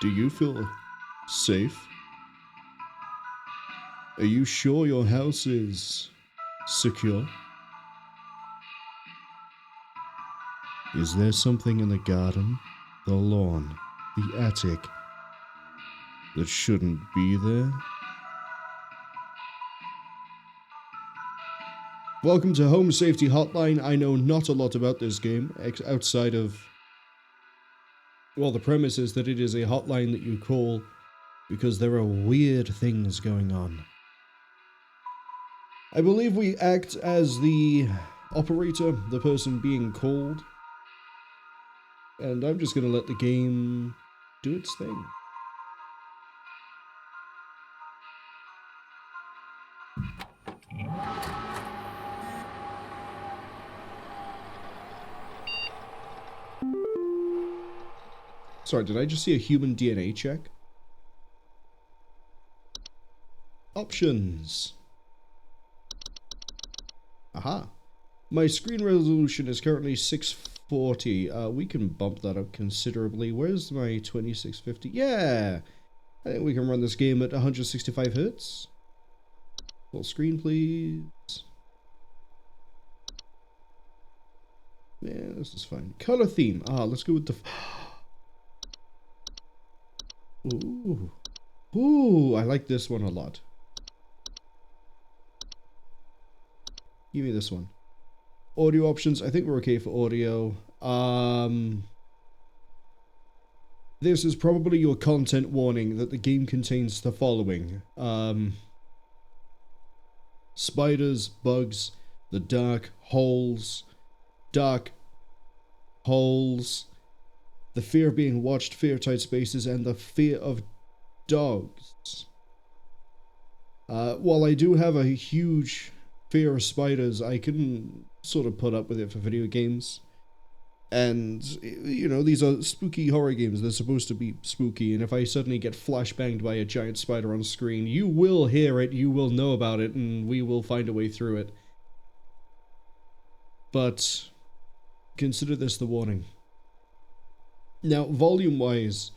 Do you feel safe? Are you sure your house is secure? Is there something in the garden, the lawn, the attic that shouldn't be there? Welcome to Home Safety Hotline. I know not a lot about this game, outside of... well, the premise is that it is a hotline that you call because there are weird things going on. I believe we act as the operator, the person being called. And I'm just going to let the game do its thing. Sorry, did I just see a human DNA check? Options. Aha. My screen resolution is currently 640. We can bump that up considerably. Where's my 2650? Yeah! I think we can run this game at 165 Hz. Full screen, please. Yeah, this is fine. Color theme. Let's go with the... Ooh. Ooh, I like this one a lot. Give me this one. Audio options. I think we're okay for audio. This is probably your content warning that the game contains the following. Spiders, bugs, the dark holes, the fear of being watched, fear of tight spaces, and the fear of dogs. While I do have a huge fear of spiders, I can sort of put up with it for video games. And, you know, these are spooky horror games. They're supposed to be spooky, and if I suddenly get flashbanged by a giant spider on screen, you will hear it, you will know about it, and we will find a way through it. But consider this the warning. Now, volume-wise,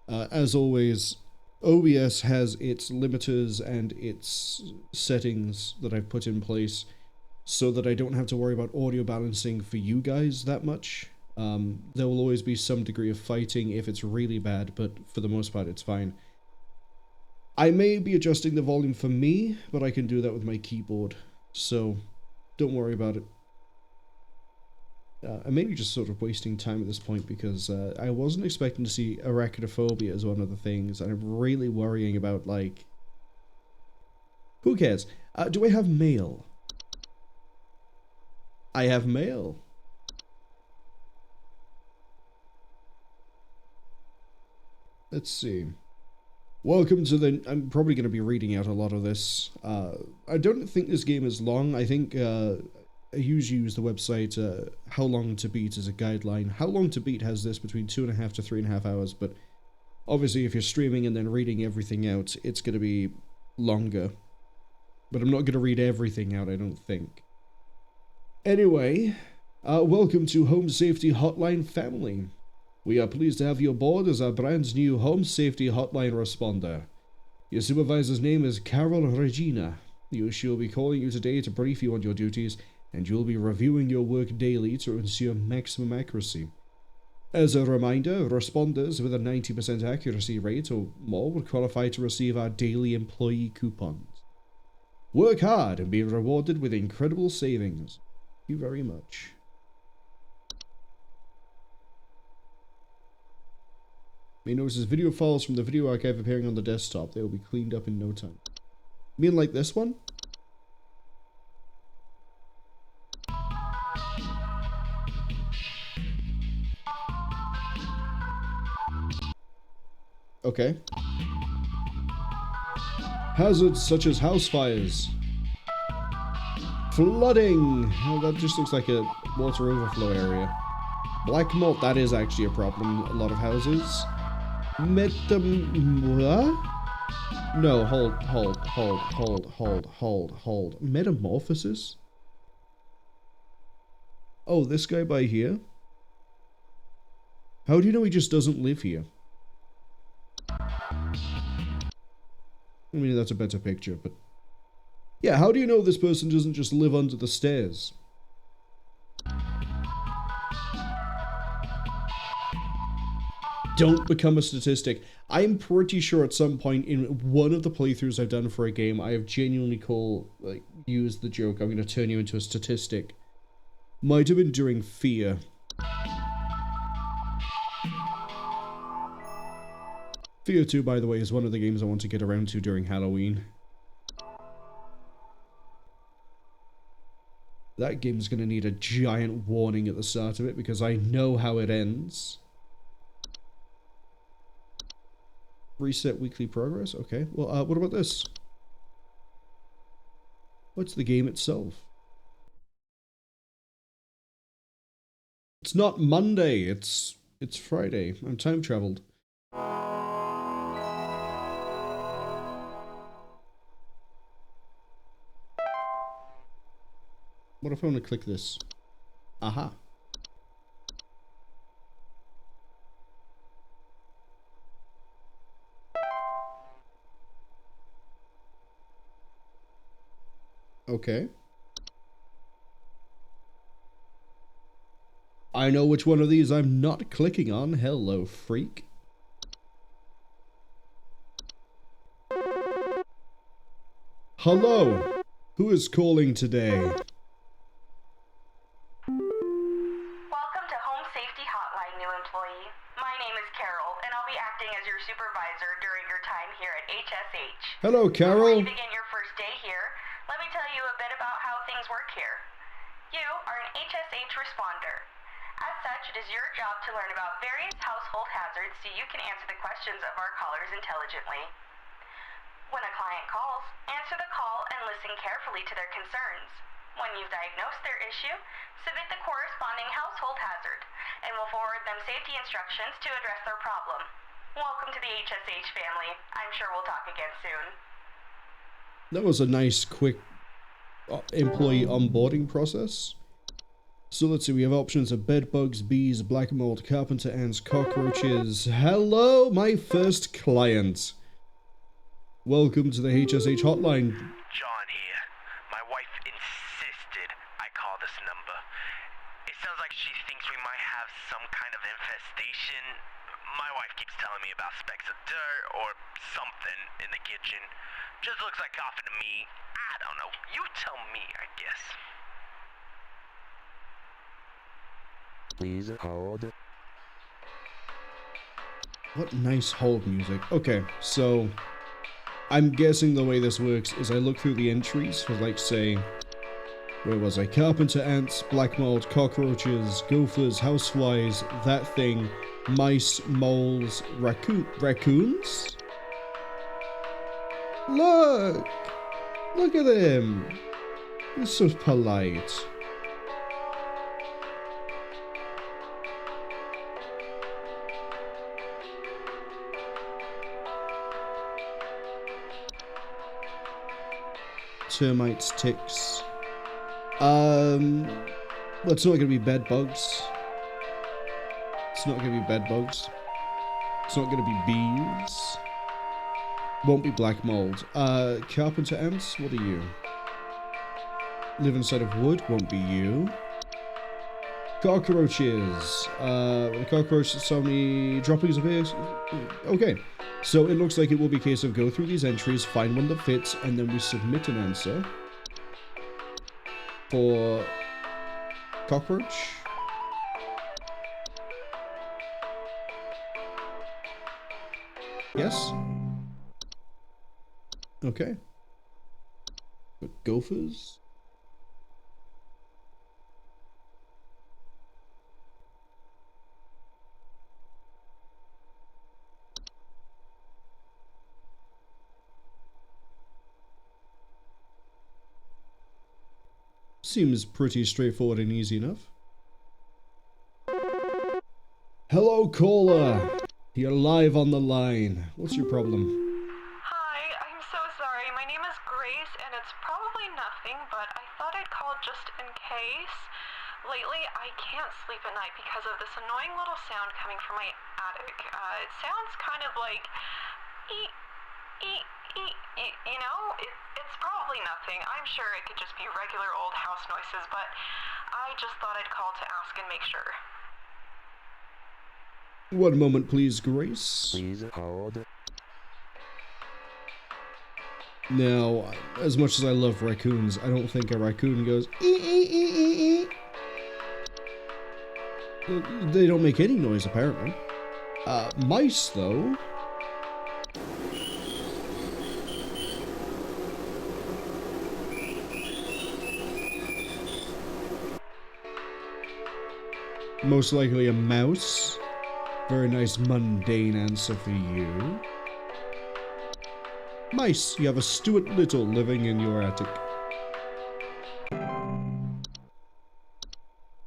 as always, OBS has its limiters and its settings that I've put in place so that I don't have to worry about audio balancing for you guys that much. There will always be some degree of fighting if it's really bad, but for the most part it's fine. I may be adjusting the volume for me, but I can do that with my keyboard, so don't worry about it. I'm maybe just sort of wasting time at this point because I wasn't expecting to see arachnophobia as one of the things, and I'm really worrying about, like... Who cares? Do I have mail? I have mail. Let's see. Welcome to the... I'm probably going to be reading out a lot of this. I don't think this game is long. I think... I usually use the website How Long to Beat as a guideline. How Long to Beat has this between 2.5 to 3.5 hours, but obviously if you're streaming and then reading everything out, it's going to be longer. But I'm not going to read everything out, I don't think. Anyway, welcome to Home Safety Hotline family. We are pleased to have you aboard as our brand new Home Safety Hotline responder. Your supervisor's name is Carol Regina. She'll be calling you today to brief you on your duties, and you'll be reviewing your work daily to ensure maximum accuracy. As a reminder, responders with a 90% accuracy rate or more will qualify to receive our daily employee coupons. Work hard and be rewarded with incredible savings. Thank you very much. May notice video files from the video archive appearing on the desktop. They will be cleaned up in no time. You mean like this one? Okay. Hazards such as house fires. Flooding! Oh, that just looks like a water overflow area. Black mold, that is actually a problem. A lot of houses. What? No, hold. Metamorphosis? Oh, this guy by here? How do you know he just doesn't live here? I mean, that's a better picture, but... Yeah, how do you know this person doesn't just live under the stairs? Don't become a statistic. I'm pretty sure at some point in one of the playthroughs I've done for a game, I have genuinely used the joke, I'm going to turn you into a statistic. Might have been during Fear. Fear 2, by the way, is one of the games I want to get around to during Halloween. That game's going to need a giant warning at the start of it because I know how it ends. Reset weekly progress? Okay. Well, what about this? What's the game itself? It's not Monday, it's Friday. I'm time traveled. What if I want to click this? Aha. Okay. I know which one of these I'm not clicking on. Hello, freak. Hello. Who is calling today? Welcome to Home Safety Hotline, new employee. My name is Carol, and I'll be acting as your supervisor during your time here at HSH. Hello, Carol. Before you begin your first day here, let me tell you a bit about how things work here. You are an HSH responder. As such, it is your job to learn about various household hazards so you can answer the questions of our callers intelligently. When a client calls, answer the call and listen carefully to their concerns. When you've diagnosed their issue, submit the corresponding household hazard, and we'll forward them safety instructions to address their problem. Welcome to the HSH family. I'm sure we'll talk again soon. That was a nice, quick employee onboarding process. So let's see, we have options of bed bugs, bees, black mold, carpenter ants, cockroaches. Hello, my first client. Welcome to the HSH hotline. John here. My wife insisted I call this number. It sounds like she thinks we might have some kind of infestation. My wife keeps telling me about specks of dirt or something in the kitchen. Just looks like coughing to me. I don't know. You tell me, I guess. Please hold. What nice hold music. Okay, so I'm guessing the way this works is I look through the entries for, like, say, where was I? Carpenter ants, black mold, cockroaches, gophers, houseflies, that thing, mice, moles, raccoons? Look! Look at him! He's so polite. Termites, ticks. Well, it's not gonna be bed bugs. It's not gonna be bed bugs. It's not gonna be bees. Won't be black mold. Carpenter ants, what are you? Live inside of wood, won't be you. Cockroaches. The cockroaches saw me droppings of eggs. Okay. So it looks like it will be a case of go through these entries, find one that fits, and then we submit an answer. For cockroach. Yes? Okay. But gophers? Seems pretty straightforward and easy enough. Hello, caller! You're live on the line. What's your problem? Hi, I'm so sorry. My name is Grace, and it's probably nothing, but I thought I'd call just in case. Lately, I can't sleep at night because of this annoying little sound coming from my attic. It sounds kind of like... You know, it's probably nothing. I'm sure it could just be regular old house noises, but I just thought I'd call to ask and make sure. One moment, please, Grace. Please hold. Now, as much as I love raccoons, I don't think a raccoon goes ee. They don't make any noise, apparently. Mice, though. Most likely a mouse. Very nice mundane answer for you. Mice, you have a Stuart Little living in your attic.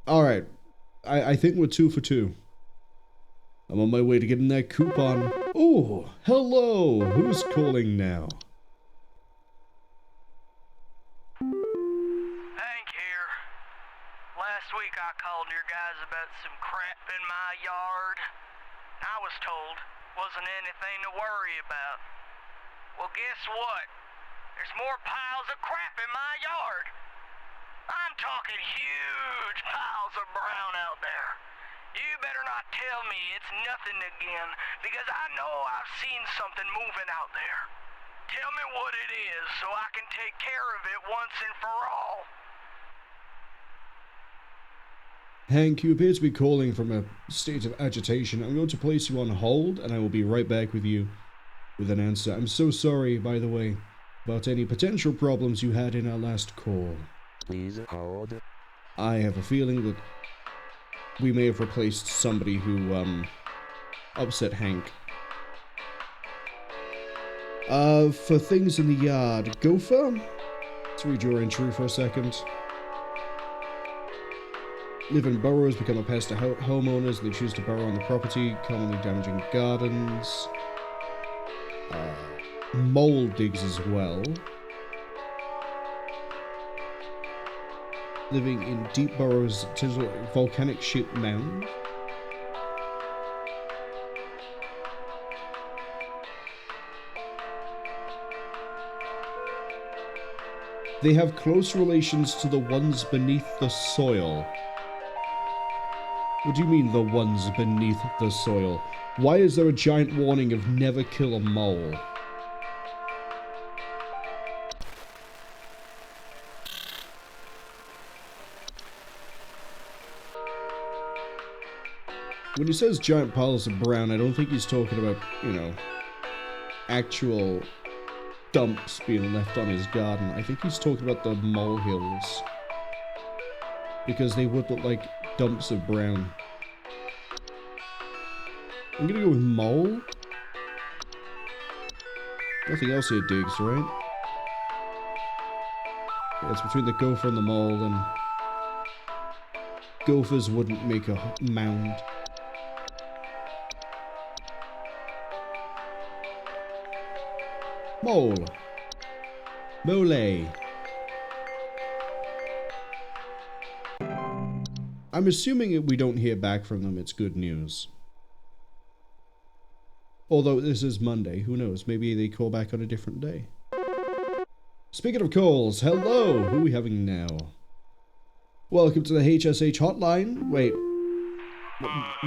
Alright, I think we're 2 for 2. I'm on my way to getting that coupon. Oh, hello! Who's calling now? Hank here. Last week I called your guys about some crap in my yard. I was told wasn't anything to worry about. Well, guess what? There's more piles of crap in my yard. I'm talking huge piles of brown out there. You better not tell me it's nothing again, because I know I've seen something moving out there. Tell me what it is so I can take care of it once and for all. Hank, you appear to be calling from a state of agitation. I'm going to place you on hold, and I will be right back with you with an answer. I'm so sorry, by the way, about any potential problems you had in our last call. Please hold. I have a feeling that we may have replaced somebody who, upset Hank. For things in the yard, Gopher? Let's read your entry for a second. Live in burrows, become a pest to homeowners, they choose to burrow on the property, commonly damaging gardens. Mole digs as well. Living in deep burrows, potential volcanic shaped mound. They have close relations to the ones beneath the soil. What do you mean, the ones beneath the soil? Why is there a giant warning of never kill a mole? When he says giant piles of brown, I don't think he's talking about, you know, actual dumps being left on his garden. I think he's talking about the molehills. Because they would look like dumps of brown. I'm gonna go with mole. Nothing else here digs, right? Yeah, it's between the gopher and the mole, and gophers wouldn't make a mound. Mole. Mole. I'm assuming if we don't hear back from them, it's good news. Although this is Monday, who knows? Maybe they call back on a different day. Speaking of calls, hello! Who are we having now? Welcome to the HSH hotline. Wait.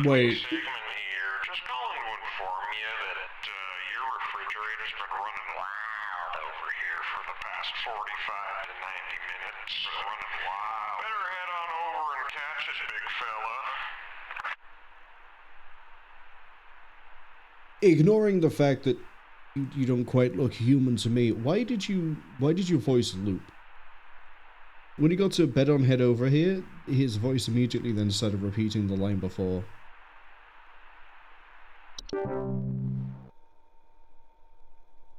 Wait. Cwningen here. Just calling to inform you that your refrigerator's been running wild over here for the past 45 to 90 minutes. Running wild. Better head on over and catch it, big fella. Ignoring the fact that you don't quite look human to me, why did your voice loop? When he got to bed on head over here, his voice immediately then started repeating the line before.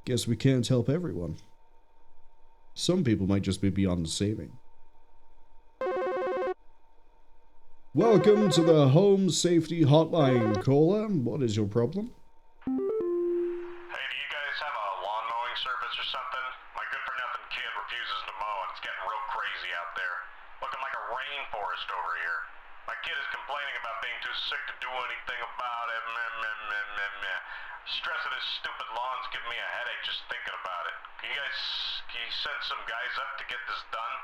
Guess we can't help everyone. Some people might just be beyond saving. Welcome to the Home Safety Hotline, caller. What is your problem? Hey, do you guys have a lawn mowing service or something? My good-for-nothing kid refuses to mow, and it's getting real crazy out there. Looking like a rainforest over here. My kid is complaining about being too sick to do anything about it. Stress of this stupid lawn's giving me a headache just thinking about it. Can you send some guys up to get this done?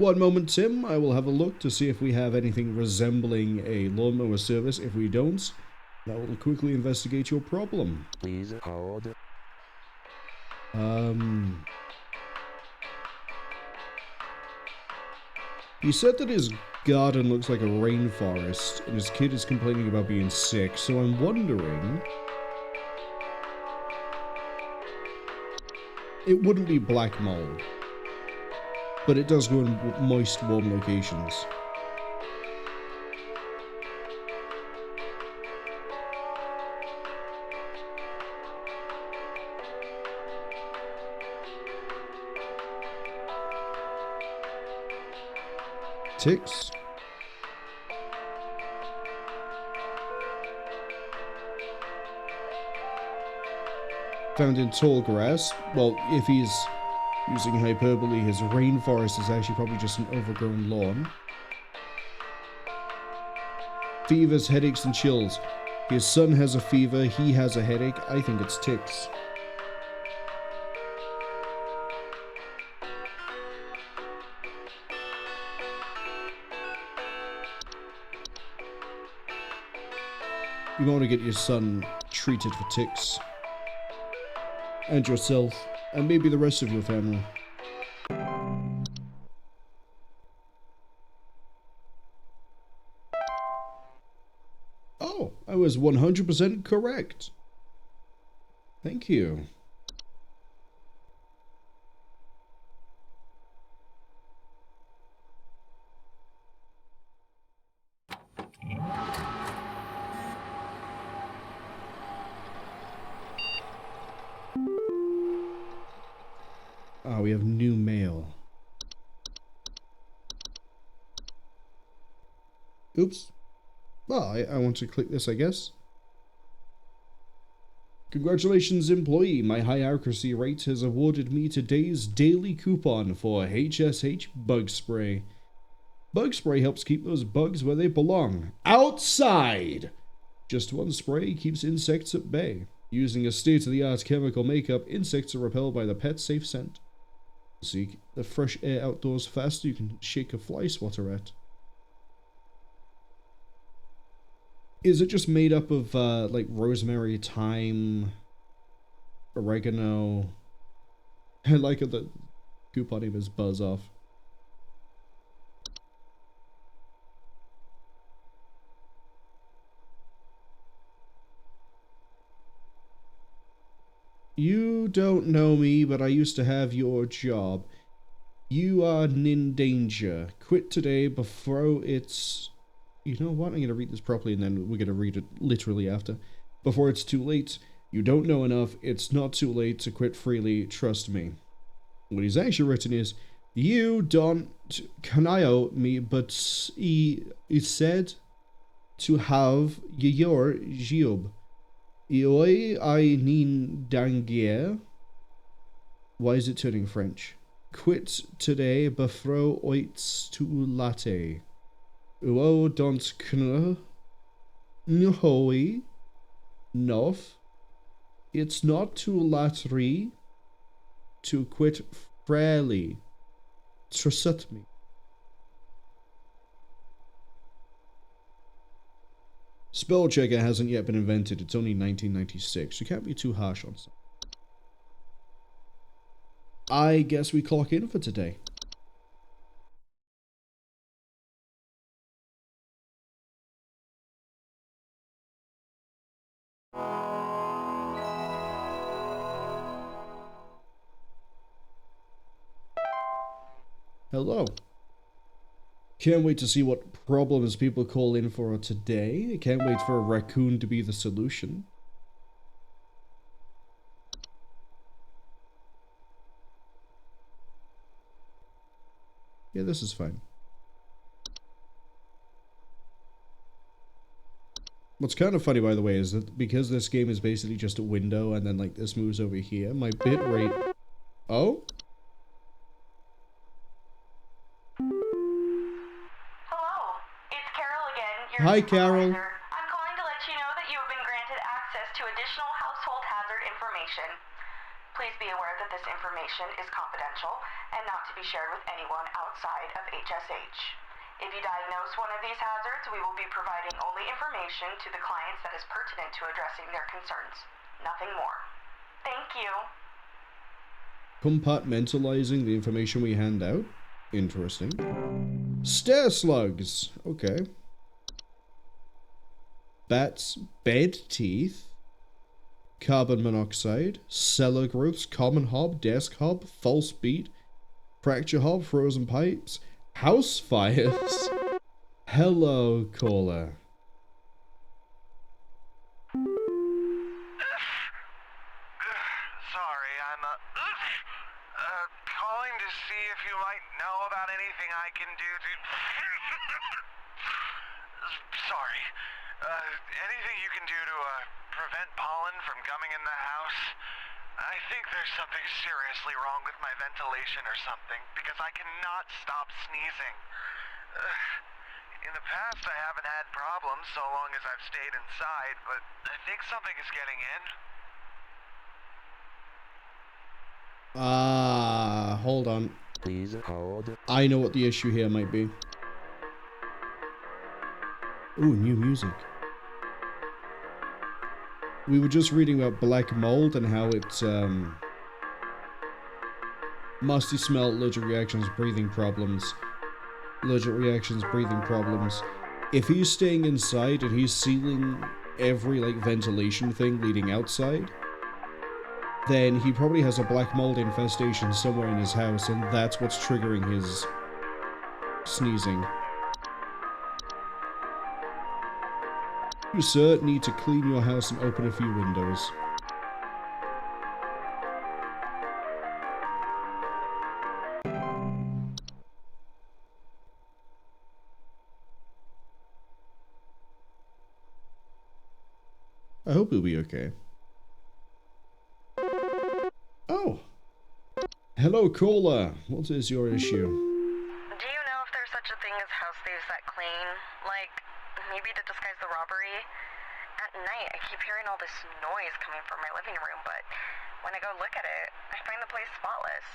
One moment, Tim. I will have a look to see if we have anything resembling a lawnmower service. If we don't, I will quickly investigate your problem. Please hold. He said that his garden looks like a rainforest, and his kid is complaining about being sick, so I'm wondering... It wouldn't be black mold, but it does go in moist, warm locations. Ticks. Found in tall grass. Well, if he's using hyperbole, his rainforest is actually probably just an overgrown lawn. Fevers, headaches, and chills. His son has a fever, he has a headache. I think it's ticks. You want to get your son treated for ticks. And yourself. And maybe the rest of your family. Oh, I was 100% correct. Thank you. Oh, we have new mail. Oops. Well, I want to click this, I guess. Congratulations, employee. My high accuracy rate has awarded me today's daily coupon for HSH Bug Spray. Bug Spray helps keep those bugs where they belong. Outside! Just one spray keeps insects at bay. Using a state-of-the-art chemical makeup, insects are repelled by the pet-safe scent. Seek the fresh air outdoors faster, you can shake a fly swatter at. Is it just made up of, like, rosemary, thyme, oregano? I like it that coupon name is Buzz Off. You don't know me, but I used to have your job. You are in danger. Quit today before it's... You know what? I'm going to read this properly and then we're going to read it literally after. Before it's too late. You don't know enough. It's not too late to quit freely. Trust me. What he's actually written is, you don't cannot me, but he said to have your job. Oi, I need danger. Why is it turning French? Quit today before it's too late. Uo don't kn. Nhoi. Nof. It's not too late to quit freely. Trust me. Spell checker hasn't yet been invented. It's only 1996. You can't be too harsh on something. I guess we clock in for today. Hello. Can't wait to see what problems people call in for today. I can't wait for a raccoon to be the solution. Yeah, this is fine. What's kind of funny, by the way, is that because this game is basically just a window and then, like, this moves over here, my bitrate... Oh? Hello, it's Carol again, your Hi, Carol. supervisor. I'm calling to let you know that you have been granted access to additional personal household hazard information. Please be aware that this information is confidential and not to be shared with anyone outside of HSH. If you diagnose one of these hazards, we will be providing only information to the clients that is pertinent to addressing their concerns. Nothing more. Thank you. Compartmentalizing the information we hand out? Interesting. Stair slugs. Okay. Bats' bed teeth. Carbon monoxide. Cellar growths. Common hob. Desk hob. False beat. Fracture hob. Frozen pipes. House fires. Hello, caller. Sorry, I'm calling to see if you might know about anything I can do to... Sorry. Anything you can do to prevent pollen from coming in the house? I think there's something seriously wrong with my ventilation or something, because I cannot stop sneezing. In the past, I haven't had problems so long as I've stayed inside, but I think something is getting in. Hold on. Please hold. I know what the issue here might be. Ooh, new music. We were just reading about black mold and how it's, musty smell, allergic reactions, breathing problems. Allergic reactions, breathing problems. If he's staying inside and he's sealing every, like, ventilation thing leading outside, then he probably has a black mold infestation somewhere in his house, and that's what's triggering his sneezing. You, sir, need to clean your house and open a few windows. I hope he'll be okay. Oh! Hello, caller. What is your issue? Do you know if there's such a thing as house thieves that clean? Like, maybe to disguise the robbery? At night, I keep hearing all this noise coming from my living room, but when I go look at it, I find the place spotless,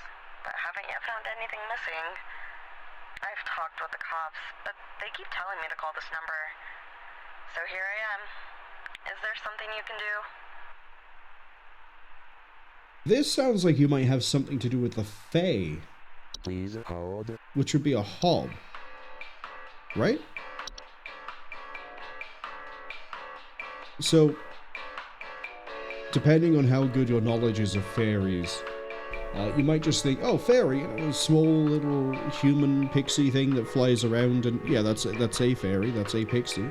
but haven't yet found anything missing. I've talked with the cops, but they keep telling me to call this number. So here I am. Is there something you can do? This sounds like you might have something to do with the Fae, Please hold. which would be a hob, right? So, depending on how good your knowledge is of fairies, you might just think, oh, fairy, you know, a small little human pixie thing that flies around, and yeah, that's a fairy, that's a pixie.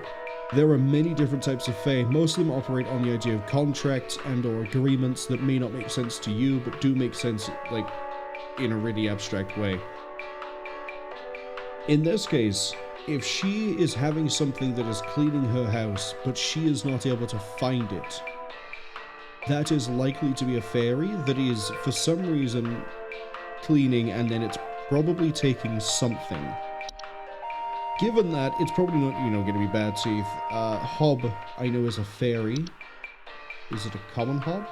There are many different types of fae. Most of them operate on the idea of contracts and or agreements that may not make sense to you, but do make sense, like, in a really abstract way. In this case, if she is having something that is cleaning her house, but she is not able to find it, that is likely to be a fairy that is, for some reason, cleaning, and then it's probably taking something. Given that, it's probably not, you know, going to be bad teeth. Hob, I know, is a fairy. Is it a common hob?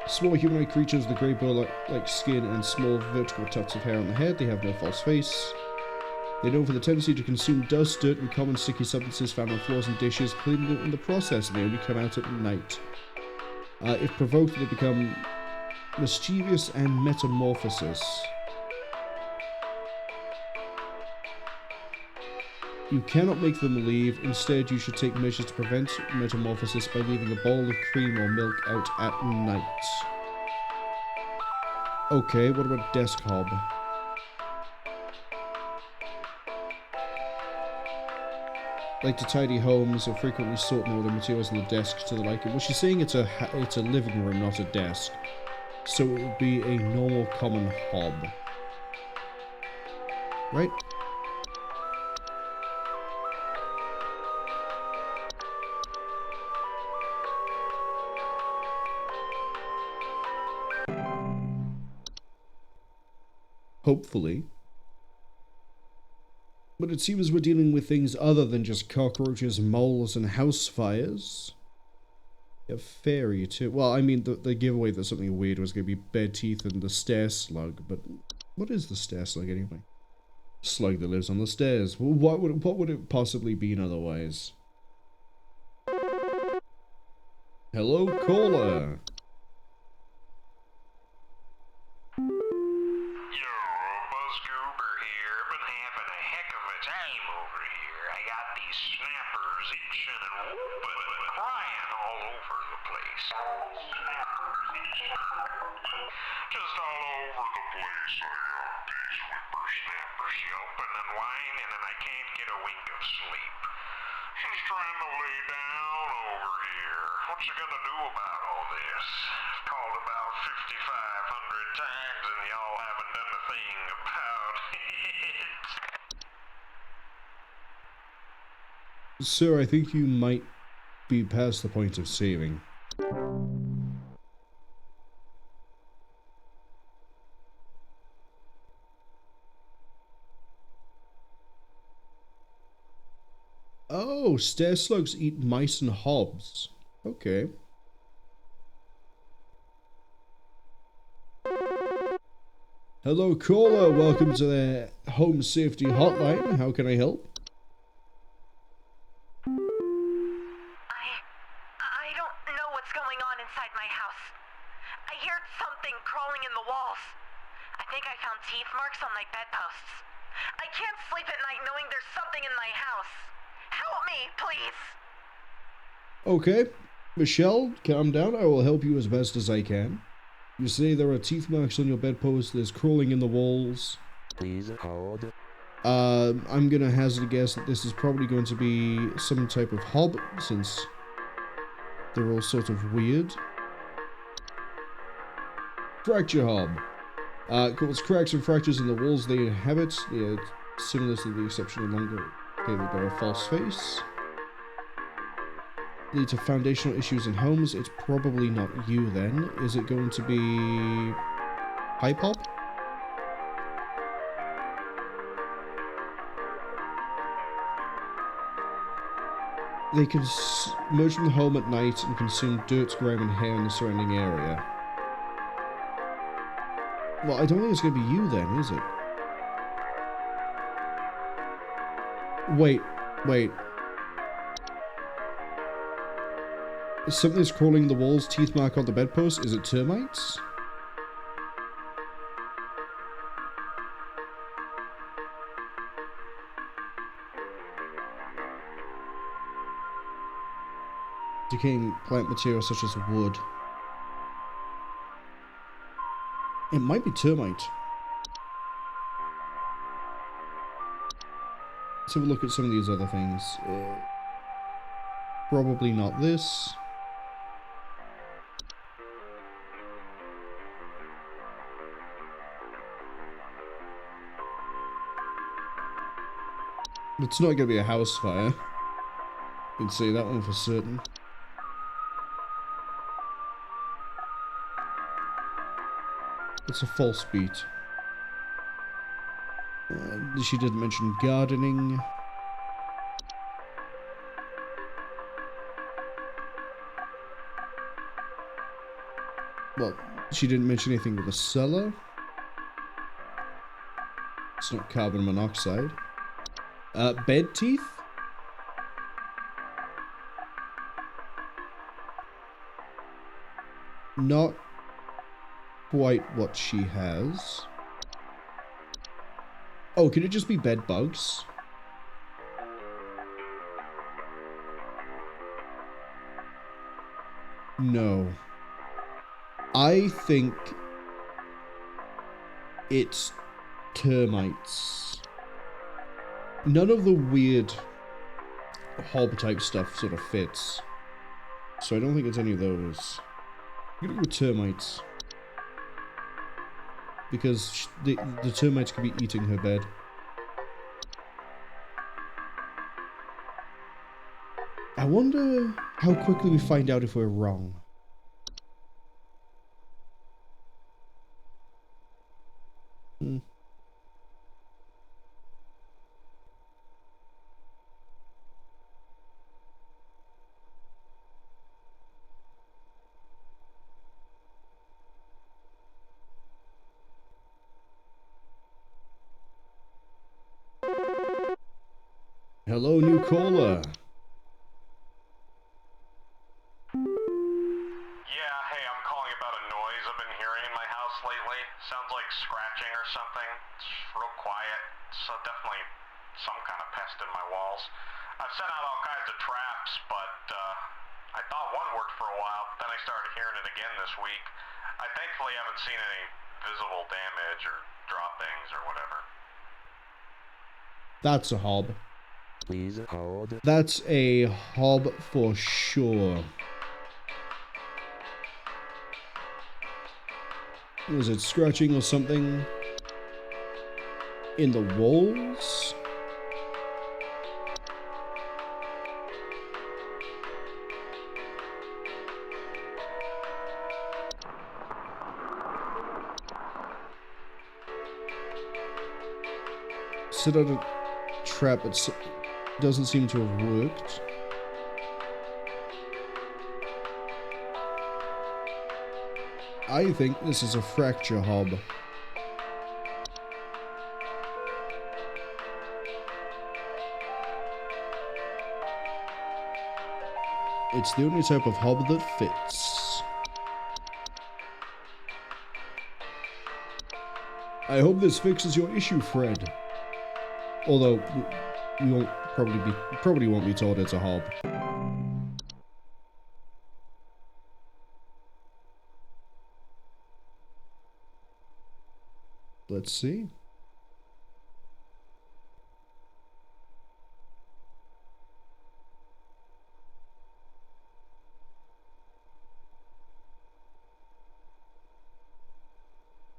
Small humanoid creatures with a grey bow-like skin and small vertical tufts of hair on the head. They have no false face. They're known for the tendency to consume dust, dirt, and common sticky substances found on floors and dishes, cleaning them in the process, and they only come out at night. If provoked, they become mischievous and metamorphosis. You cannot make them leave. Instead, you should take measures to prevent metamorphosis by leaving a bowl of cream or milk out at night. Okay, what about desk hob? Like to tidy homes or frequently sort more of the materials on the desk to the liking. Well, she's saying it's a living room, not a desk. So it would be a normal common hob. Right? Hopefully. But it seems we're dealing with things other than just cockroaches, moles, and house fires. A fairy too. Well, I mean, the giveaway that something weird was going to be bed teeth and the stair slug, but what is the stair slug anyway? Slug that lives on the stairs. What would it possibly be otherwise? Hello, caller. Yo, Buzzgoober here. Been having a heck of a time over here. I got these snappers itching and whooping and crying all over the place. Just all over the place. I got these whippersnappers yelping and whining, and I can't get a wink of sleep. She's trying to lay down over here. What's she gonna do about all this? I've called about 5,500 times and y'all haven't done a thing about it. Sir, I think you might be past the point of saving. Oh, stair slugs eat mice and hobs. Okay. Hello, caller. Welcome to the Home Safety Hotline. How can I help? I don't know what's going on inside my house. I heard something crawling in the walls. I think I found teeth marks on my bedposts. I can't sleep at night knowing there's something in my house. Help me, please. Okay. Michelle, calm down. I will help you as best as I can. You say there are teeth marks on your bedpost. There's crawling in the walls. Please hold. I'm gonna hazard a guess that this is probably going to be some type of hob, since they're all sort of weird. Fracture hob. Cause cracks and fractures in the walls they inhabit. They are similar to the exception no longer. Okay, they bear a false face. Lead to foundational issues in homes. It's probably not you then. Is it going to be pipe hop? They can emerge from the home at night and consume dirt, grime, and hair in the surrounding area. Well, I don't think it's going to be you then, is it? Wait. Something's crawling the walls, teeth mark on the bedpost. Is it termites? Decaying plant material such as wood. It might be termite. Let's have a look at some of these other things. Probably not this. It's not going to be a house fire. You can say that one for certain. It's a false beat. She didn't mention gardening. Well, she didn't mention anything with a cellar. It's not carbon monoxide. Bed teeth? Not quite what she has. Oh, could it just be bed bugs? No. I think it's termites. None of the weird hob type stuff sort of fits. So I don't think it's any of those. I'm gonna go with termites. Because the termites could be eating her bed. I wonder how quickly we find out if we're wrong. Hello, new caller. Yeah, hey, I'm calling about a noise I've been hearing in my house lately. Sounds like scratching or something. It's real quiet. So definitely some kind of pest in my walls. I've sent out all kinds of traps, but I thought one worked for a while. Then I started hearing it again this week. I thankfully haven't seen any visible damage or droppings or whatever. That's a hob. Please hold. That's a hob for sure. Was it scratching or something in the walls? Set out a trap, it doesn't seem to have worked. I think this is a fracture hob. It's the only type of hob that fits. I hope this fixes your issue, Fred. Although we won't probably won't be told it's a hob. Let's see.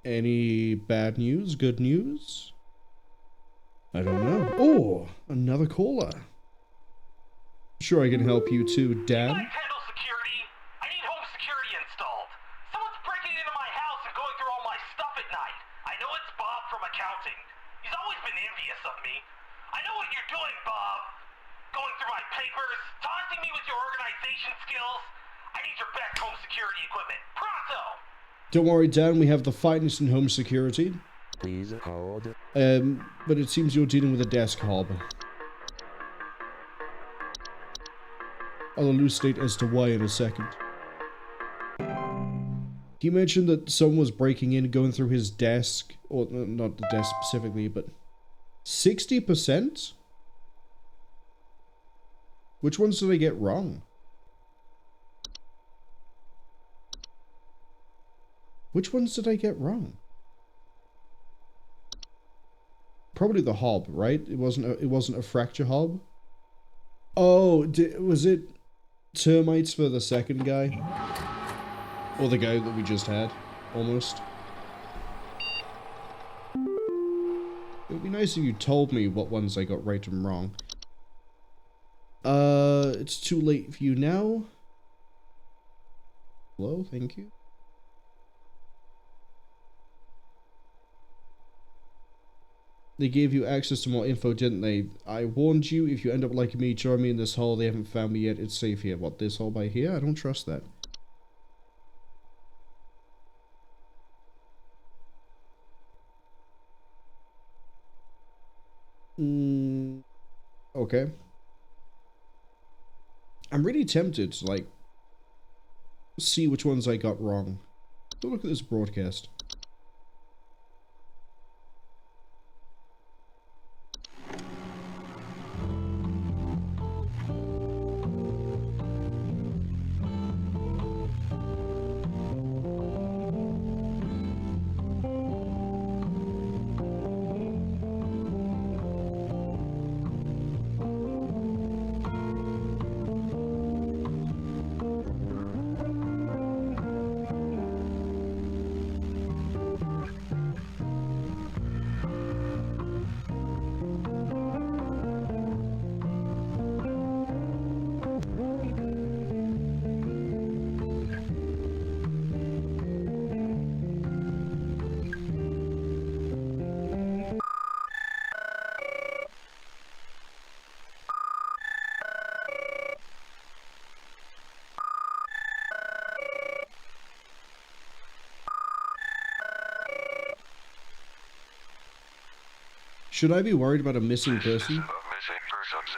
Any bad news? Good news? I don't know. Oh, another caller. Sure, I can help you too, Dan. Handle security. I need home security installed. Someone's breaking into my house and going through all my stuff at night. I know it's Bob from accounting. He's always been envious of me. I know what you're doing, Bob. Going through my papers, taunting me with your organization skills. I need your best home security equipment. Pronto! Don't worry, Dan, we have the finest in home security. Please hold. But it seems you're dealing with a desk hob. I'll elucidate as to why in a second. He mentioned that someone was breaking in, going through his desk, or not the desk specifically, but 60%? Which ones did I get wrong? Which ones did I get wrong? Probably the hob, right? It wasn't a fracture hob. Oh, was it termites for the second guy? Or the guy that we just had, almost. It would be nice if you told me what ones I got right and wrong. It's too late for you now. Hello, thank you. They gave you access to more info, didn't they? I warned you, if you end up liking me, join me in this hole. They haven't found me yet. It's safe here. What, this hole by here? I don't trust that. Okay. I'm really tempted to, like, see which ones I got wrong. Go look at this broadcast. Should I be worried about a missing person? Missing persons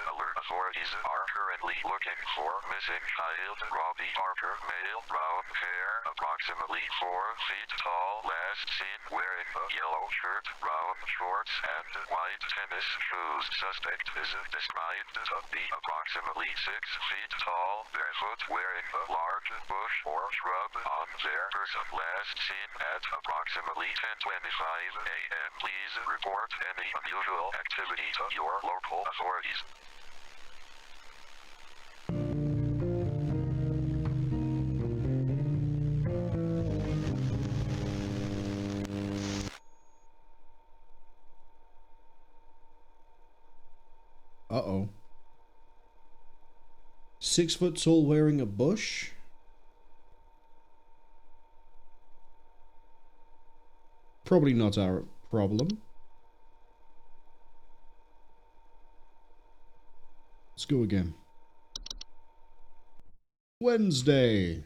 male, brown hair, approximately 4 feet tall, last seen wearing a yellow shirt, brown shorts, and white tennis shoes. Suspect is described to be approximately 6 feet tall, barefoot, wearing a large bush or shrub on their person. Last seen at approximately 10:25 a.m. Please report any unusual activity to your local authorities. Uh-oh. 6 foot tall wearing a bush? Probably not our problem. Let's go again. Wednesday.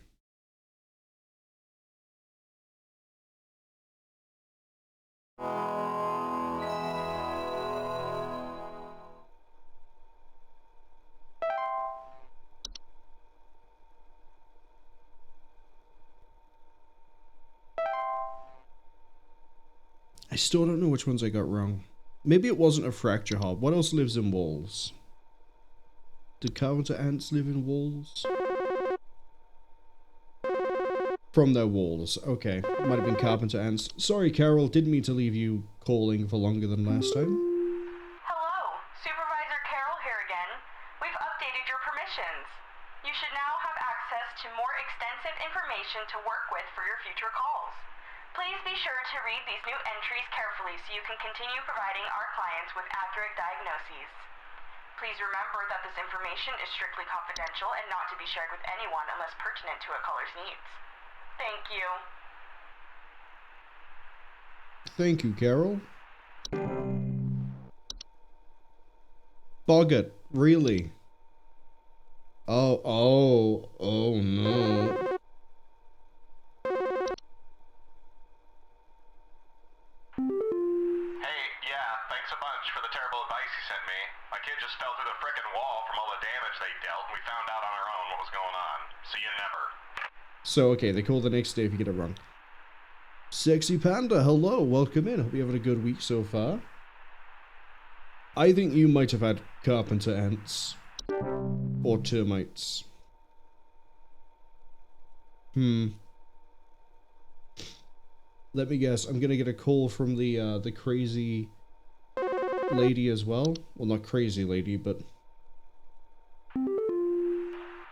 I still don't know which ones I got wrong. Maybe it wasn't a fracture hob. What else lives in walls? Did carpenter ants live in walls? From their walls. Okay. Might have been carpenter ants. Sorry, Carol. Didn't mean to leave you calling for longer than last time. Hello, Supervisor Carol here again. We've updated your permissions. You should now have access to more extensive information to work with for your future calls. Please be sure to read these new entries carefully so you can continue providing our clients with accurate diagnoses. Please remember that this information is strictly confidential and not to be shared with anyone unless pertinent to a caller's needs. Thank you. Thank you, Carol. Boggart, really? Oh no. Thanks a bunch for the terrible advice you sent me. My kid just fell through the frickin' wall from all the damage they dealt, and we found out on our own what was going on. See you never. So, okay, they call the next day if you get it wrong. Sexy Panda, hello, welcome in. Hope you're having a good week so far. I think you might have had carpenter ants. Or termites. Let me guess, I'm gonna get a call from the crazy lady as well. Well, not crazy lady, but...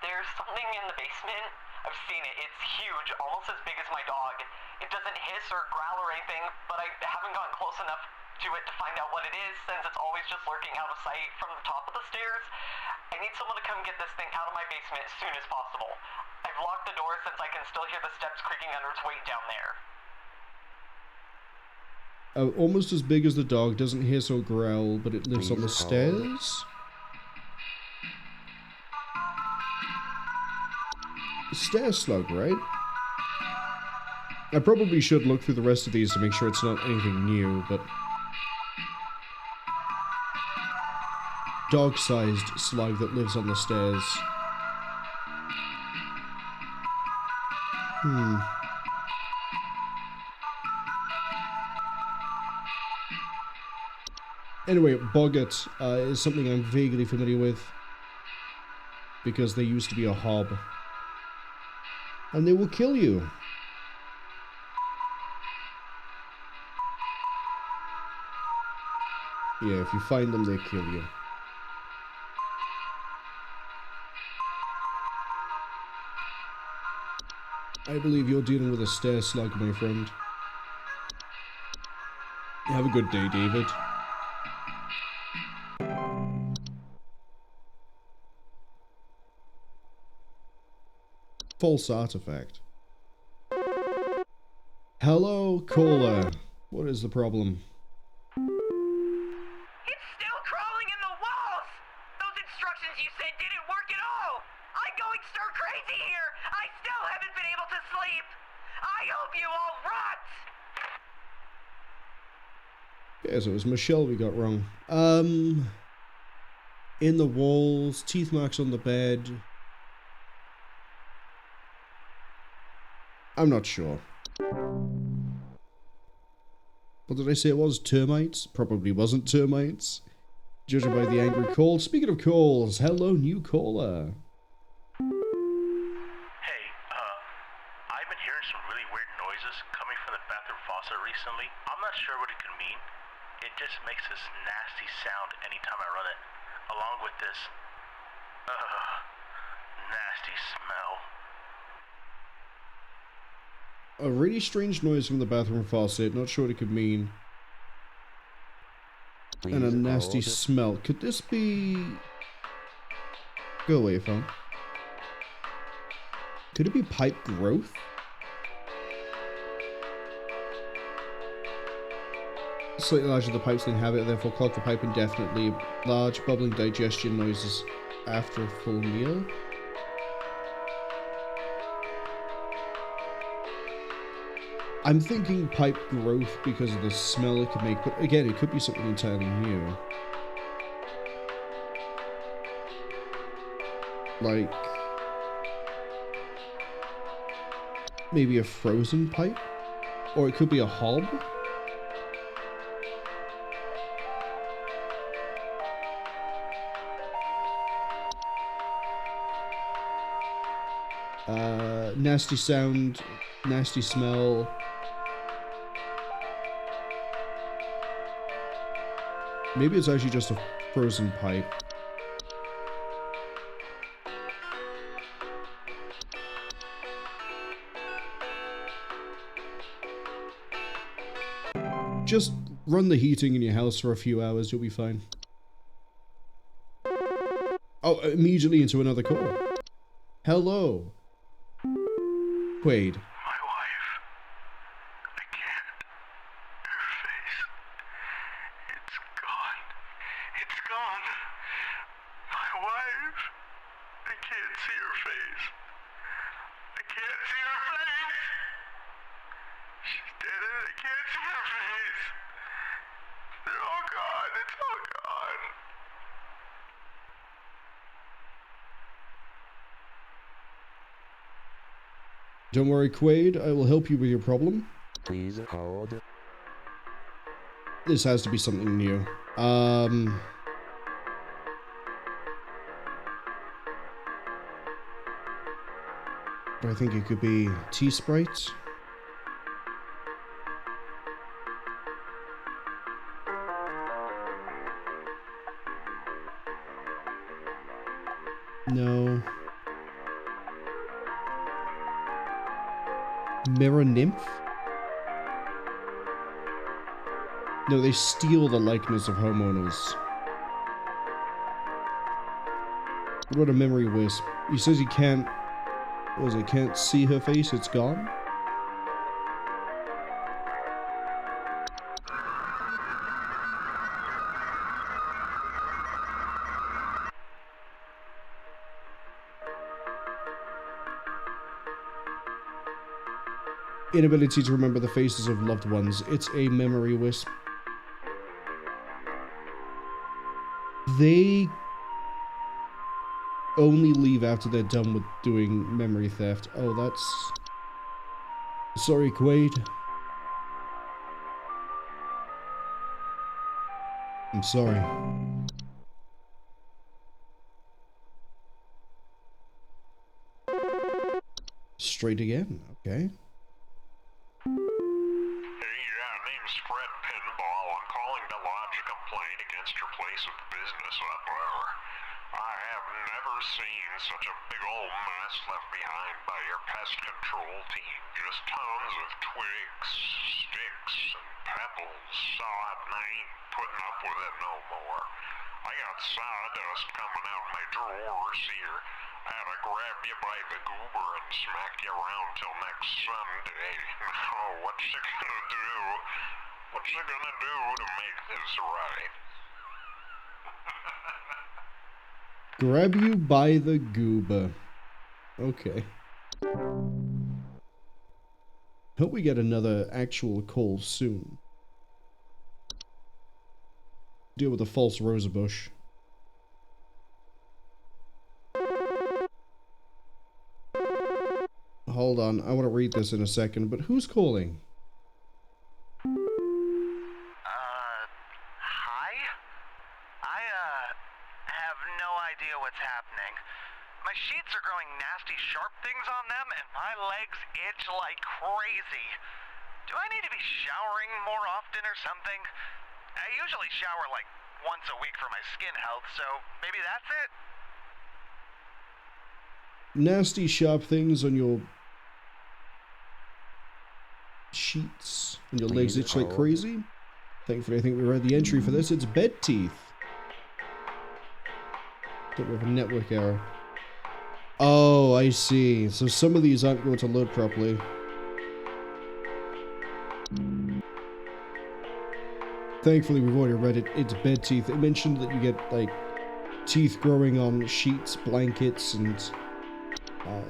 There's something in the basement. I've seen it. It's huge, almost as big as my dog. It doesn't hiss or growl or anything, but I haven't gotten close enough to it to find out what it is, since it's always just lurking out of sight from the top of the stairs. I need someone to come get this thing out of my basement as soon as possible. I've locked the door since I can still hear the steps creaking under its weight down there. Almost as big as the dog, doesn't hiss or growl, but it lives on the stairs? Stair slug, right? I probably should look through the rest of these to make sure it's not anything new, but... Dog-sized slug that lives on the stairs. Anyway, boggart is something I'm vaguely familiar with. Because they used to be a hob. And they will kill you. Yeah, if you find them, they kill you. I believe you're dealing with a stair slug, my friend. Have a good day, David. False artifact. Hello, caller. What is the problem? It's still crawling in the walls! Those instructions you said didn't work at all! I'm going stir crazy here! I still haven't been able to sleep! I hope you all rot! Yeah, so it was Michelle we got wrong. In the walls, teeth marks on the bed. I'm not sure. What did I say it was? Termites? Probably wasn't termites. Judging by the angry call. Speaking of calls, hello, new caller. Hey, I've been hearing some really weird noises coming from the bathroom faucet recently. I'm not sure what it could mean. It just makes this nasty sound anytime I run it, along with this, nasty smell. A really strange noise from the bathroom faucet. Not sure what it could mean. Please And a nasty hold. smell. Could this be... Go away, phone. Could it be pipe growth? Slightly larger the pipes than habit, therefore clog the pipe indefinitely. Large bubbling digestion noises after a full meal. I'm thinking pipe growth because of the smell it could make, but again, it could be something entirely new. Like... maybe a frozen pipe? Or it could be a hob? Nasty sound, nasty smell. Maybe it's actually just a frozen pipe. Just run the heating in your house for a few hours, you'll be fine. Oh, immediately into another call. Hello. Quaid. My wife. I can't. Her face. It's gone. It's gone. My wife. I can't see her face. I can't see her face. She's dead and I can't see her face. They're all gone. It's all gone. Don't worry, Quaid. I will help you with your problem. Please hold. This has to be something new. I think it could be tea Sprite. No. Mirror Nymph? No, they steal the likeness of homeowners. What about a memory wisp? He says he can't... What was it? Can't see her face, it's gone? Inability to remember the faces of loved ones. It's a memory wisp. They only leave after they're done with doing memory theft. Oh, that's... Sorry, Quaid. I'm sorry. Straight again, okay. Name's Fred Pinball. I'm calling to lodge a complaint against your place of business up there. I have never seen such a big old mess left behind by your pest control team. Just tons of twigs, sticks, and pebbles. So I ain't putting up with it no more. I got sawdust coming out my drawers here. I had to grab you by the goober and smack you around till next Sunday. Now, what's you gonna do? What's you gonna do to make this right? Grab you by the goober. Okay. Hope we get another actual call soon. Deal with the false rosebush. hold on. I want to read this in a second, but who's calling? Hi? I, have no idea what's happening. My sheets are growing nasty sharp things on them, and my legs itch like crazy. Do I need to be showering more often or something? I usually shower like once a week for my skin health, so maybe that's it? Nasty sharp things on your sheets and your legs itch like crazy. Thankfully, I think we read the entry for this. It's bed teeth. Don't have a network error. Oh, I see. So some of these aren't going to load properly. Thankfully, we've already read it. It's bed teeth. It mentioned that you get, like, teeth growing on sheets, blankets, and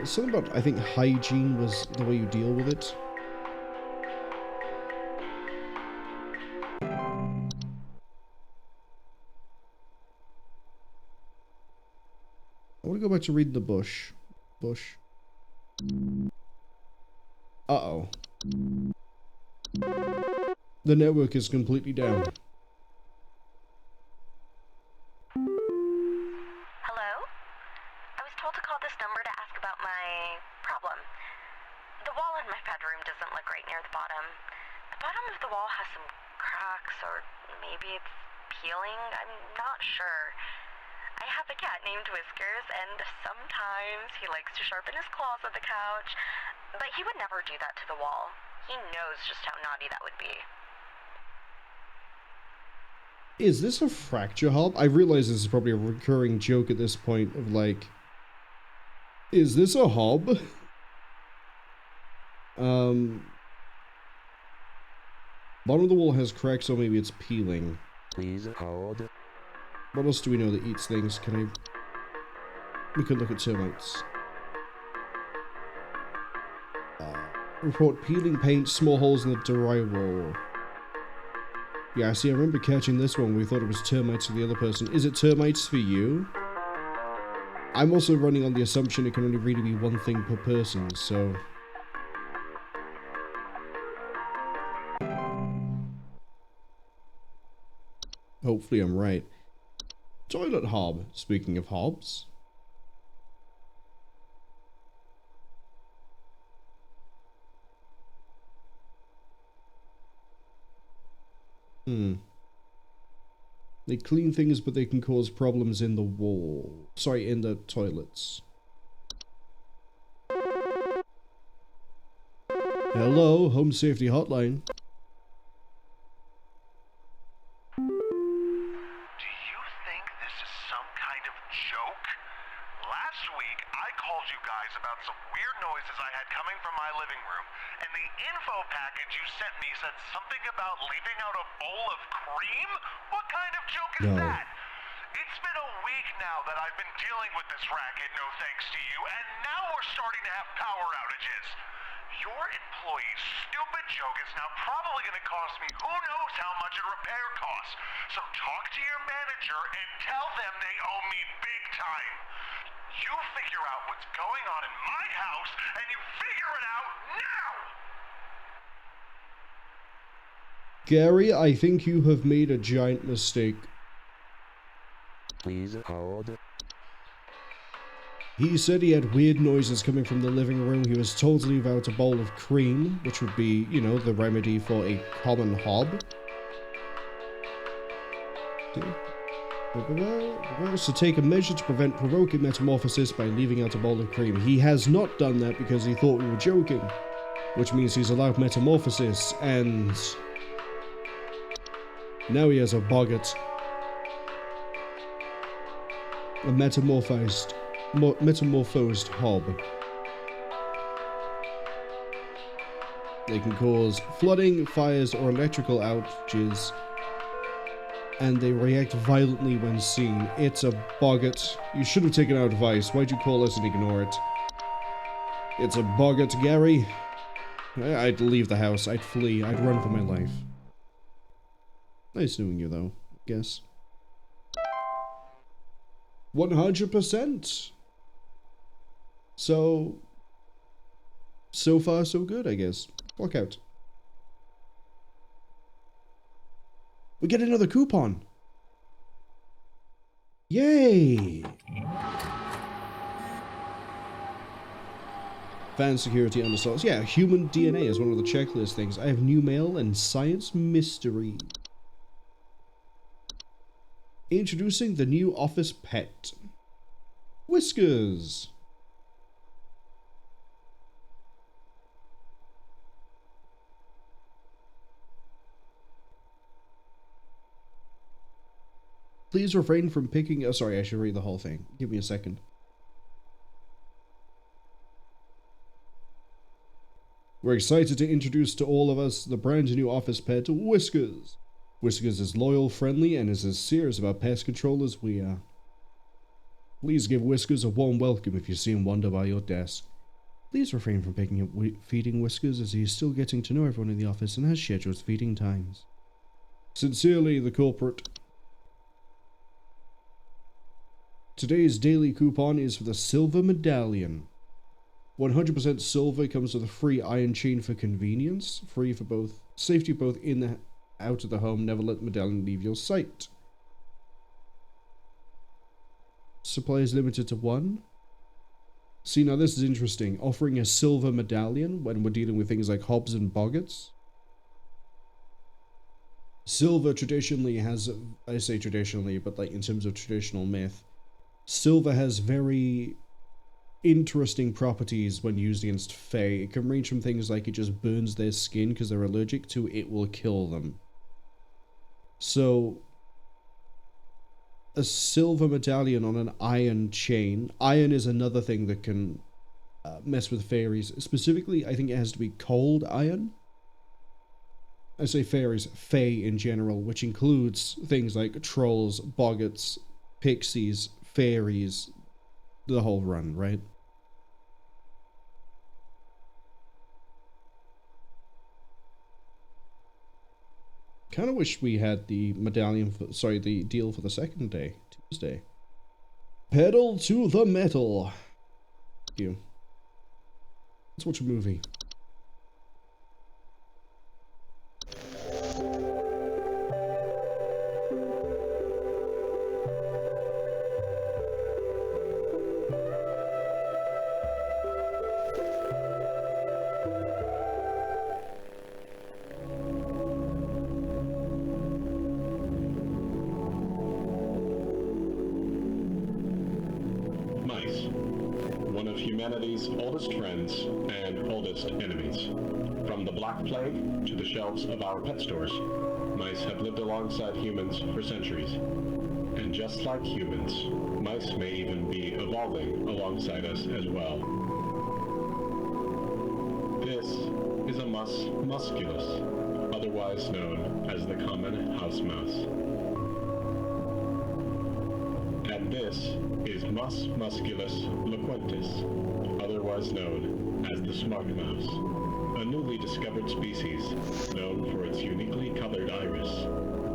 something about, I think, hygiene was the way you deal with it. I want to go back to read the bush. Uh-oh. The network is completely down. Hello? I was told to call this number to ask about my problem. The wall in my bedroom doesn't look right near the bottom. The bottom of the wall has some cracks, or maybe it's peeling. I'm not sure. I have a cat named Whiskers, and sometimes he likes to sharpen his claws at the couch, but he would never do that to the wall. He knows just how naughty that would be. Is this a fracture hob? I realize this is probably a recurring joke at this point of like, is this a hob? Bottom of the wall has cracks, or maybe it's peeling. Please hold. What else do we know that eats things? We could look at termites. Report peeling paint, small holes in the drywall. Yeah, see, I remember catching this one. We thought it was termites for the other person. Is it termites for you? I'm also running on the assumption it can only really be one thing per person, so... Hopefully I'm right. Toilet hob. Speaking of hobs. They clean things, but they can cause problems in the wall. Sorry, in the toilets. Hello, Home Safety Hotline. Do you think this is some kind of joke? Last week, I called you guys about some weird noises I had coming from my living room, and the info package you sent me said something about leaving out a bowl of cream? What kind of joke is that? It's been a week now that I've been dealing with this racket, no thanks to you, and now we're starting to have power outages. Your employee's stupid joke is now probably going to cost me who knows how much in repair costs. So talk to your manager and tell them they owe me big time. You figure out what's going on in my house, and you figure it out now! Gary, I think you have made a giant mistake. Please hold. He said he had weird noises coming from the living room. He was told to leave out a bowl of cream, which would be, you know, the remedy for a common hob. To take a measure to prevent provoking metamorphosis by leaving out a bowl of cream. He has not done that because he thought we were joking, which means he's allowed metamorphosis, and now he has a boggart. A metamorphosed hob. They can cause flooding, fires, or electrical outages, and they react violently when seen. It's a boggart. You should have taken our advice. Why'd you call us and ignore it? It's a boggart, Gary. I'd leave the house. I'd flee. I'd run for my life. Nice knowing you, though, I guess. 100%. So, So far, so good, I guess. Clock out. We get another coupon. Yay! Fan security under assault. Yeah, human DNA is one of the checklist things. I have new mail and science mystery. Introducing the new office pet. Whiskers. Please refrain from picking... Oh, sorry, I should read the whole thing. Give me a second. We're excited to introduce to all of us the brand new office pet, Whiskers. Whiskers is loyal, friendly, and is as serious about pest control as we are. Please give Whiskers a warm welcome if you see him wander by your desk. Please refrain from picking up feeding Whiskers as he is still getting to know everyone in the office and has scheduled feeding times. Sincerely, the culprit. Today's daily coupon is for the Silver Medallion. 100% silver comes with a free iron chain for convenience, free for both safety both in and out of the home, never let the medallion leave your sight. Supply is limited to 1. See, now this is interesting. Offering a silver medallion when we're dealing with things like Hobbs and Boggarts. Silver traditionally has, I say traditionally, but like in terms of traditional myth, silver has very interesting properties when used against Fae. It can range from things like it just burns their skin because they're allergic to it will kill them. So, a silver medallion on an iron chain. Iron is another thing that can mess with fairies. Specifically, I think it has to be cold iron. I say fairies, Fae in general, which includes things like trolls, boggarts, pixies, fairies, the whole run, right? Kind of wish we had the medallion for, sorry, the deal for the second day, Tuesday. Pedal to the metal. Thank you. Let's watch a movie. Humanity's oldest friends and oldest enemies. From the Black Plague to the shelves of our pet stores, mice have lived alongside humans for centuries. And just like humans, mice may even be evolving alongside us as well. This is a mus musculus, otherwise known as the common house mouse. And this is Mus musculus loquentis, otherwise known as the smart mouse, a newly discovered species known for its uniquely colored iris,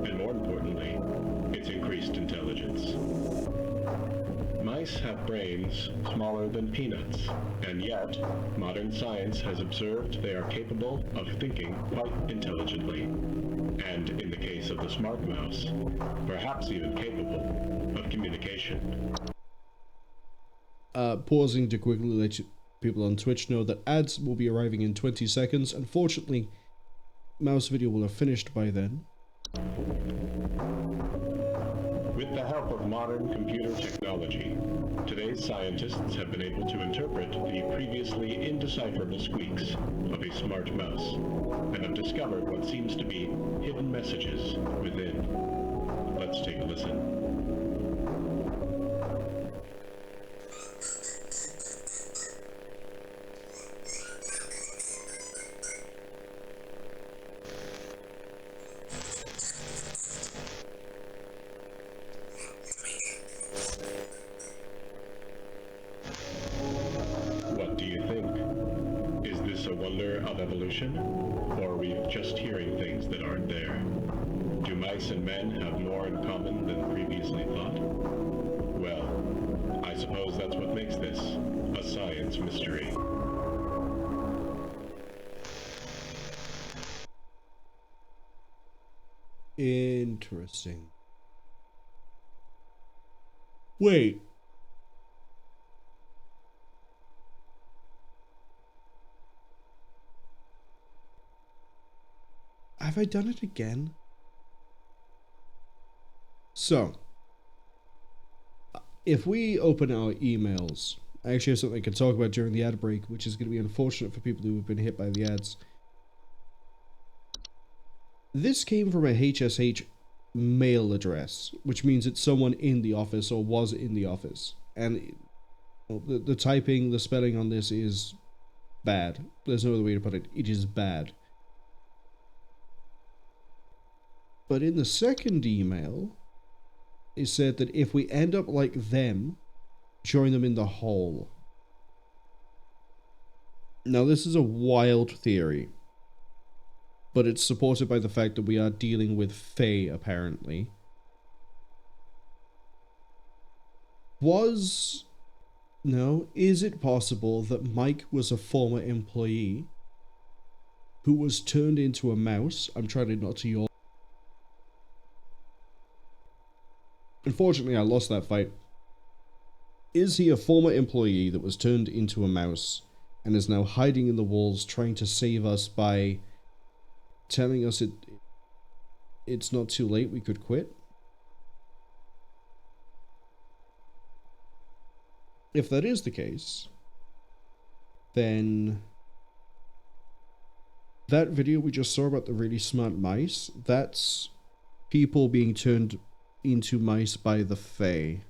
and more importantly, its increased intelligence. Mice have brains smaller than peanuts, and yet, modern science has observed they are capable of thinking quite intelligently, and in the case of the smart mouse, perhaps even capable of communication. Pausing to quickly let people on Twitch know that ads will be arriving in 20 seconds. Unfortunately, mouse video will have finished by then. With the help of modern computer technology, today's scientists have been able to interpret the previously indecipherable squeaks of a smart mouse, and have discovered what seems to be hidden messages within. Let's take a listen. What do you think? Is this a wonder of evolution? Or are we just hearing things that aren't there? Do mice and men have more in common than previously thought? Well, I suppose that's what makes this a science mystery. Interesting. Wait. Have I done it again? So, if we open our emails, I actually have something I can talk about during the ad break, which is going to be unfortunate for people who have been hit by the ads. This came from a HSH mail address, which means it's someone in the office or was in the office. And the typing, the spelling on this is bad. There's no other way to put it. It is bad. But in the second email, it said that if we end up like them, join them in the hole. Now, this is a wild theory, but it's supported by the fact that we are dealing with Fae, apparently. Is it possible that Mike was a former employee who was turned into a mouse? I'm trying not to yawn. Unfortunately, I lost that fight. Is he a former employee that was turned into a mouse and is now hiding in the walls trying to save us by telling us it's not too late, we could quit? If that is the case, then that video we just saw about the really smart mice, that's people being turned into mice by the Fae.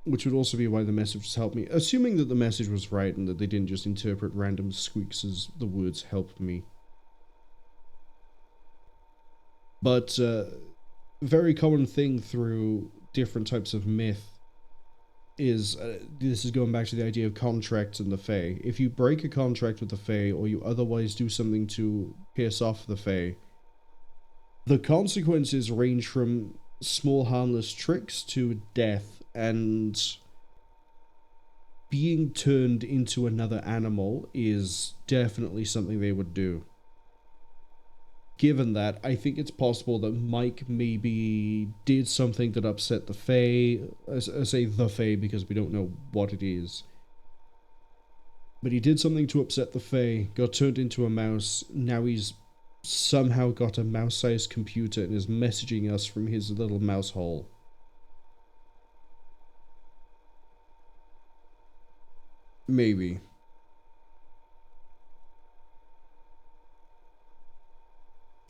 Which would also be why the message has helped me. Assuming that the message was right and that they didn't just interpret random squeaks as the words help me. But very common thing through different types of myth is, this is going back to the idea of contracts and the Fae. If you break a contract with the Fae or you otherwise do something to piss off the Fae, the consequences range from small harmless tricks to death. And being turned into another animal is definitely something they would do. Given that, I think it's possible that Mike maybe did something that upset the Fae. I say the Fae because we don't know what it is. But he did something to upset the Fae, got turned into a mouse, now he's somehow got a mouse-sized computer and is messaging us from his little mouse hole. Maybe.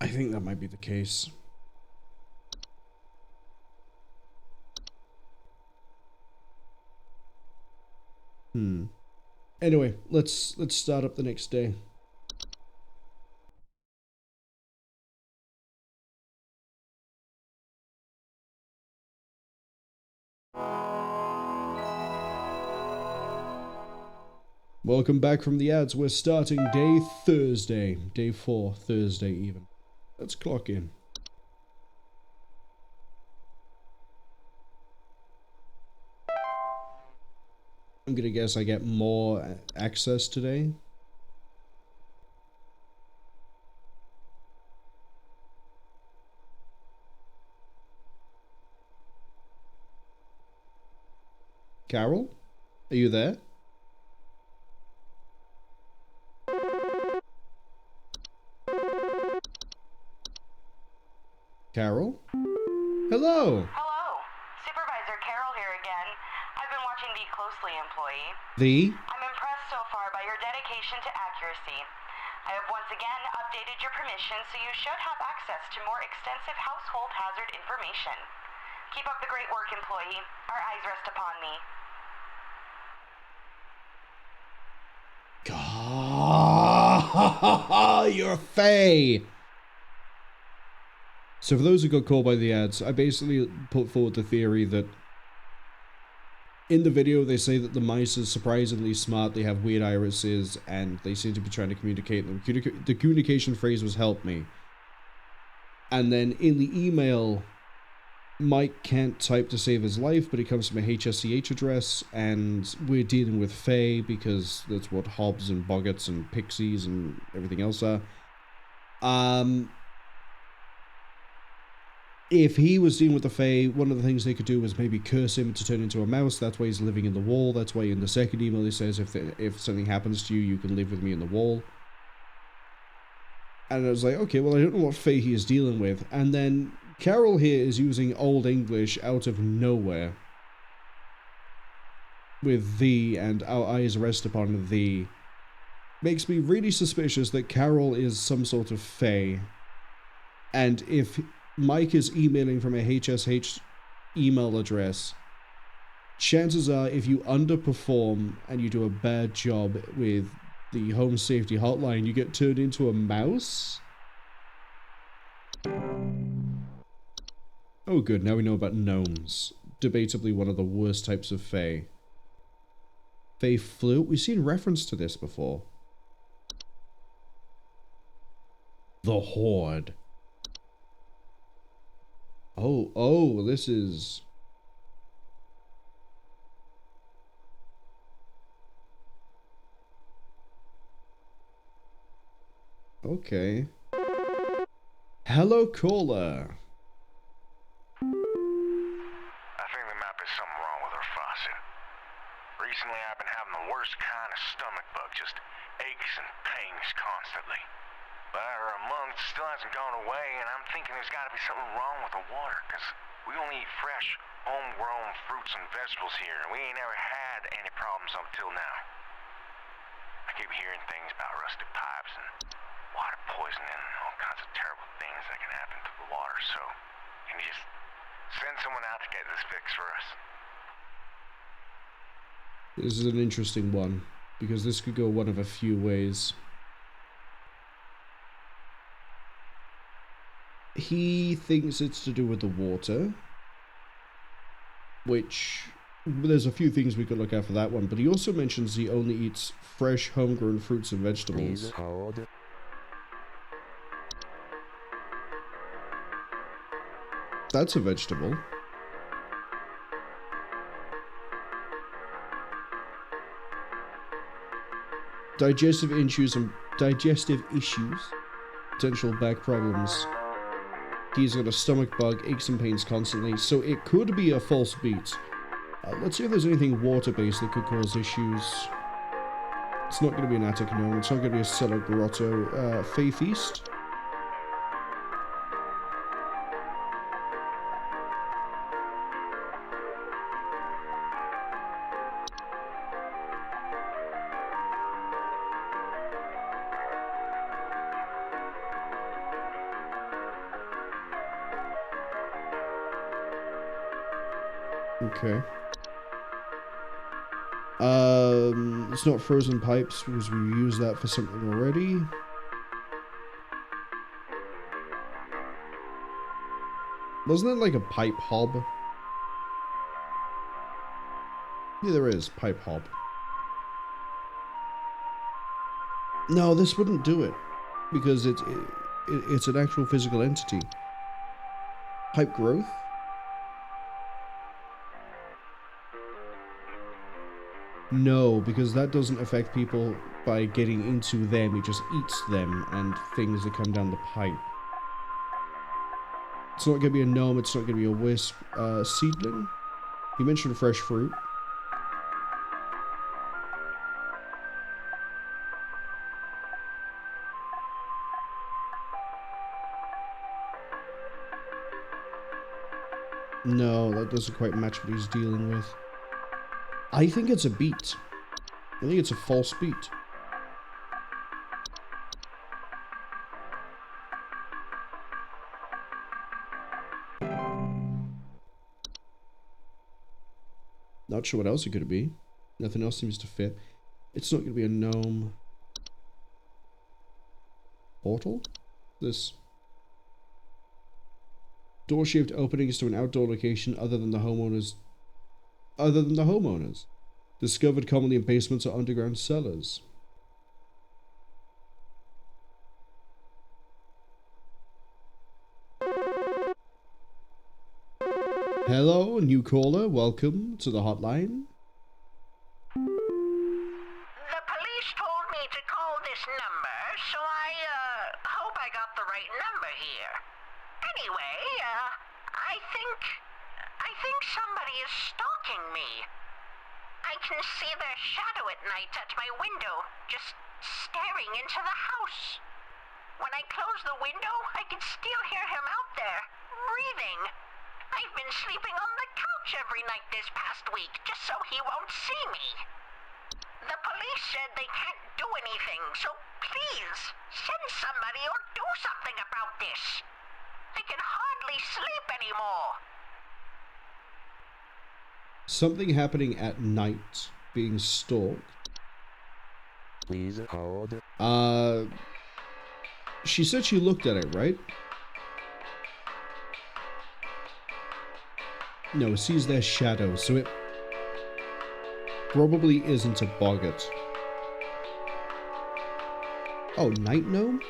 I think that might be the case. Anyway, let's start up the next day. Welcome back from the ads. We're starting day Thursday. Day 4, Thursday even. Let's clock in. I'm gonna guess I get more access today. Carol? Are you there? Carol? Hello! Hello. Supervisor Carol here again. I've been watching thee closely, employee. Thee? I'm impressed so far by your dedication to accuracy. I have once again updated your permission so you should have access to more extensive household hazard information. Keep up the great work, employee. Our eyes rest upon thee. God, you're a Fae! So for those who got caught by the ads, I basically put forward the theory that in the video they say that the mice are surprisingly smart, they have weird irises, and they seem to be trying to communicate. The communication phrase was "help me." And then in the email, Mike can't type to save his life, but it comes from a HSCH address, and we're dealing with Fae because that's what Hobbs and Boggarts and Pixies and everything else are. if he was dealing with the Fae, one of the things they could do was maybe curse him to turn into a mouse. That's why he's living in the wall. That's why in the second email he says, if something happens to you, you can live with me in the wall. And I was like, okay, well, I don't know what Fae he is dealing with. And then Carol here is using Old English out of nowhere. With thee and our eyes rest upon thee. Makes me really suspicious that Carol is some sort of Fae. And if Mike is emailing from a HSH email address, chances are if you underperform and you do a bad job with the Home Safety Hotline, you get turned into a mouse? Oh good, now we know about gnomes. Debatably one of the worst types of Fae. Fae Flute? We've seen reference to this before. The Horde. Oh, this is... Okay. Hello, caller. I think there might be something wrong with her faucet. Recently I've been having the worst kind of stomach bug, just aches and pains constantly. But after a month, it still hasn't gone away, and I'm thinking there's got to be something wrong with the water, because we only eat fresh, homegrown fruits and vegetables here, and we ain't ever had any problems up till now. I keep hearing things about rusted pipes and water poisoning and all kinds of terrible things that can happen to the water, so can you just send someone out to get this fixed for us? This is an interesting one, because this could go one of a few ways. He thinks it's to do with the water, which there's a few things we could look at for that one, but he also mentions he only eats fresh homegrown fruits and vegetables. Please hold. That's a vegetable. Digestive issues, potential back problems. He's got a stomach bug, aches and pains constantly, so it could be a false beat. Let's see if there's anything water-based that could cause issues. It's not going to be an attic gnome, it's not going to be a cellar grotto. Faith East? Okay. It's not frozen pipes because we used that for something already. Wasn't it like a pipe hob? Yeah, there is. Pipe hob. No, this wouldn't do it. Because it's an actual physical entity. Pipe growth? No, because that doesn't affect people by getting into them. It just eats them and things that come down the pipe. It's not going to be a gnome, it's not going to be a wisp. Seedling? You mentioned fresh fruit. No, that doesn't quite match what he's dealing with. I think it's a beat. I think it's a false beat. Not sure what else it could be. Nothing else seems to fit. It's not going to be a gnome. Portal? This. Door-shaped openings to an outdoor location other than the homeowners. Discovered commonly in basements or underground cellars. Hello, new caller. Welcome to the hotline. The police told me to call this number, so I hope I got the right number here. Anyway, I think somebody is stalking me. I can see their shadow at night at my window, just staring into the house. When I close the window, I can still hear him out there, breathing. I've been sleeping on the couch every night this past week, just so he won't see me. The police said they can't do anything, so please, send somebody or do something about this. I can hardly sleep anymore. Something happening at night, being stalked. Please hold. She said she looked at it, right? No, it sees their shadow, so it probably isn't a boggart. Oh, night gnome?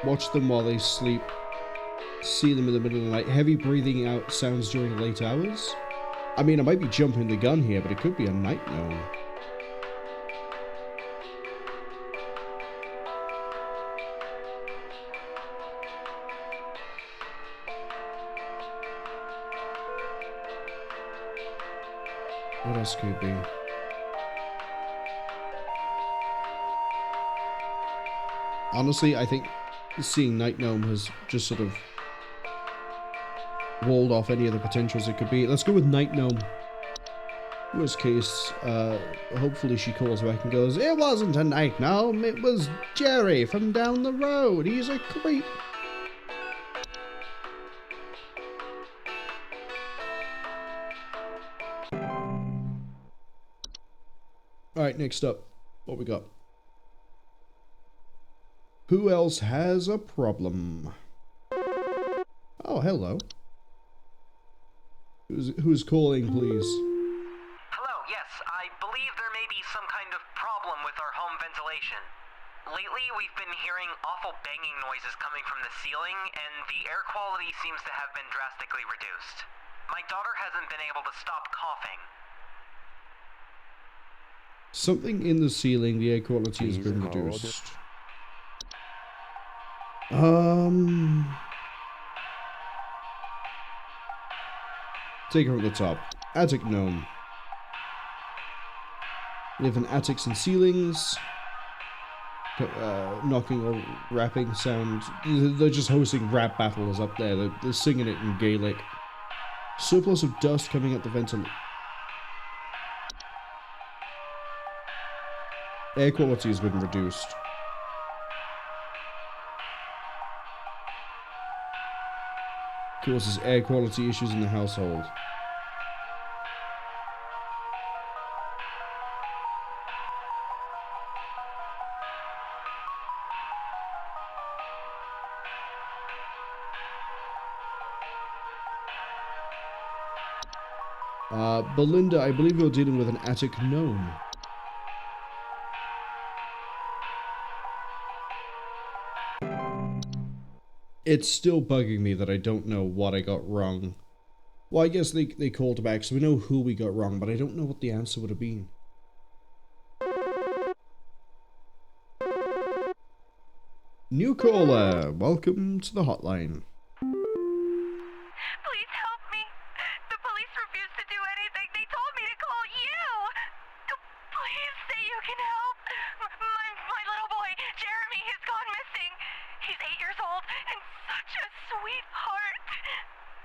Watch them while they sleep. See them in the middle of the night. Heavy breathing out sounds during late hours? I mean, I might be jumping the gun here, but it could be a night gnome. What else could it be? Honestly, I think seeing Night Gnome has just sort of walled off any of the potentials it could be. Let's go with Night Gnome. Worst case, hopefully she calls back and goes, "It wasn't a Night Gnome, it was Jerry from down the road. He's a creep." Alright, next up, what we got? Who else has a problem? Oh, hello. Who's calling, please? Hello, yes, I believe there may be some kind of problem with our home ventilation. Lately, we've been hearing awful banging noises coming from the ceiling, and the air quality seems to have been drastically reduced. My daughter hasn't been able to stop coughing. Something in the ceiling, the air quality has been reduced. Take her at the top. Attic gnome. Live in attics and ceilings. Knocking or rapping sound. They're just hosting rap battles up there. They're singing it in Gaelic. Surplus of dust coming out the ventilator. Air quality has been reduced. Causes air quality issues in the household. Belinda, I believe you're dealing with an attic gnome. It's still bugging me that I don't know what I got wrong. Well, I guess they called back, so we know who we got wrong, but I don't know what the answer would have been. New caller, welcome to the hotline. Please help me. The police refuse to do anything. They told me to call you. Please say you can help. My little boy, Jeremy, has gone missing. He's 8 years old and such a sweetheart.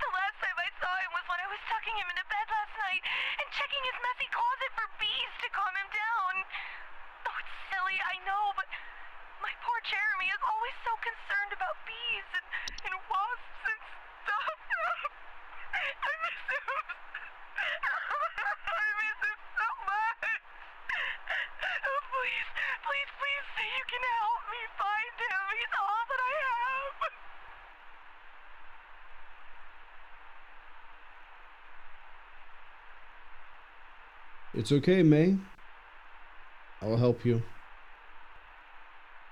The last time I saw him was when I was tucking him into bed last night and checking his messy closet for bees to calm him down. Oh, it's silly, I know, but my poor Jeremy is always so concerned about bees and wasps and stuff. I miss him. I miss him so much. Oh, please, please, please say you can help me find him. He's all that I have. It's okay, May. I'll help you.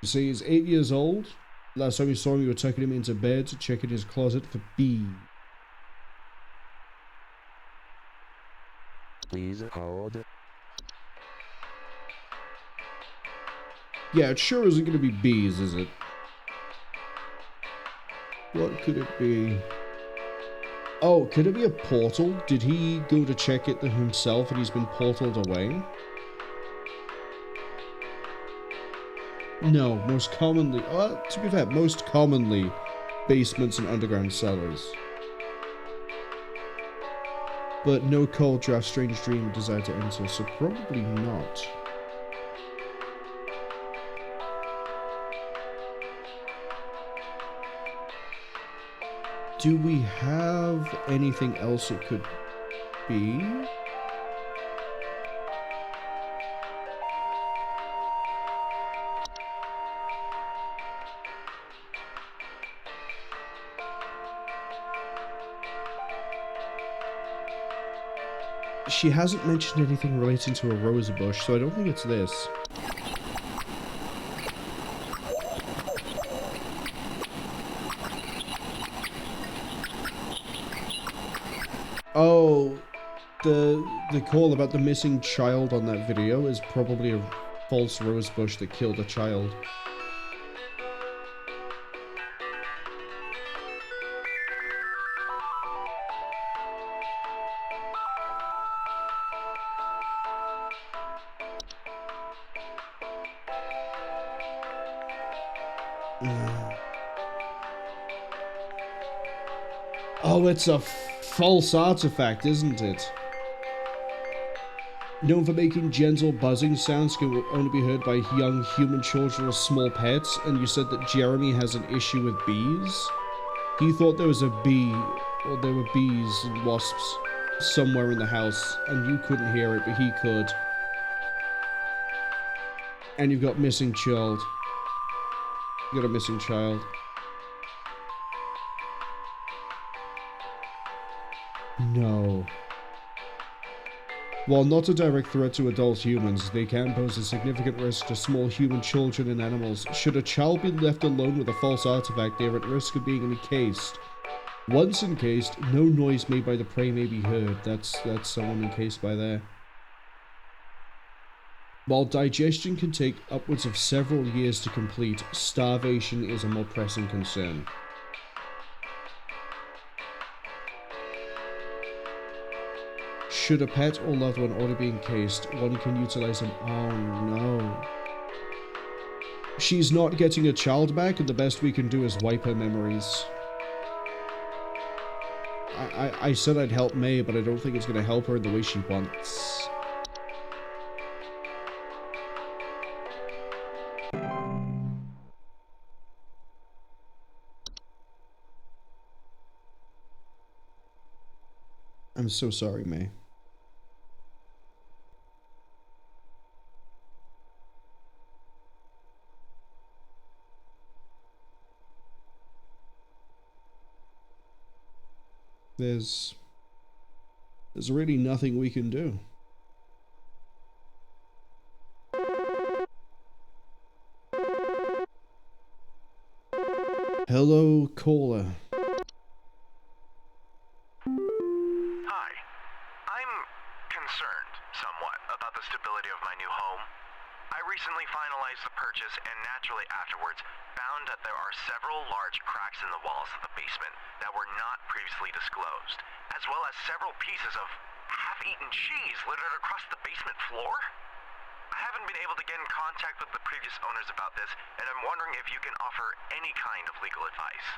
You see, he's 8 years old. Last time you saw him, you were tucking him into bed to check in his closet for bees. Please hold. Yeah, it sure isn't going to be bees, is it? What could it be? Oh, could it be a portal? Did he go to check it himself and he's been portaled away? No, most commonly, to be fair, most commonly, basements and underground cellars. But no cold draft, strange dream, desire to enter, so probably not. Do we have anything else it could be? She hasn't mentioned anything relating to a rose bush, so I don't think it's this. Oh, the call about the missing child on that video is probably a false rose bush that killed a child. Oh, it's a false artifact, isn't it? Known for making gentle buzzing sounds can only be heard by young human children or small pets, and you said that Jeremy has an issue with bees? He thought there was a bee, or there were bees and wasps somewhere in the house, and you couldn't hear it, but he could. And you've got missing child. You got a missing child. No. While not a direct threat to adult humans, they can pose a significant risk to small human children and animals. Should a child be left alone with a false artifact, they are at risk of being encased. Once encased, no noise made by the prey may be heard. That's someone encased by there. While digestion can take upwards of several years to complete, starvation is a more pressing concern. Should a pet or loved one already be encased, one can utilize them. Oh no. She's not getting a child back, and the best we can do is wipe her memories. I said I'd help May, but I don't think it's going to help her in the way she wants. I'm so sorry, May. There's really nothing we can do. Hello, caller. Hi. I'm concerned somewhat about the stability of my new home. I recently finalized the purchase and naturally afterwards found that there are several large cracks in the walls of the basement that were not previously disclosed, as well as several pieces of half-eaten cheese littered across the basement floor. I haven't been able to get in contact with the previous owners about this, and I'm wondering if you can offer any kind of legal advice.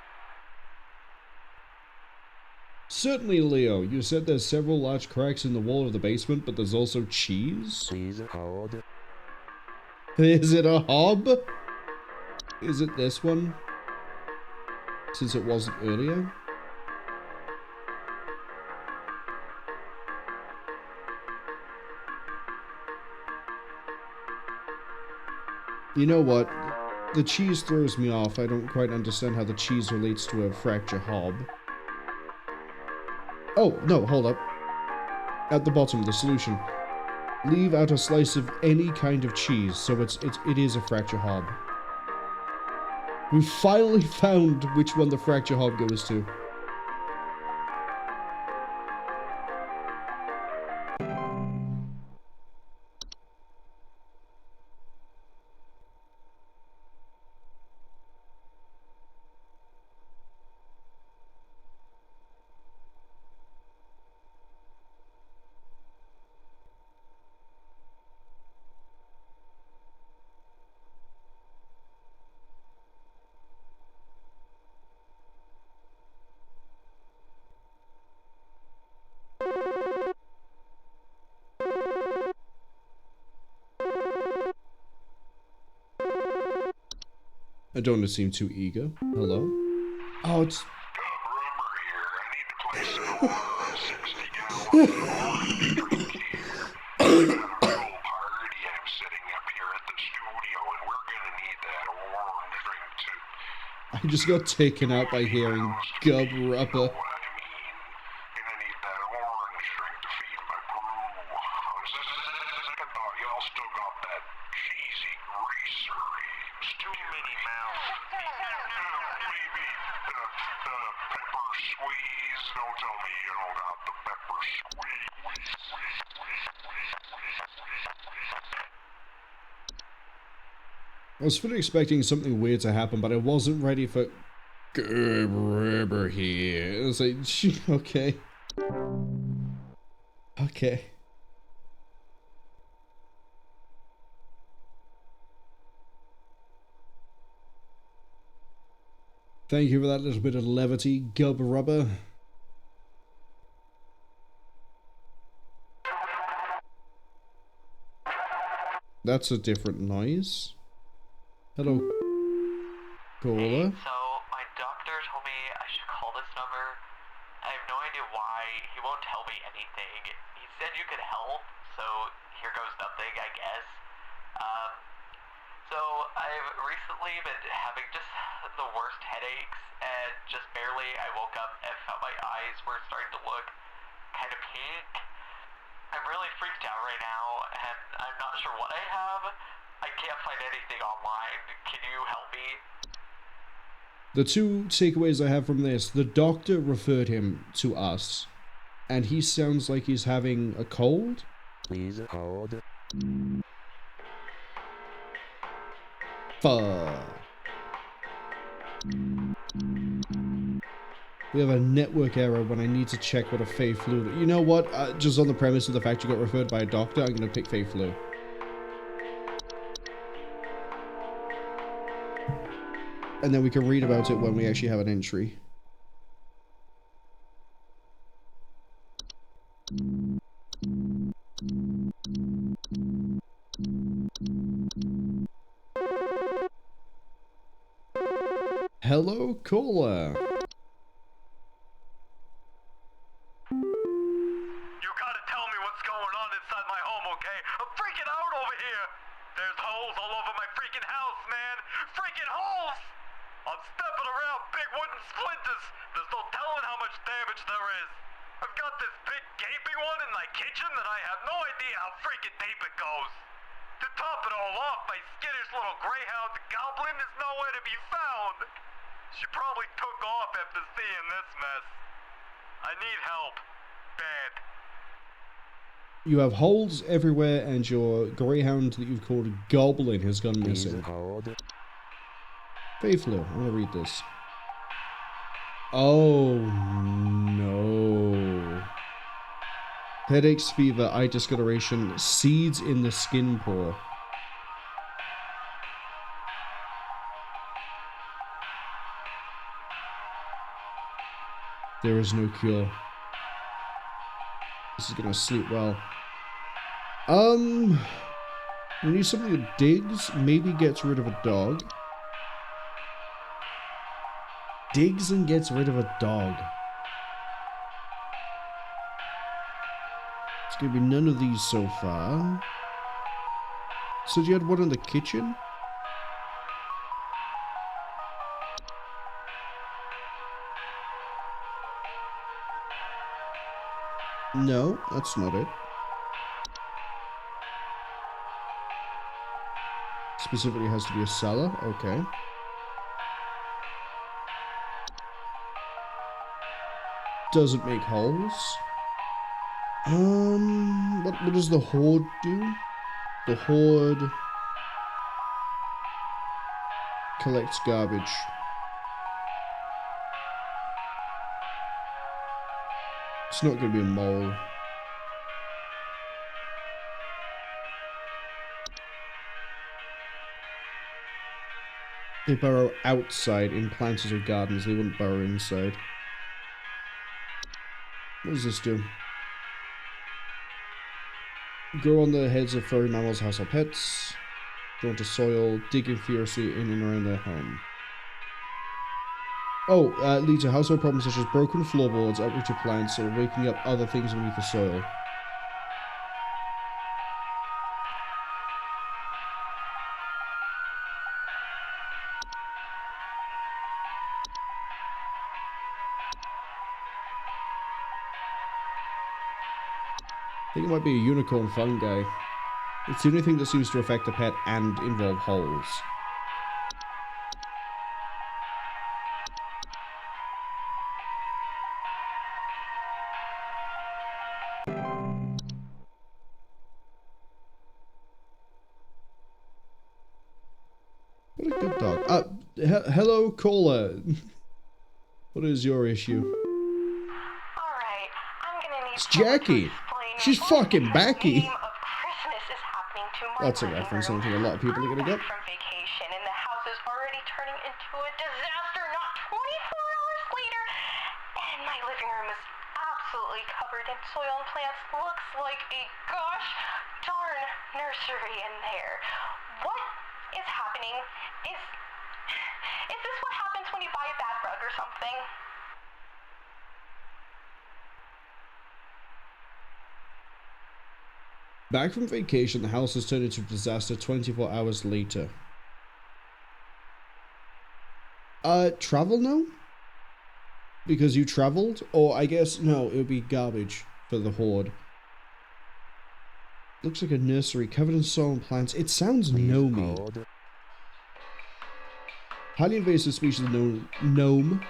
Certainly, Leo. You said there's several large cracks in the wall of the basement, but there's also cheese? Please hold. Is it a hob? Is it this one? Since it wasn't earlier? You know what? The cheese throws me off. I don't quite understand how the cheese relates to a fracture hob. Oh, no, hold up. At the bottom, the solution. Leave out a slice of any kind of cheese, so it is a fracture hob. We finally found which one the fracture hob goes to. I don't want to seem too eager. Hello? Oh, it's... Rubber here. I need to place an order of 60 gallons of orange drink here. We've got a real party I'm setting up here at the studio, and we're gonna need that orange drink too. I just got taken out by hearing Gub Rubber. What I mean, gonna need that orange drink to feed my brew. Second thought, y'all still got that cheesy greaseries. Too many mouths. Maybe the pepper squeeze. Don't tell me you don't got the pepper squeeze. I was fully expecting something weird to happen, but I wasn't ready for Gub Rubber here. I was like, okay. Okay. Thank you for that little bit of levity, Gub Rubber. That's a different noise. Hello, caller. Hey, so my doctor told me I should call this number. I have no idea why. He won't tell me anything. He said you could help, so here goes nothing, I guess. So I've recently been having just the worst headaches, and just barely I woke up and felt my eyes were starting to look kind of pink. I'm really freaked out right now, and I'm not sure what I have. I can't find anything online. Can you help me? The two takeaways I have from this: the doctor referred him to us, and he sounds like he's having a cold. Please hold. Fuck. We have a network error when I need to check what a Fey Flu. You know what? Just on the premise of the fact you got referred by a doctor, I'm gonna pick Fey Flu. And then we can read about it when we actually have an entry. Hello, caller. You gotta tell me what's going on inside my home, okay? I'm freaking out over here! There's holes all over my freaking house, man! Freaking holes! I'm stepping around big wooden splinters! There's no telling how much damage there is! I've got this big gaping one in my kitchen that I have no idea how freaking deep it goes! To top it all off, my skittish little greyhound goblin is nowhere to be found! She probably took off after seeing this mess. I need help. Bad. You have holes everywhere, and your greyhound that you've called Goblin has gone Please missing. hold. Fey Flu. I'm gonna read this. Oh no. Headaches, fever, eye discoloration, seeds in the skin pore. There is no cure. This is gonna sleep well. We need something that digs, maybe gets rid of a dog. Digs and gets rid of a dog. It's gonna be none of these so far. So you had one in the kitchen? No, that's not it. Specifically has to be a cellar, okay. Doesn't make holes. What does the Horde do? The Horde collects garbage. It's not going to be a mole. They burrow outside in plants or gardens. They wouldn't burrow inside. What does this do? Grow on the heads of furry mammals, household pets. drawn to soil, digging furiously in and around their home. Oh, lead to household problems such as broken floorboards, uprooted plants, or waking up other things beneath the soil. I think it might be a unicorn fungi. It's the only thing that seems to affect the pet and involve holes. What a good dog. Hello, caller. What is your issue? Alright, I'm gonna need It's Jackie. She's fucking Becky. Name of Christmas is happening to my That's a living reference. I room. don't think a lot of people are gonna get. I'm back from vacation and the house is already turning into a disaster not 24 hours later. And my living room is absolutely covered in soil and plants. Looks like a gosh darn nursery in there. What is happening? Is this what happens when you buy a bad rug or something? Back from vacation, the house has turned into a disaster 24 hours later. Travel now? Because you traveled? Or I guess, no, it would be garbage for the horde. Looks like a nursery covered in soil and plants. It sounds gnomey. Highly invasive species of known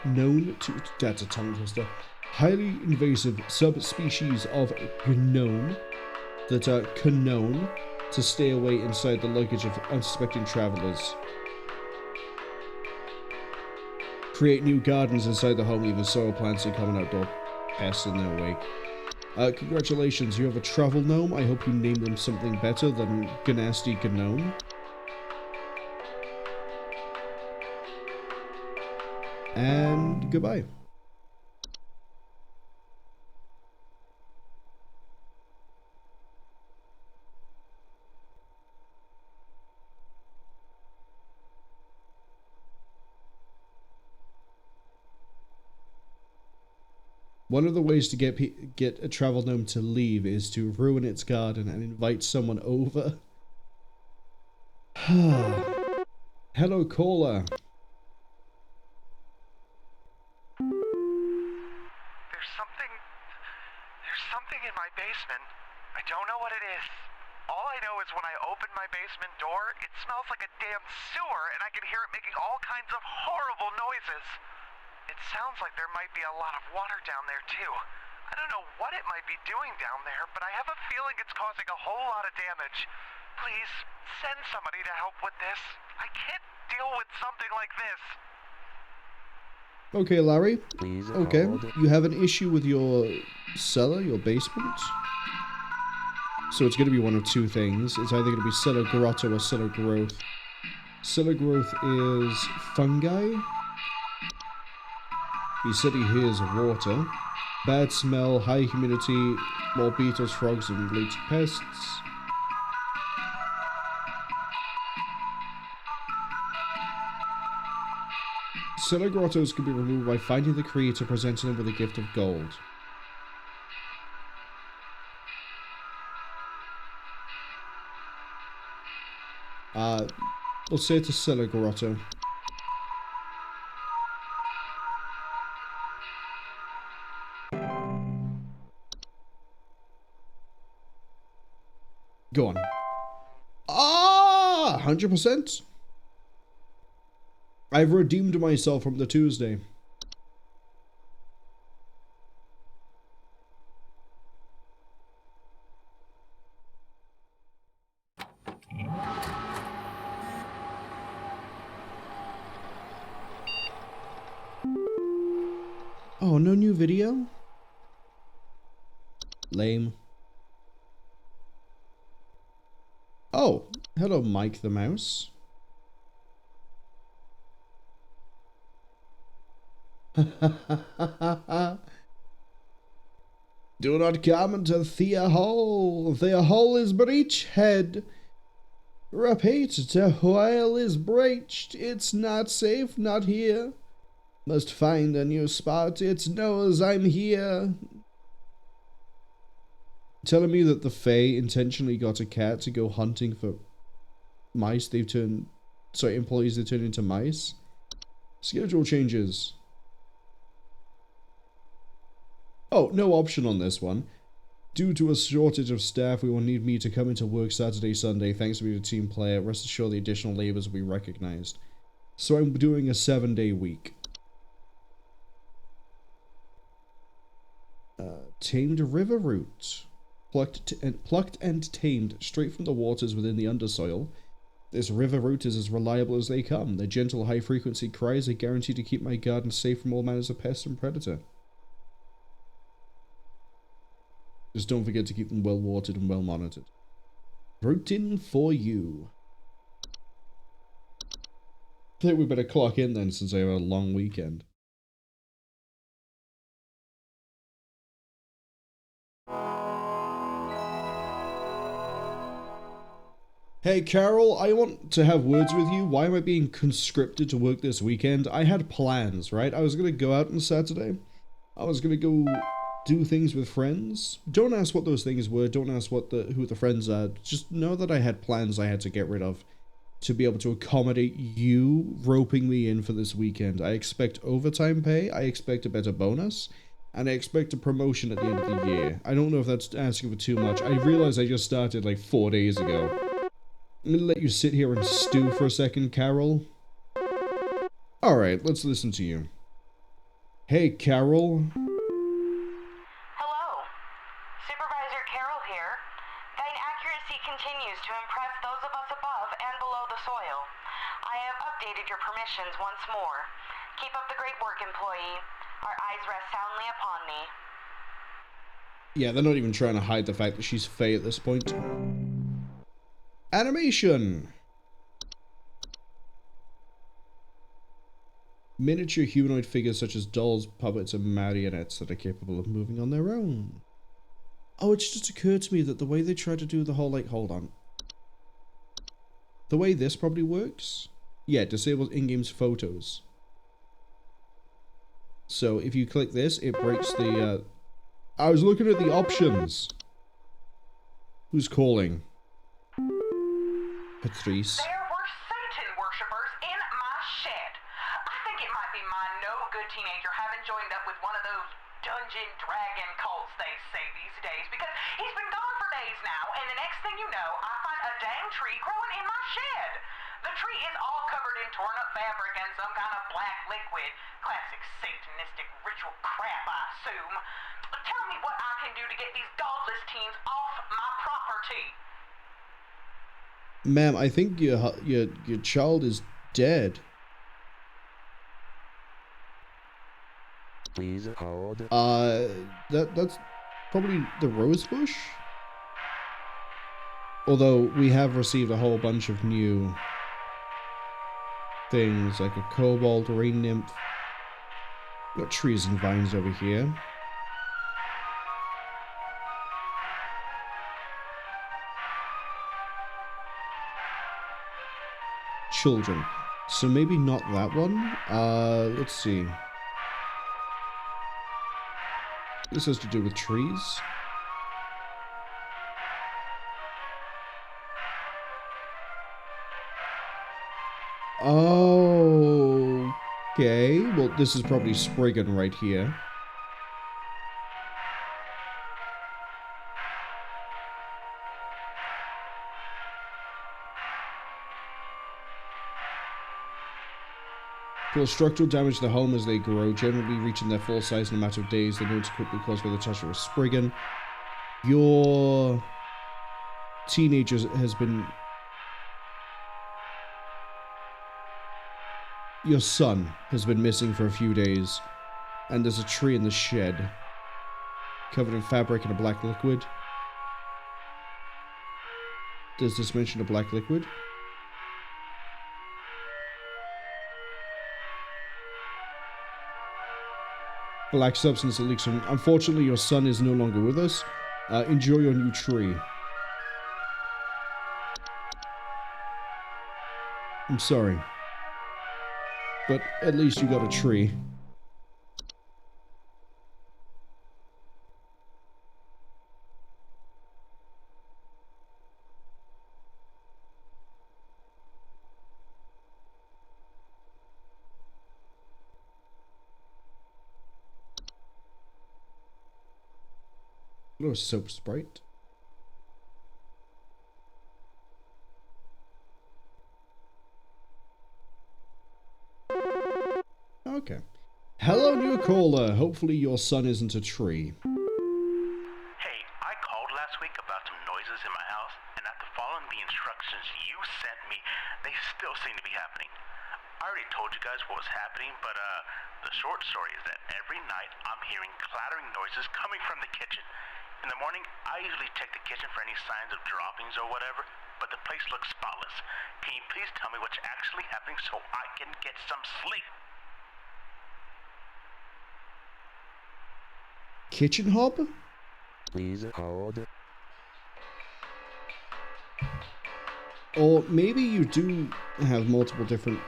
to, that's a tongue twister. Highly invasive subspecies of gnome that are known to stay away inside the luggage of unsuspecting travelers. Create new gardens inside the home, leaving soil plants and common outdoor pests in their wake. Congratulations, you have a travel gnome. I hope you name them something better than Gnasty Gnome. And goodbye. One of the ways to get a travel gnome to leave is to ruin its garden and invite someone over. Hello, caller. There's something in my basement. I don't know what it is. All I know is when I open my basement door, it smells like a damn sewer, and I can hear it making all kinds of horrible noises. It sounds like there might be a lot of water down there, too. I don't know what it might be doing down there, but I have a feeling it's causing a whole lot of damage. Please, send somebody to help with this. I can't deal with something like this. Okay, Larry. Please Okay, hold. you have an issue with your cellar, your basement? So it's going to be one of two things. It's either going to be cellar grotto or cellar growth. Cellar growth is fungi. He said he hears water. Bad smell, high humidity, more beetles, frogs, and related pests. Cellar grottos can be removed by finding the creator, presenting them with a gift of gold. We'll say it's a cellar grotto. Go on. 100%. I've redeemed myself from the Tuesday. Oh, no new video? Lame. Oh, hello, Mike the Mouse. Do not come into Thea Hall. Thea Hall is breachhead. Repeat, the whale is breached. It's not safe, not here. Must find a new spot. It knows I'm here. Telling me that the Fae intentionally got a cat to go hunting for mice. Employees they turn into mice. Schedule changes. Oh, no option on this one. Due to a shortage of staff, we will need me to come into work Saturday, Sunday. Thanks to being a team player. Rest assured the additional labors will be recognized. So I'm doing a 7-day week. Tamed river root. Plucked and tamed straight from the waters within the undersoil. This river root is as reliable as they come. Their gentle, high-frequency cries are guaranteed to keep my garden safe from all manners of pest and predator. Just don't forget to keep them well watered and well monitored. Routine for you. I think we better clock in then, since I have a long weekend. Hey Carol, I want to have words with you. Why am I being conscripted to work this weekend? I had plans, right? I was gonna go out on Saturday. I was gonna go do things with friends. Don't ask what those things were. Don't ask who the friends are. Just know that I had plans I had to get rid of to be able to accommodate you roping me in for this weekend. I expect overtime pay. I expect a better bonus. And I expect a promotion at the end of the year. I don't know if that's asking for too much. I realized I just started like 4 days ago. I'm gonna let you sit here and stew for a second, Carol. Alright, let's listen to you. Hey, Carol. Continues to impress those of us above and below the soil. I have updated your permissions once more. Keep up the great work, employee. Our eyes rest soundly upon thee. Yeah, they're not even trying to hide the fact that she's Fae at this point. Animation! Miniature humanoid figures such as dolls, puppets, and marionettes that are capable of moving on their own. Oh, it just occurred to me that the way they try to do the whole, like, hold on. The way this probably works? Yeah, disables in-game's photos. So, if you click this, it breaks the, I was looking at the options. Who's calling? Patrice. There were Satan worshippers in my shed. I think it might be my no-good teenager having joined up with one of those dungeon dragon cults they say these days, because he's been gone for days now, and the next thing you know, I find a dang tree growing in my shed. The tree is all covered in torn up fabric and some kind of black liquid. Classic satanistic ritual crap, I assume. Tell me what I can do to get these godless teens off my property. Ma'am, I think your child is dead. Please hold. That's probably the rose bush? Although we have received a whole bunch of new things, like a cobalt, rain nymph. Got trees and vines over here. Children. So maybe not that one. Let's see. This has to do with trees. Oh, okay. Well, this is probably Spriggan right here. Cause structural damage to the home as they grow, generally reaching their full size in a matter of days. They know it's quickly caused by the touch of a Spriggan. Your teenager has been... Your son has been missing for a few days, and there's a tree in the shed, covered in fabric and a black liquid. Does this mention a black liquid? Black substance that leaks from... Unfortunately, your son is no longer with us. Enjoy your new tree. I'm sorry. But at least you got a tree. Little soap sprite. Okay. Hello, new caller. Hopefully your son isn't a tree. Hey, I called last week about some noises in my house, and after following the instructions you sent me, they still seem to be happening. I already told you guys what was happening, but the short story is that every night I'm hearing clattering noises coming from the kitchen. In the morning, I usually check the kitchen for any signs of droppings or whatever, but the place looks spotless. Can you please tell me what's actually happening so I can get some sleep? Kitchen hob? Please hold. Or maybe you do have multiple different...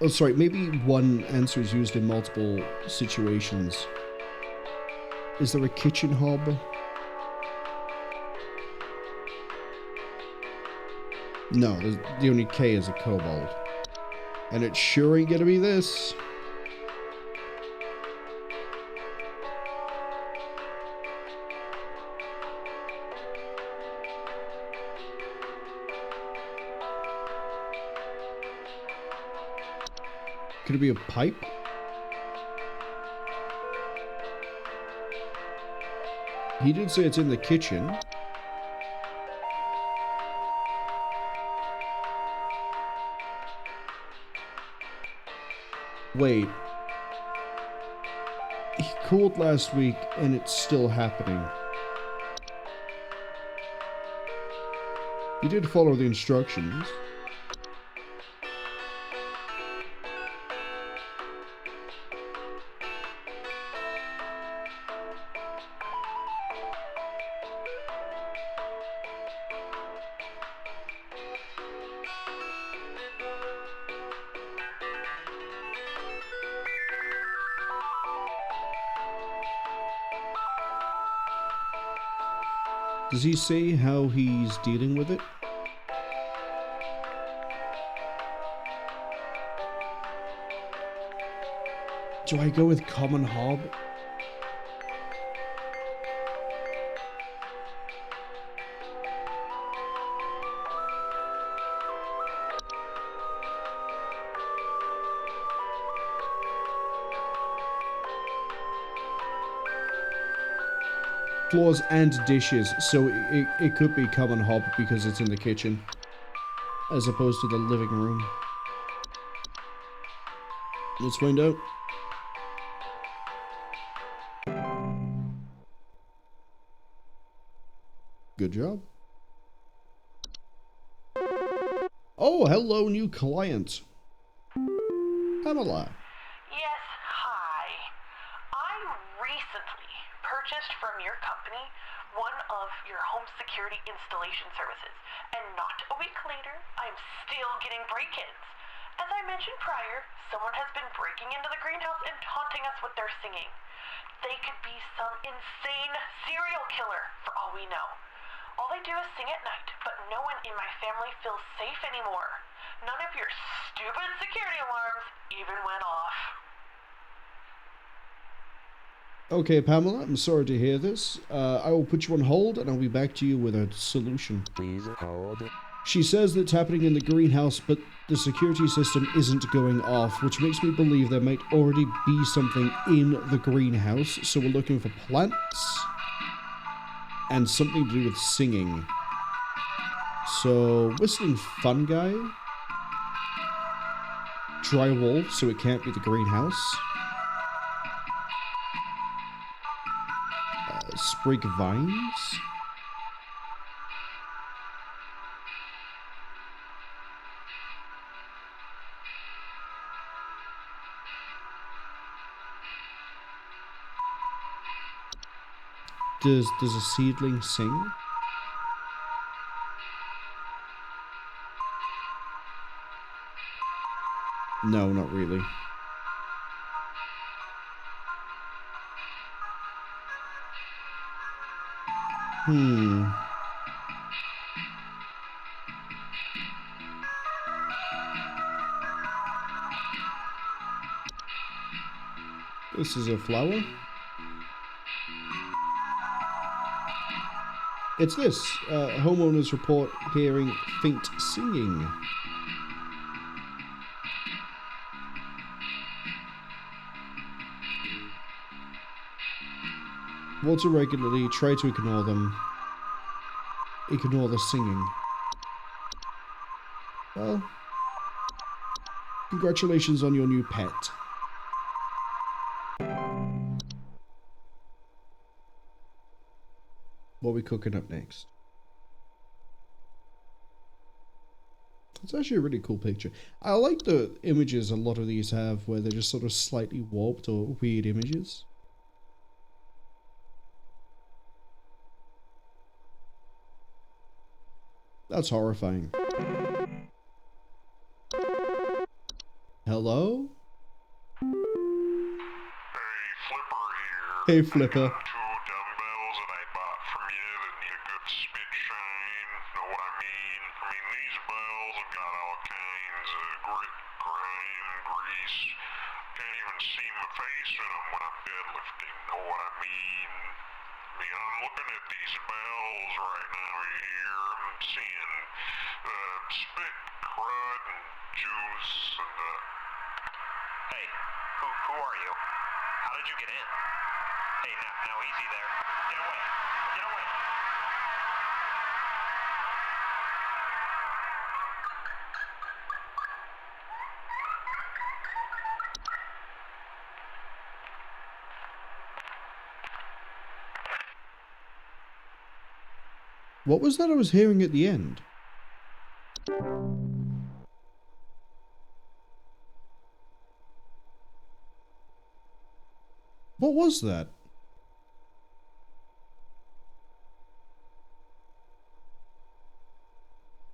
Oh, sorry, maybe one answer is used in multiple situations. Is there a kitchen hob? No, the only K is a kobold. And it sure ain't gonna be this. Could it be a pipe? He did say it's in the kitchen. Wait. He called last week and it's still happening. He did follow the instructions. Does he say how he's dealing with it? Do I go with common hob? Floors and dishes, so it could be common hob because it's in the kitchen, as opposed to the living room. Let's find out. Good job. Oh, hello, new client. Pamela. Yes, hi. I recently purchased from your company one of your home security installation services, and not a week later, I'm still getting break-ins. As I mentioned prior, someone has been breaking into the greenhouse and taunting us with their singing. They could be some insane serial killer, for all we know. All they do is sing at night, but no one in my family feels safe anymore. None of your stupid security alarms even went off. Okay, Pamela, I'm sorry to hear this. I will put you on hold and I'll be back to you with a solution. Please hold. She says that it's happening in the greenhouse, but the security system isn't going off, which makes me believe there might already be something in the greenhouse. So we're looking for plants and something to do with singing. So, whistling fungi, drywall, so it can't be the greenhouse. Sprig vines. Does a seedling sing? No, not really. This is a flower. It's this. Homeowners report hearing faint singing. Walter regularly try to ignore them. Ignore the singing. Well, congratulations on your new pet. What are we cooking up next? It's actually a really cool picture. I like the images a lot of these have where they're just sort of slightly warped or weird images. That's horrifying. Hello? Hey, Flipper here. Hey, Flipper. Two dumbbells that I bought from you that need a good spit shine. Know what I mean? These bells have got all kinds of grit, grime, grease. Can't even see my face in them when I'm deadlifting. Know what I mean? I'm looking at these bells right now here. I'm seeing spit, crud, and juice, and Hey, who are you? How did you get in? Hey, now easy there. Get away. Get away. What was that I was hearing at the end? What was that?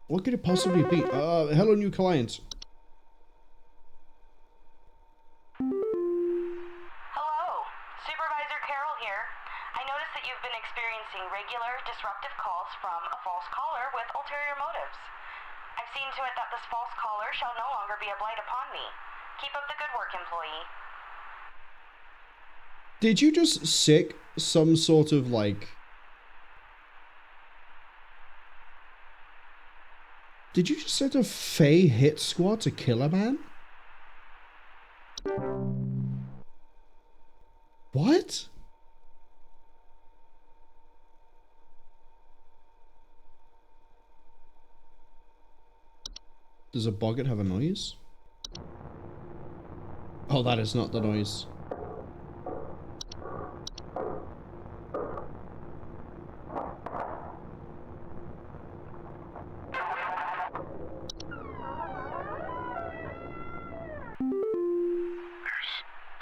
What could it possibly be? Hello, new client. Hello, Supervisor Carroll here. I noticed that you've been experiencing regular, disruptive calls from a false caller with ulterior motives. I've seen to it that this false caller shall no longer be a blight upon me. Keep up the good work, employee. Did you just sick some sort of like... Did you just set a Fey hit squad to kill a man? What? Does a boggart have a noise? Oh, that is not the noise.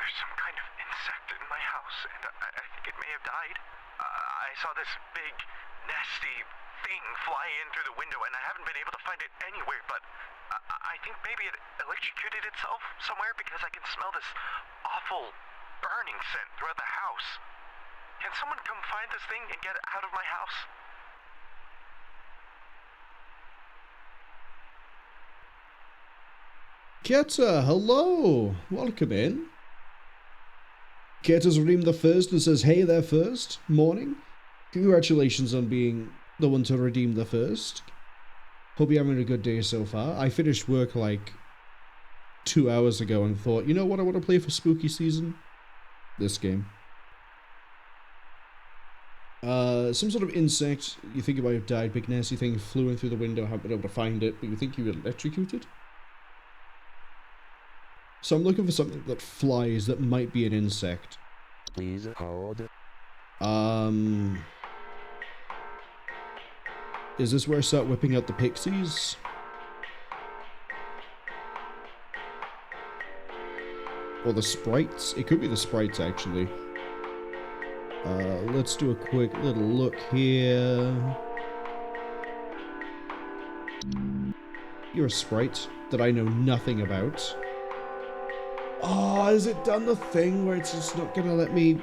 There's some kind of insect in my house, and I think it may have died. I saw this big, nasty thing fly in through the window, and I haven't been able to find it anywhere, but I think maybe it electrocuted itself somewhere because I can smell this awful burning scent throughout the house. Can someone come find this thing and get it out of my house? Keta, hello! Welcome in. Keta's redeemed the first and says, hey there first. Morning. Congratulations on being the one to redeem the first. Hope you're having a good day so far. I finished work like 2 hours ago and thought, you know what I want to play for spooky season? This game. Some sort of insect you think it might have died, big nasty thing flew in through the window, haven't been able to find it, but you think you were electrocuted? So I'm looking for something that flies that might be an insect. Please hold. Is this where I start whipping out the pixies? Or the sprites? It could be the sprites, actually. Let's do a quick little look here. You're a sprite that I know nothing about. Oh, has it done the thing where it's just not gonna let me...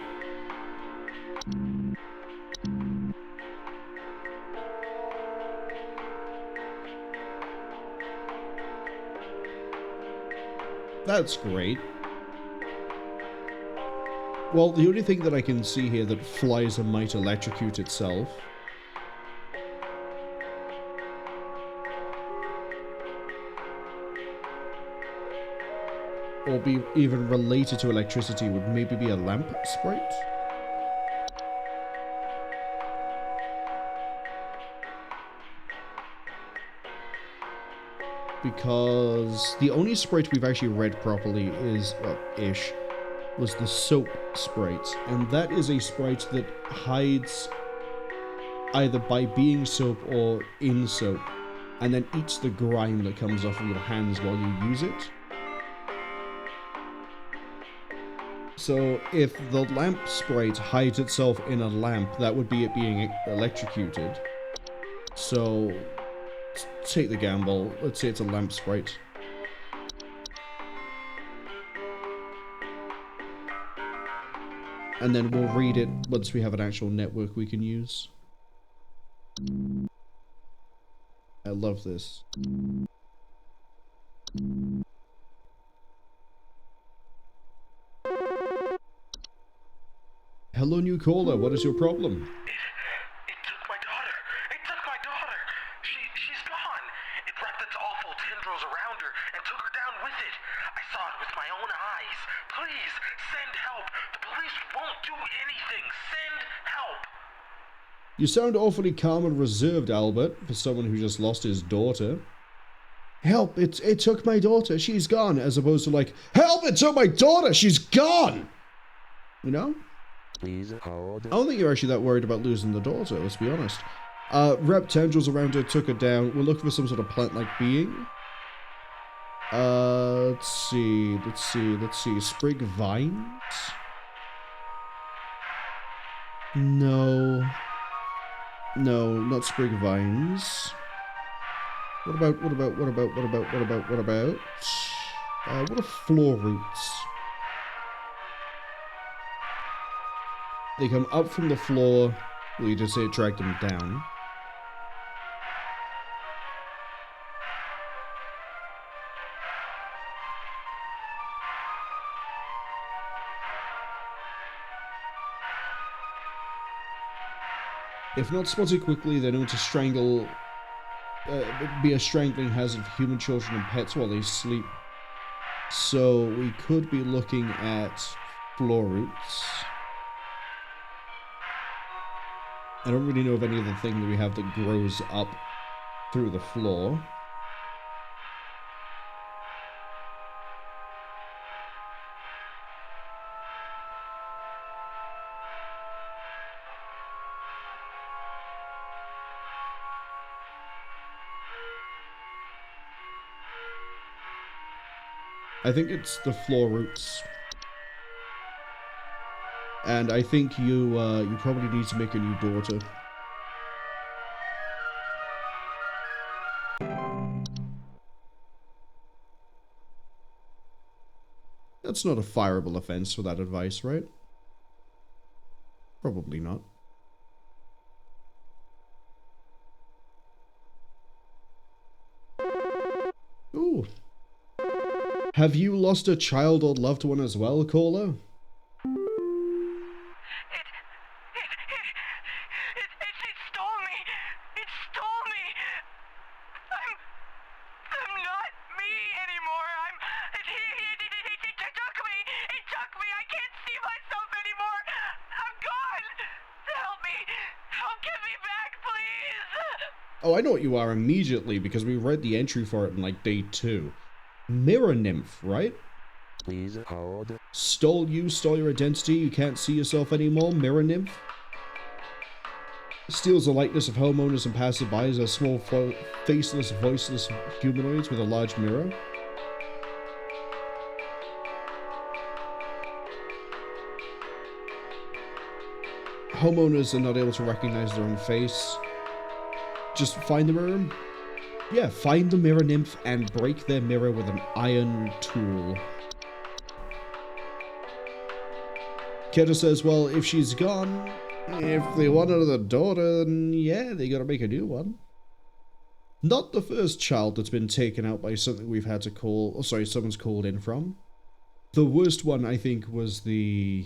That's great. Well, the only thing that I can see here that flies and might electrocute itself or be even related to electricity would maybe be a lamp sprite. Because the only sprite we've actually read properly is, well, ish, was the soap sprite. And that is a sprite that hides either by being soap or in soap, and then eats the grime that comes off of your hands while you use it. So if the lamp sprite hides itself in a lamp, that would be it being electrocuted. So take the gamble. Let's say it's a lamp sprite. And then we'll read it once we have an actual network we can use. I love this. Hello, new caller. What is your problem? It took my daughter. It took my daughter. She's gone. It wrapped its awful tendrils around her and took her down with it. I saw it with my own eyes. Please, send help. The police won't do anything. Send help. You sound awfully calm and reserved, Albert, for someone who just lost his daughter. Help, it took my daughter. She's gone. As opposed to like, help, it took my daughter. She's gone. You know? Please hold. I don't think you're actually that worried about losing the daughter, let's be honest. Wrapped tendrils around her, took her down. We're looking for some sort of plant-like being. Let's see. Sprig vines? No, not sprig vines. What about what are floor roots? They come up from the floor. Well, you just say drag them down. If not spotted quickly, they're known to strangle, be a strangling hazard for human children and pets while they sleep. So we could be looking at floor roots. I don't really know of any other thing that we have that grows up through the floor. I think it's the floor roots. And I think you probably need to make a new daughter. That's not a fireable offense for that advice, right? Probably not. Ooh. Have you lost a child or loved one as well, caller? It stole me. It stole me. I'm not me anymore. It took me. It took me. I can't see myself anymore. I'm gone. Help me. Help get me back, please. Oh, I know what you are immediately because we read the entry for it in like day 2. Mirror nymph, right? Please hold. Stole your identity, you can't see yourself anymore, mirror nymph. Steals the likeness of homeowners and passerbys as small, faceless, voiceless humanoids with a large mirror. Homeowners are not able to recognize their own face. Just find the mirror. Yeah, find the mirror nymph and break their mirror with an iron tool. Keta says, well, if she's gone, if they want another daughter, then yeah, they gotta make a new one. Not the first child that's been taken out by something we've had to call, oh sorry, someone's called in from. The worst one, I think, was the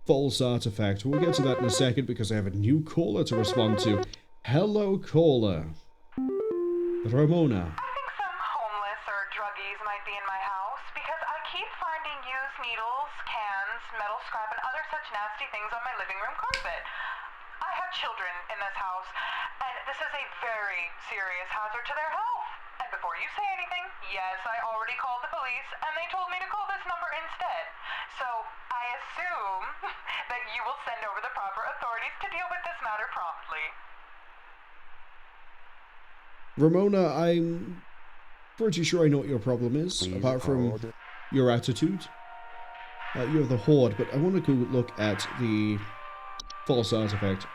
false artifact. We'll get to that in a second because I have a new caller to respond to. Hello, caller. Ramona. I think some homeless or druggies might be in my house because I keep finding used needles, cans, metal scrap, and other such nasty things on my living room carpet. I have children in this house, and this is a very serious hazard to their health. And before you say anything, yes, I already called the police, and they told me to call this number instead. So I assume that you will send over the proper authorities to deal with this matter promptly. Ramona, I'm pretty sure I know what your problem is, apart from your attitude. You're the Horde, but I want to go look at the false artifact.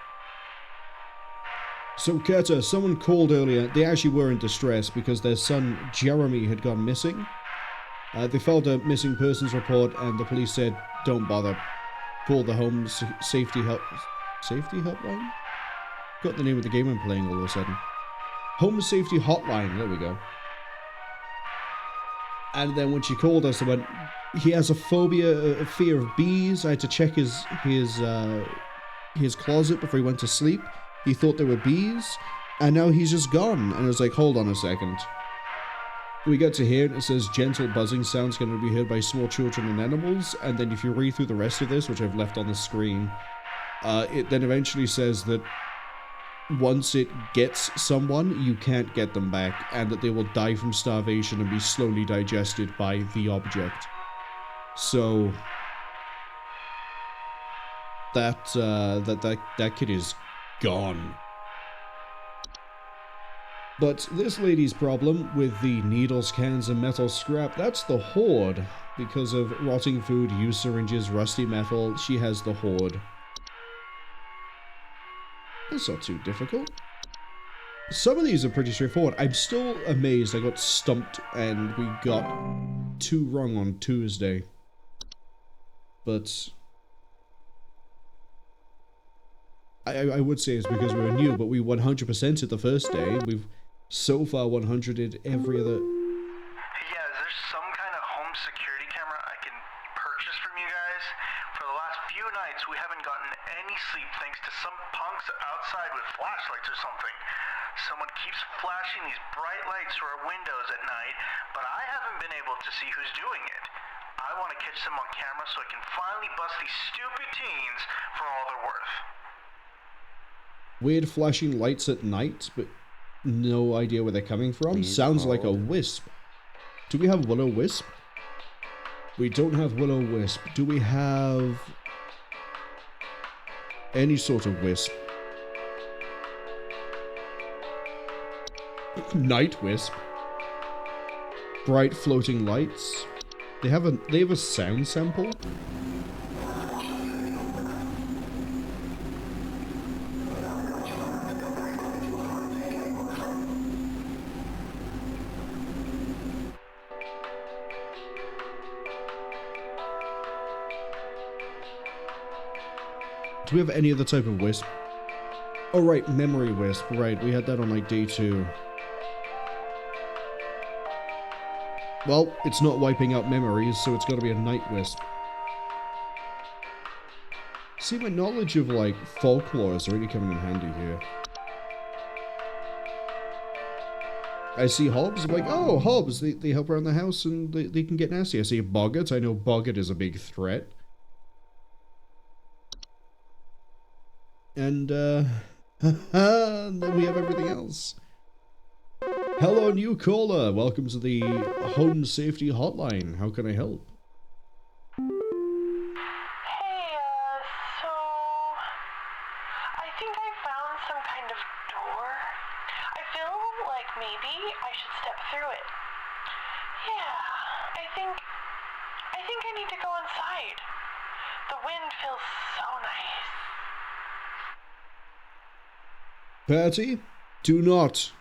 So, Keta, someone called earlier. They actually were in distress because their son, Jeremy, had gone missing. They filed a missing persons report, and the police said, don't bother. Call the Home Safety Hotline? Got the name of the game I'm playing all of a sudden. Home Safety Hotline, there we go. And then when she called us, I went, he has a fear of bees. I had to check his closet before he went to sleep. He thought there were bees, and now he's just gone. And I was like, hold on a second. We get to here, and it says gentle buzzing sounds going to be heard by small children and animals. And then if you read through the rest of this, which I've left on the screen, it then eventually says that once it gets someone, you can't get them back, and that they will die from starvation and be slowly digested by the object. So that kid is gone. But this lady's problem with the needles, cans, and metal scrap, that's the Horde. Because of rotting food, used syringes, rusty metal, she has the Horde. That's not too difficult. Some of these are pretty straightforward. I'm still amazed I got stumped and we got 2 wrong on Tuesday. But I would say it's because we were new, but we 100%ed the first day. We've so far 100'd every other... Yeah, is there some kind of home security camera I can purchase from you guys? For the last few nights, we haven't gotten any sleep thanks to some punks outside with flashlights or something. Someone keeps flashing these bright lights through our windows at night, but I haven't been able to see who's doing it. I want to catch them on camera so I can finally bust these stupid teens for all they're worth. Weird flashing lights at night, but no idea where they're coming from. Sounds like a wisp. Do we have Will-O-Wisp? We don't have Will-O-Wisp. Do we have any sort of wisp? Night wisp. Bright floating lights. They have a sound sample. Do we have any other type of wisp? Oh right, memory wisp. Right, we had that on like day 2. Well, it's not wiping out memories, so it's got to be a night wisp. See, my knowledge of like folklore is really coming in handy here. I see hobs, I'm like, oh, hobs, they help around the house and they can get nasty. I see boggart, I know boggart is a big threat. And then we have everything else. Hello, new caller. Welcome to the Home Safety Hotline. How can I help? Hey, so I think I found some kind of door. I feel like maybe I should step through it. Yeah, I think I need to go inside. The wind feels so nice. Patty, do not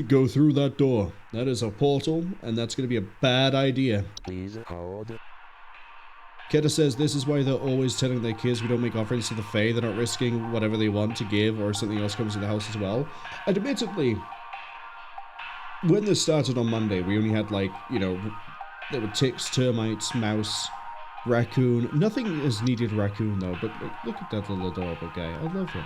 go through that door. That is a portal, and that's going to be a bad idea. Please hold. Keta says this is why they're always telling their kids we don't make offerings to the Fae. They're not risking whatever they want to give or something else comes in the house as well. Admittedly, when this started on Monday, we only had like, you know, there were ticks, termites, mouse, raccoon. Nothing is needed raccoon though, but look at that little adorable guy. I love him.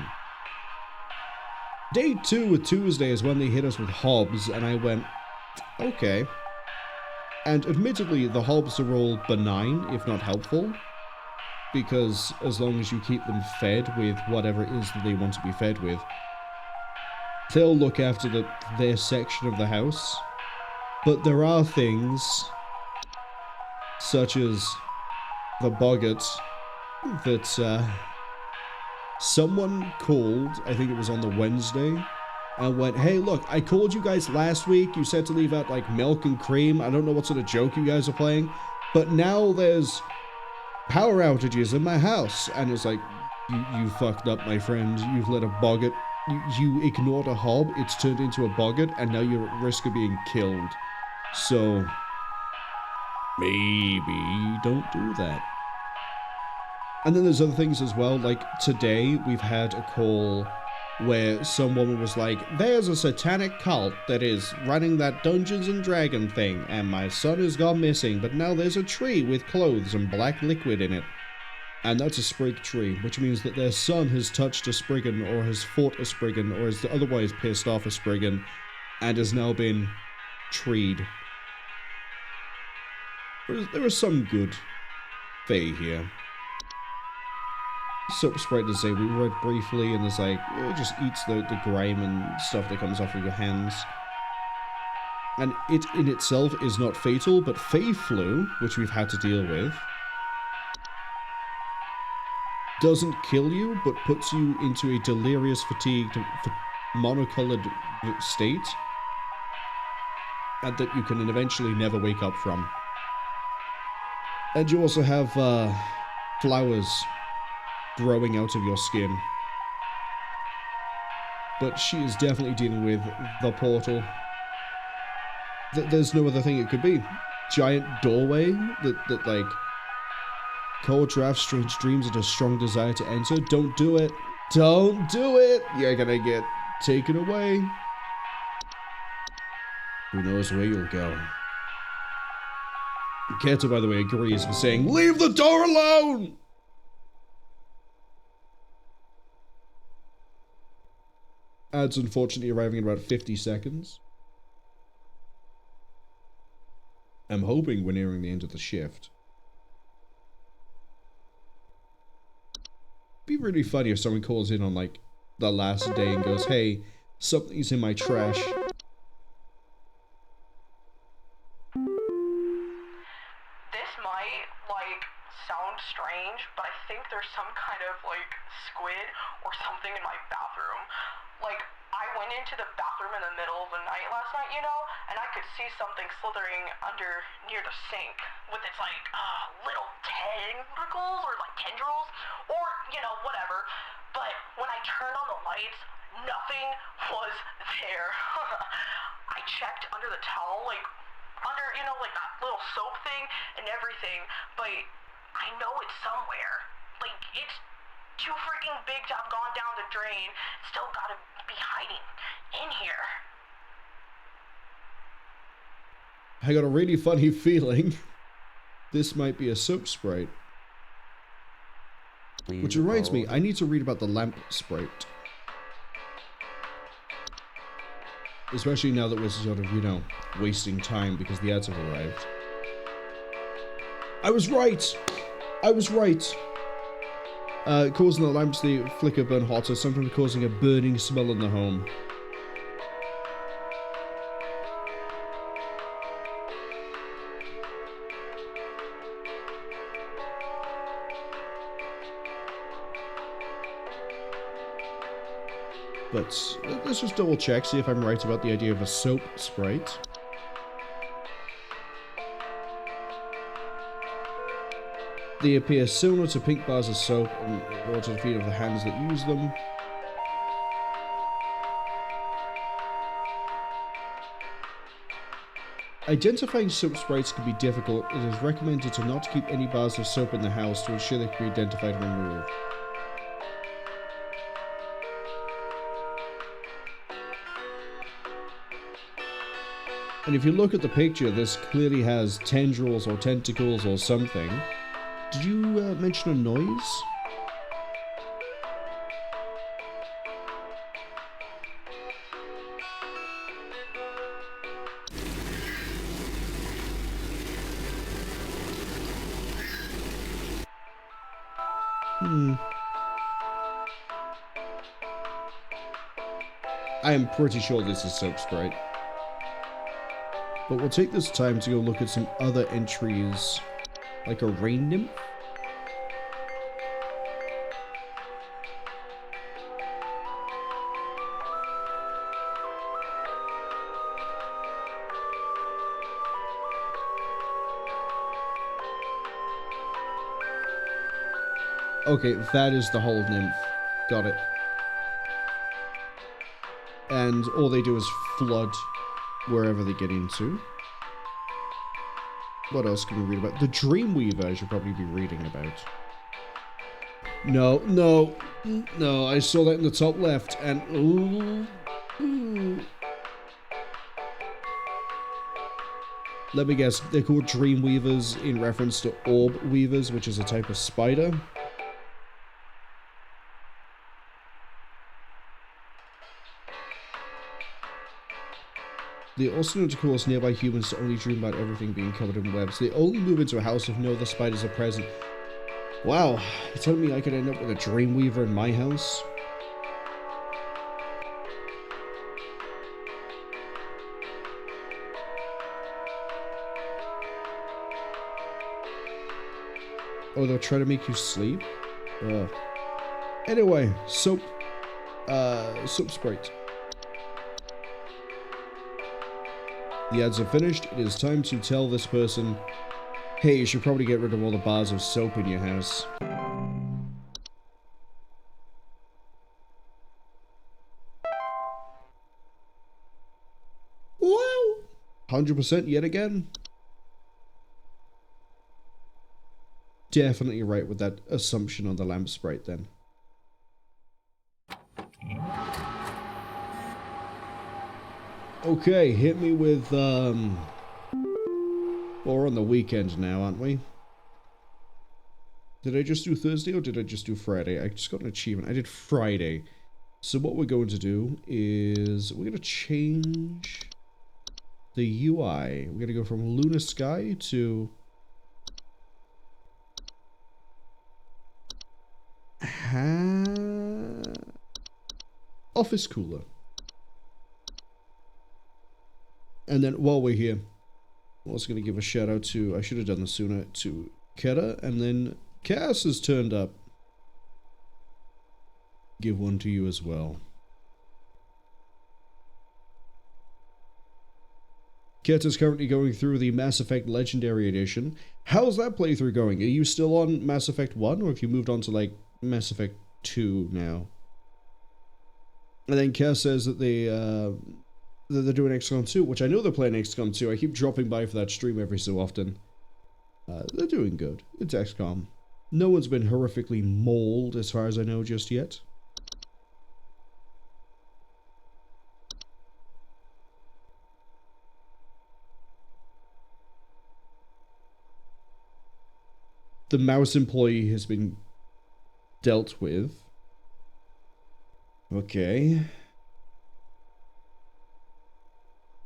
Day 2 with Tuesday is when they hit us with hobs, and I went, okay. And admittedly, the hobs are all benign, if not helpful, because as long as you keep them fed with whatever it is that they want to be fed with, they'll look after their section of the house. But there are things, such as the boggart, that someone called, I think it was on the Wednesday, and went, hey, look, I called you guys last week. You said to leave out, like, milk and cream. I don't know what sort of joke you guys are playing, but now there's power outages in my house. And it's like, you fucked up, my friend. You've let a boggart, you ignored a hob, it's turned into a boggart, and now you're at risk of being killed. So, maybe don't do that. And then there's other things as well, like today we've had a call where some woman was like, there's a satanic cult that is running that Dungeons and Dragon thing, and my son has gone missing, but now there's a tree with clothes and black liquid in it. And that's a sprig tree, which means that their son has touched a spriggan, or has fought a spriggan, or has otherwise pissed off a spriggan, and has now been treed. There are some good fae here. Soap Sprite does say, we read briefly, and there's like, it just eats the grime and stuff that comes off of your hands. And it in itself is not fatal, but Fae Flu, which we've had to deal with, doesn't kill you, but puts you into a delirious, fatigued, monocolored state, and that you can eventually never wake up from. And you also have flowers growing out of your skin. But she is definitely dealing with the portal. There's no other thing it could be. Giant doorway that like, cold draft, strange dreams, and a strong desire to enter. Don't do it. Don't do it! You're gonna get taken away. Who knows where you'll go. Keto, by the way, agrees with saying, leave the door alone! Ads unfortunately arriving in about 50 seconds. I'm hoping we're nearing the end of the shift. It'd be really funny if someone calls in on like the last day and goes, hey, something's in my trash. This might, like, sound strange, but I think there's some kind of, like, squid or something in my bathroom. Like, I went into the bathroom in the middle of the night last night, you know, and I could see something slithering under near the sink with its, like, little tentacles or, like, tendrils or, you know, whatever. But when I turned on the lights, nothing was there. I checked under the towel, like, under, you know, like, that little soap thing and everything, but I know it's somewhere. Like, it's too freaking big to have gone down the drain. Still gotta be hiding in here. I got a really funny feeling this might be a soap sprite. Which reminds me, I need to read about the lamp sprite. Especially now that we're sort of, you know, wasting time because the ads have arrived. I was right! I was right! Causing the lamps to flicker, burn hotter, sometimes causing a burning smell in the home. But let's just double check, see if I'm right about the idea of a soap sprite. They appear similar to pink bars of soap in order to the feet of the hands that use them. Identifying soap sprites can be difficult. It is recommended to not keep any bars of soap in the house to ensure they can be identified and removed. And if you look at the picture, this clearly has tendrils or tentacles or something. Did you mention a noise? I am pretty sure this is soap sprite. But we'll take this time to go look at some other entries, like a rain nymph. Okay, that is the whole nymph. Got it. And all they do is flood wherever they get into. What else can we read about? The Dreamweaver I should probably be reading about. No, I saw that in the top left, and ooh. Let me guess, they're called Dreamweavers in reference to orb weavers, which is a type of spider. They also know to cause nearby humans to only dream about everything being covered in webs. They only move into a house if no other spiders are present. Wow, you're telling me I could end up with a Dreamweaver in my house? Oh, they'll try to make you sleep? Anyway, soap sprite. The ads are finished. It is time to tell this person, hey, you should probably get rid of all the bars of soap in your house. Wow! 100% yet again. Definitely right with that assumption on the lamp sprite then. Okay, hit me with, well, we're on the weekend now, aren't we? Did I just do Thursday or did I just do Friday? I just got an achievement. I did Friday. So what we're going to do is we're going to change the UI. We're going to go from Lunar Sky to Office Cooler. And then while we're here, I'm also going to give a shout out to, I should have done this sooner, to Keta, and then Cass has turned up. Give one to you as well. Keta's currently going through the Mass Effect Legendary Edition. How's that playthrough going? Are you still on Mass Effect 1, or have you moved on to, like, Mass Effect 2 now? And then Cass says that they're doing XCOM 2, which I know they're playing XCOM 2. I keep dropping by for that stream every so often. They're doing good. It's XCOM. No one's been horrifically mauled, as far as I know, just yet. The mouse employee has been dealt with. Okay.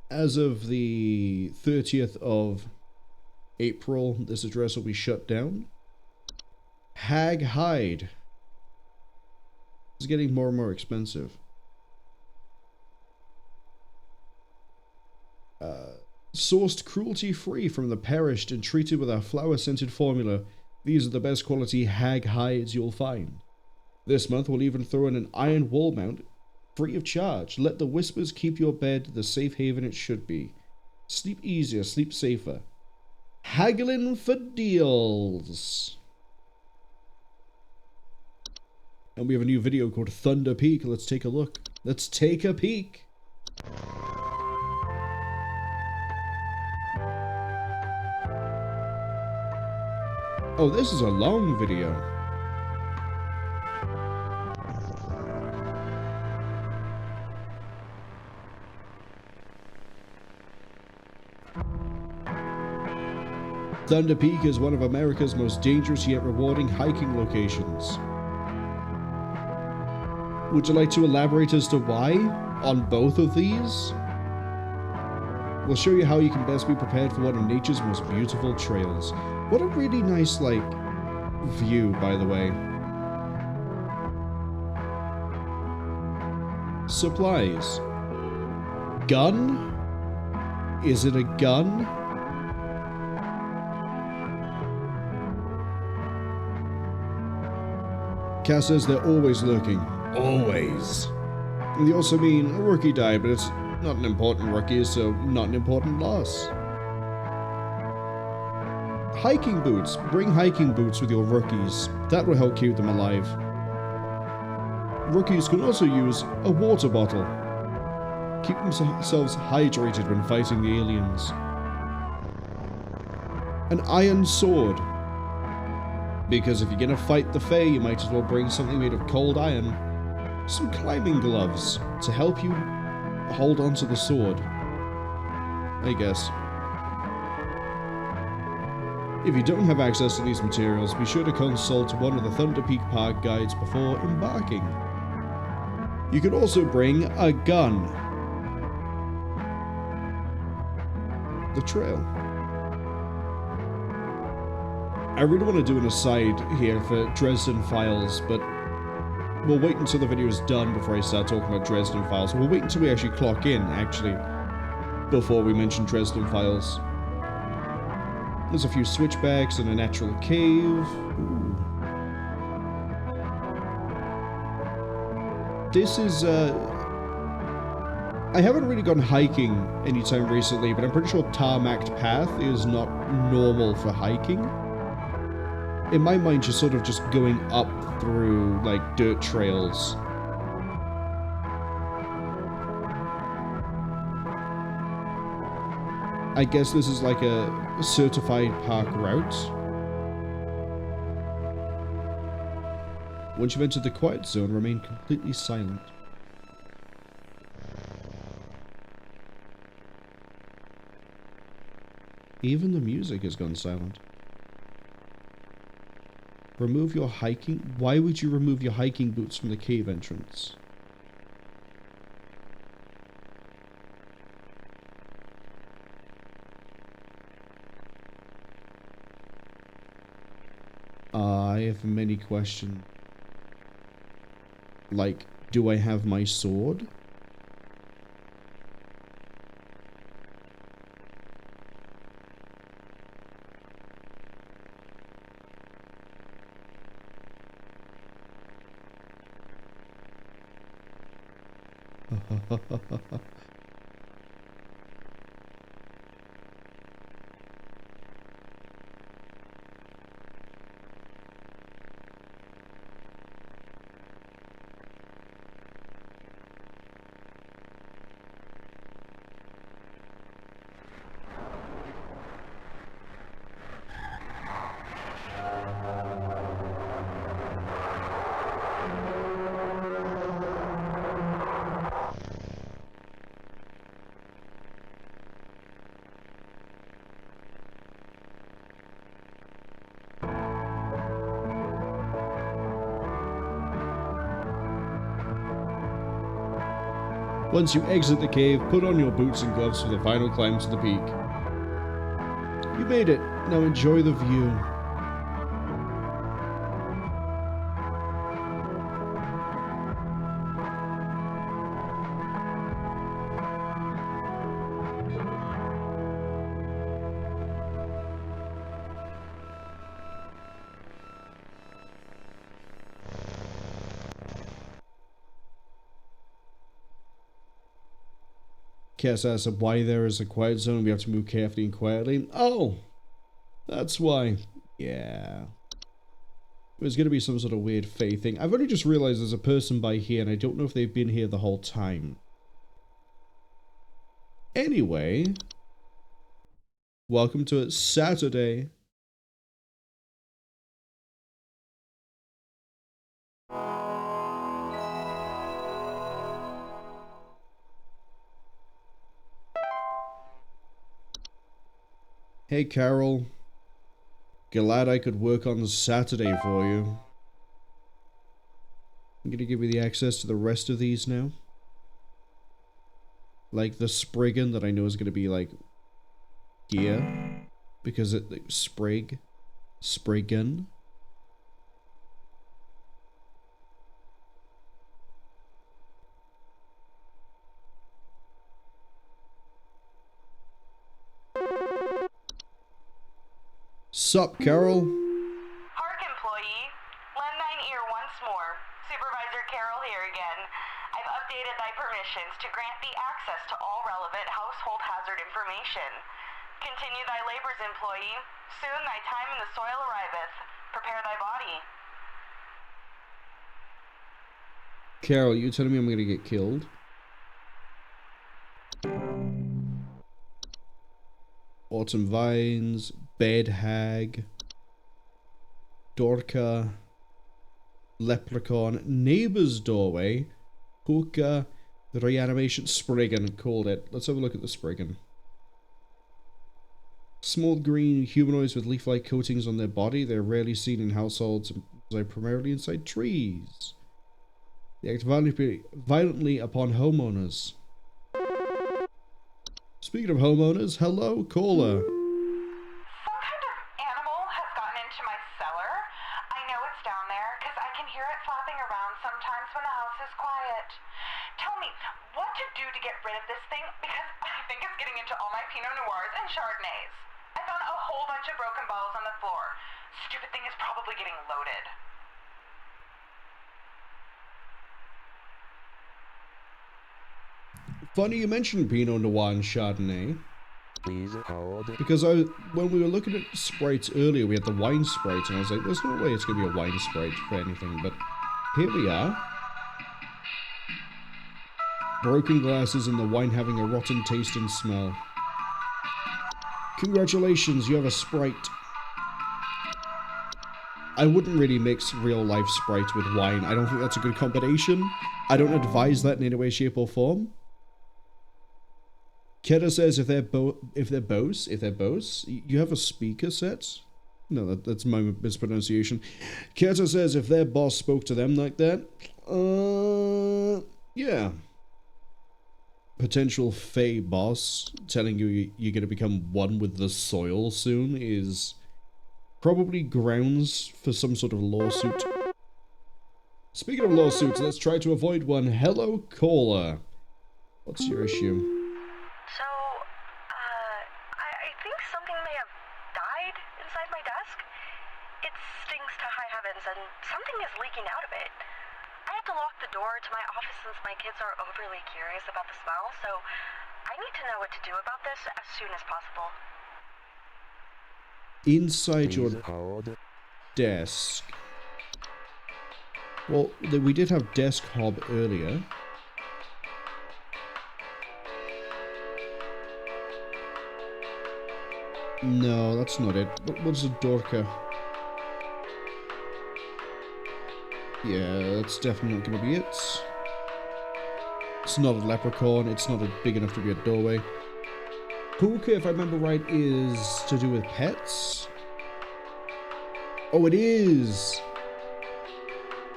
As of the 30th of April, this address will be shut down. Hag Hide. It's getting more and more expensive. Sourced cruelty-free from the perished and treated with our flower-scented formula. These are the best quality hag hides you'll find. This month we'll even throw in an iron wall mount, free of charge. Let the whispers keep your bed the safe haven it should be. Sleep easier, sleep safer. Haggling for deals. And we have a new video called Thunder Peak. Let's take a look. Let's take a peek. Oh, this is a long video. Thunder Peak is one of America's most dangerous yet rewarding hiking locations. Would you like to elaborate as to why on both of these? We'll show you how you can best be prepared for one of nature's most beautiful trails. What a really nice, like, view, by the way. Supplies. Gun? Is it a gun? Cass says they're always lurking. Always. And they also mean a rookie died, but it's not an important rookie, so not an important loss. Hiking boots. Bring hiking boots with your rookies. That will help keep them alive. Rookies can also use a water bottle. Keep themselves hydrated when fighting the aliens. An iron sword. Because if you're gonna fight the Fae, you might as well bring something made of cold iron. Some climbing gloves to help you hold onto the sword, I guess. If you don't have access to these materials, be sure to consult one of the Thunder Peak Park guides before embarking. You could also bring a gun. The trail. I really want to do an aside here for Dresden Files, but we'll wait until the video is done before I start talking about Dresden Files. We'll wait until we actually clock in, actually, before we mention Dresden Files. There's a few switchbacks and a natural cave. Ooh. This is, I haven't really gone hiking anytime recently, but I'm pretty sure tarmacked path is not normal for hiking. In my mind, you're sort of just going up through, like, dirt trails. I guess this is like a certified park route. Once you've entered the quiet zone, remain completely silent. Even the music has gone silent. Remove your hiking... Why would you remove your hiking boots from the cave entrance? I have many questions. Like, do I have my sword? Once you exit the cave, put on your boots and gloves for the final climb to the peak. You made it. Now enjoy the view. Cass asks why there is a quiet zone. We have to move carefully and quietly. Oh, that's why. Yeah. There's going to be some sort of weird Fae thing. I've only just realized there's a person by here, and I don't know if they've been here the whole time. Anyway, welcome to Saturday. Hey, Carol. Glad I could work on Saturday for you. I'm gonna give you the access to the rest of these now. Like the Spriggan that I know is gonna be like gear. Because it like, Spriggan. Sup, Carol? Hark, employee. Lend thine ear once more. Supervisor Carroll here again. I've updated thy permissions to grant thee access to all relevant household hazard information. Continue thy labors, employee. Soon thy time in the soil arriveth. Prepare thy body. Carol, you telling me I'm gonna get killed? Autumn Vines, Bed Hag, Dorka, Leprechaun, Neighbor's Doorway, Hookah, the Reanimation, Spriggan, called it. Let's have a look at the Spriggan. Small green humanoids with leaf-like coatings on their body. They're rarely seen in households and reside primarily inside trees. They act violently upon homeowners. Speaking of homeowners, hello, caller. Some kind of animal has gotten into my cellar. I know it's down there because I can hear it flapping around sometimes when the house is quiet. Tell me what to do to get rid of this thing because I think it's getting into all my Pinot Noirs and Chardonnays. I found a whole bunch of broken bottles on the floor. Stupid thing is probably getting loaded. Funny you mentioned Pinot Noir and Chardonnay. Please hold. Because when we were looking at sprites earlier, we had the wine sprite, and I was like, there's no way it's going to be a wine sprite for anything, but here we are. Broken glasses and the wine having a rotten taste and smell. Congratulations, you have a sprite. I wouldn't really mix real-life sprite with wine. I don't think that's a good combination. I don't advise that in any way, shape, or form. Keta says if they're Bose, you have a speaker set? No, that's my mispronunciation. Keta says if their boss spoke to them like that, yeah. Potential Fey boss telling you you're going to become one with the soil soon is probably grounds for some sort of lawsuit. Speaking of lawsuits, let's try to avoid one. Hello, caller. What's your issue? So, I think something may have died inside my desk. It stinks to high heavens, and something is leaking out of it. I have to lock the door to my office since my kids are overly curious about the smell, so I need to know what to do about this as soon as possible. Inside Please your hold. desk. Well, we did have desk hob earlier. No, that's not it. What's a Dorka? Yeah, that's definitely not going to be it. It's not a leprechaun. It's not big enough to be a doorway. Hookah, if I remember right, is to do with pets. Oh, it is!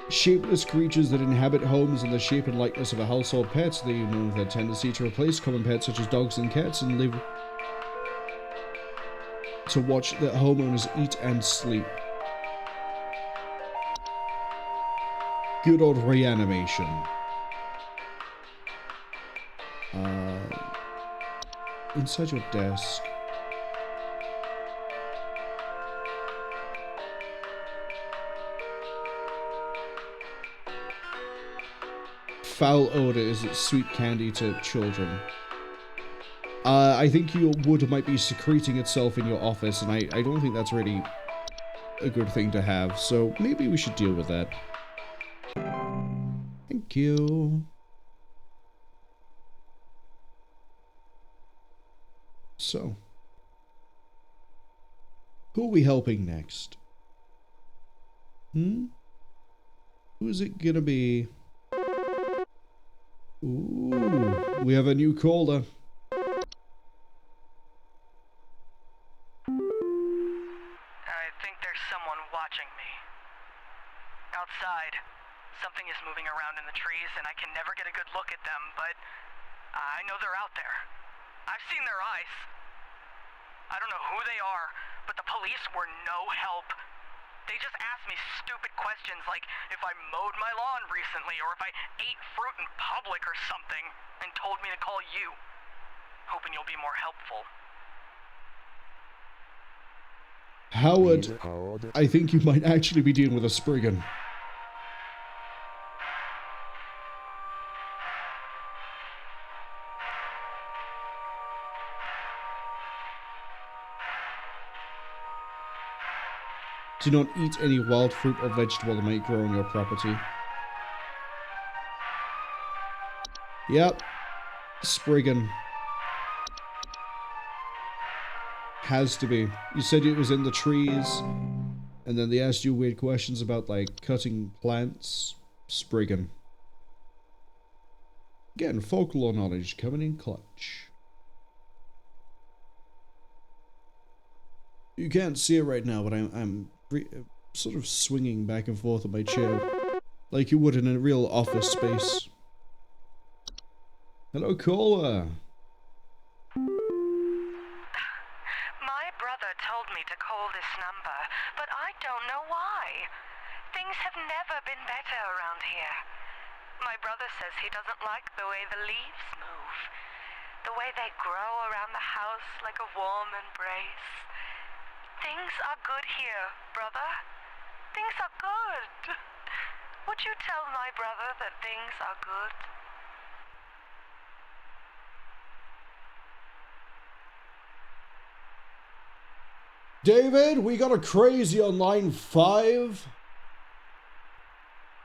Shapeless creatures that inhabit homes in the shape and likeness of a household pet. They know their tendency to replace common pets such as dogs and cats and live to watch their homeowners eat and sleep. Good old reanimation. Inside your desk. Foul odor is sweet candy to children. I think your wood might be secreting itself in your office, and I don't think that's really a good thing to have, so maybe we should deal with that. Thank you. So, who are we helping next? Who is it gonna be? Ooh, we have a new caller. someone watching me. Outside, something is moving around in the trees, and I can never get a good look at them, but I know they're out there. I've seen their eyes. I don't know who they are, but the police were no help. They just asked me stupid questions like if I mowed my lawn recently or if I ate fruit in public or something, and told me to call you, hoping you'll be more helpful. Howard, Please hold. I think you might actually be dealing with a Spriggan. Do not eat any wild fruit or vegetable that might grow on your property. Yep. Spriggan. Has to be. You said it was in the trees, and then they asked you weird questions about, like, cutting plants. Spriggan. Again, folklore knowledge coming in clutch. You can't see it right now, but I'm sort of swinging back and forth on my chair, like you would in a real office space. Hello, caller. My brother told me to call this number, but I don't know why. Things have never been better around here. My brother says he doesn't like the way the leaves move, the way they grow around the house like a warm embrace. Things are good here, brother. Things are good. Would you tell my brother that things are good? David, we got a crazy on line 5.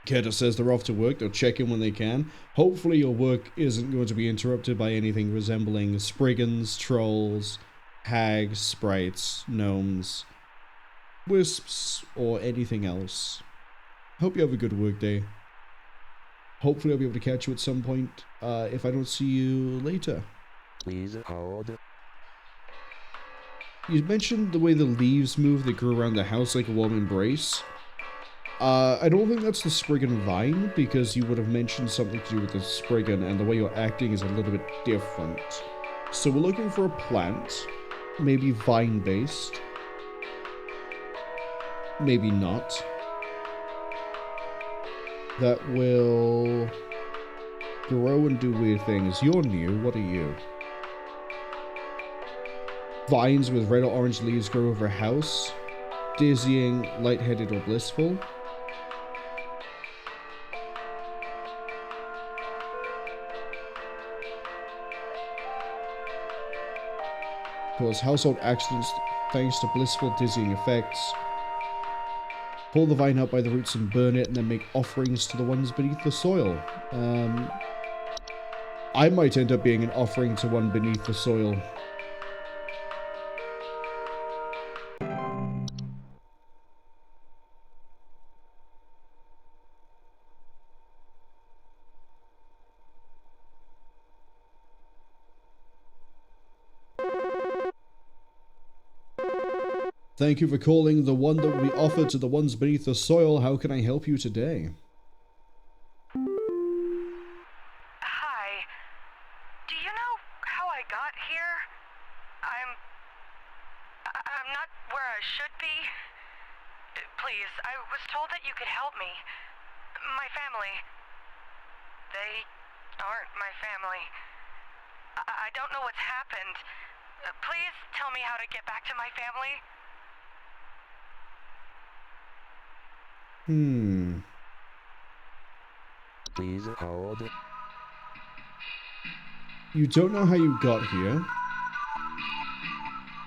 Keta says they're off to work. They'll check in when they can. Hopefully your work isn't going to be interrupted by anything resembling Spriggans, trolls, hags, sprites, gnomes, wisps, or anything else. Hope you have a good work day. Hopefully I'll be able to catch you at some point, if I don't see you later. Please hold. You mentioned the way the leaves move that grew around the house like a warm embrace. I don't think that's the Spriggan vine, because you would have mentioned something to do with the Spriggan, and the way you're acting is a little bit different. So we're looking for a plant, maybe vine-based, maybe not, that will grow and do weird things. You're new, what are you? Vines with red or orange leaves grow over a house. Dizzying, lightheaded, or blissful. Cause household accidents thanks to blissful, dizzying effects. Pull the vine out by the roots and burn it, and then make offerings to the ones beneath the soil. I might end up being an offering to one beneath the soil. Thank you for calling the one that we offer to the ones beneath the soil. How can I help you today? Hi. Do you know how I got here? I'm not where I should be. Please, I was told that you could help me. My family. They aren't my family. I don't know what's happened. Please tell me how to get back to my family. Please hold. You don't know how you got here.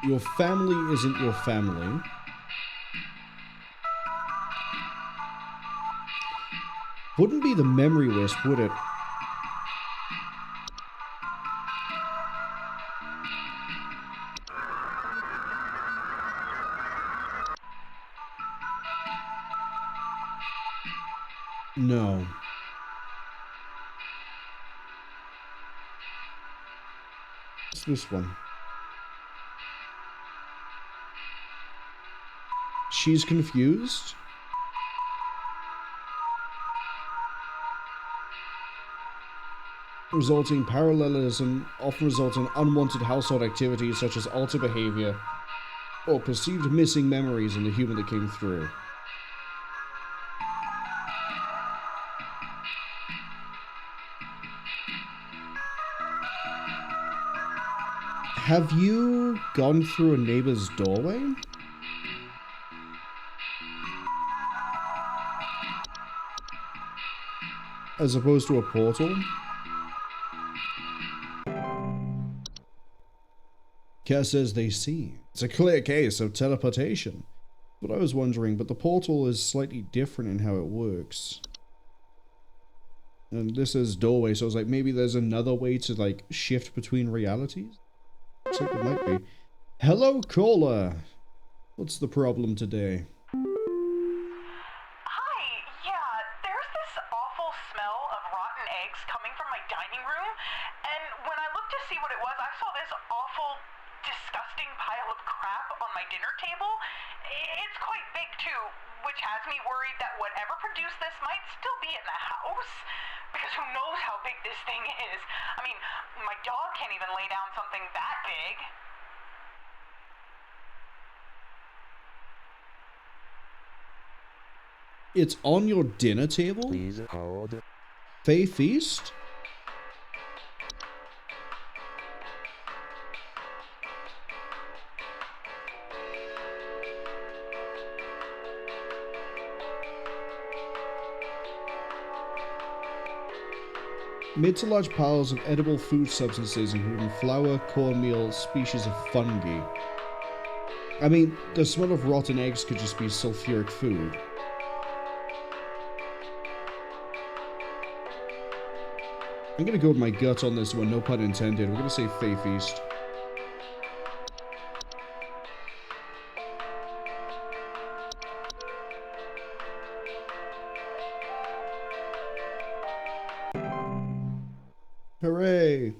Your family isn't your family. Wouldn't be the memory wisp, would it? No. It's this one. She's confused. Resulting parallelism often results in unwanted household activities such as altered behavior or perceived missing memories in the human that came through. Have you gone through a neighbor's doorway? As opposed to a portal? Cass says they see. It's a clear case of teleportation. What I was wondering, but the portal is slightly different in how it works. And this is doorway, so I was like, maybe there's another way to like shift between realities? Looks like there might be. Hello, caller. What's the problem today? Hi, yeah, there's this awful smell of rotten eggs coming from my dining room, and when I looked to see what it was, I saw this awful, disgusting pile of crap on my dinner table. It's quite big too, which has me worried that whatever produced this might still be in the house. Because who knows how big this thing is? I mean, my dog can't even lay down something that big. It's on your dinner table? Please hold. Fae Feast? Mid to large piles of edible food substances including flour, cornmeal, species of fungi. I mean, the smell of rotten eggs could just be sulfuric food. I'm gonna go with my gut on this one, no pun intended. We're gonna say Fae Feast. Hooray!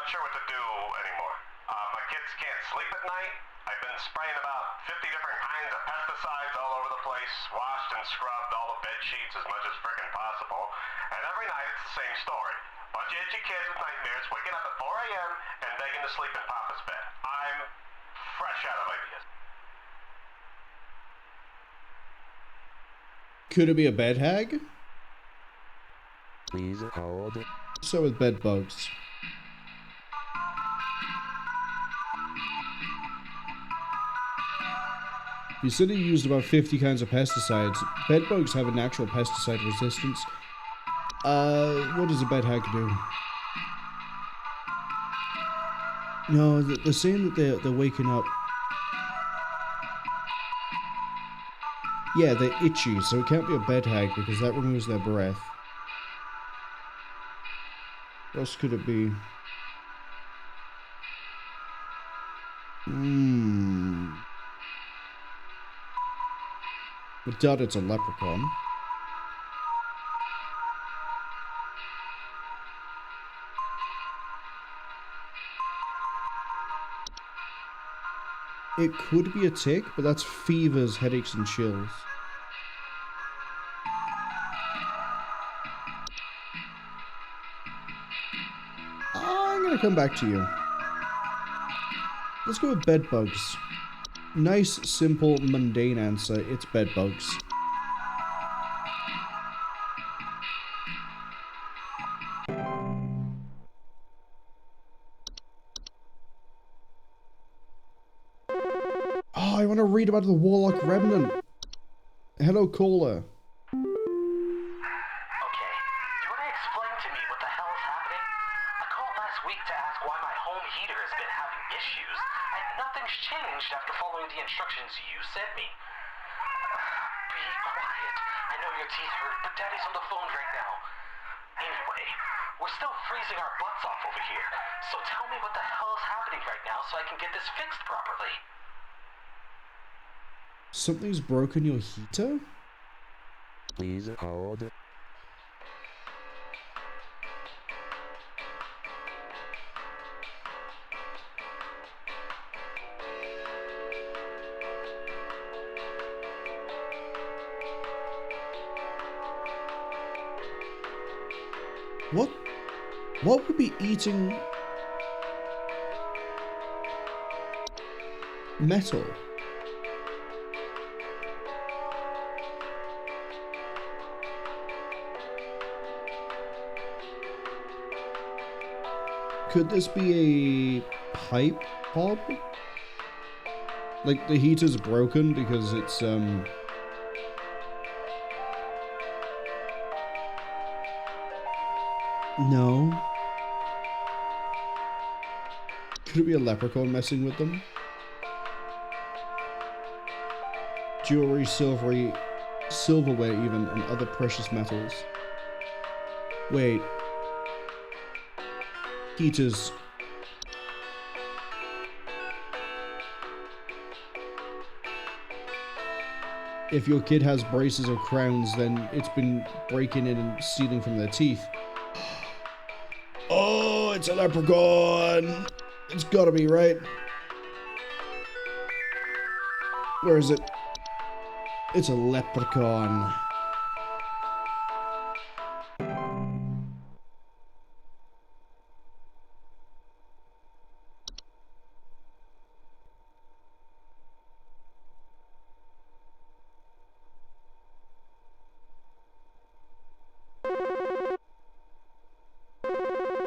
sure what to do anymore. My kids can't sleep at night. I've been spraying about 50 different kinds of pesticides all over the place, washed and scrubbed all the bed sheets as much as frickin' possible, and every night it's the same story. Bunch of itchy kids with nightmares waking up at 4 a.m. and begging to sleep in Papa's bed. I'm fresh out of ideas. Could it be a bed hag? Please hold. So with bed bugs. You said you used about 50 kinds of pesticides. Bed bugs have a natural pesticide resistance. What does a bed hag do? No, they're saying that they're waking up. Yeah, they're itchy, so it can't be a bed hag because that removes their breath. What else could it be? I doubt it's a leprechaun. It could be a tick, but that's fevers, headaches, and chills. I'm gonna come back to you. Let's go with bed bugs. Nice, simple, mundane answer. It's bed bugs. Oh, I want to read about the Warlock Remnant. Hello, caller. Okay, do you want to explain to me what the hell is happening? I called last week to ask why my home heater has been having issues, and nothing's changed after following the instructions you sent me. Be quiet. I know your teeth hurt, but Daddy's on the phone right now. Anyway, we're still freezing our butts off over here, so tell me what the hell is happening right now so I can get this fixed properly. Something's broken your heater? Please hold. What would be eating metal? Could this be a pipe hob? Like the heater's broken because it's no. Could it be a leprechaun messing with them? Jewelry, silverware even, and other precious metals. Wait. Heaters. If your kid has braces or crowns, then it's been breaking in and stealing from their teeth. Oh, it's a leprechaun! It's gotta be, right? Where is it? It's a leprechaun.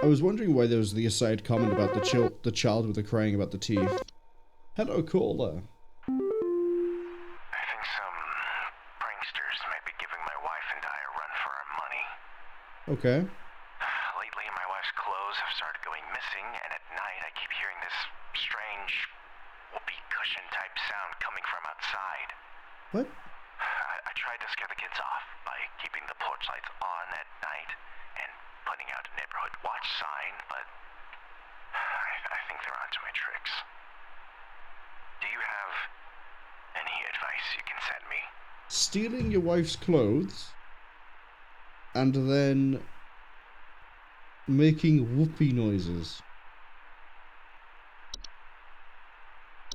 I was wondering why there was the aside comment about the child with the crying about the teeth. Hello, caller. I think some pranksters might be giving my wife and I a run for our money. Okay. Lately, my wife's clothes have started going missing, and at night I keep hearing this strange whoopee cushion type sound coming from outside. What? I tried to scare the kids off by keeping the porch lights on at night and putting out a neighborhood watch sign, but I think they're onto my tricks. Do you have any advice you can send me? Stealing your wife's clothes and then making whoopee noises.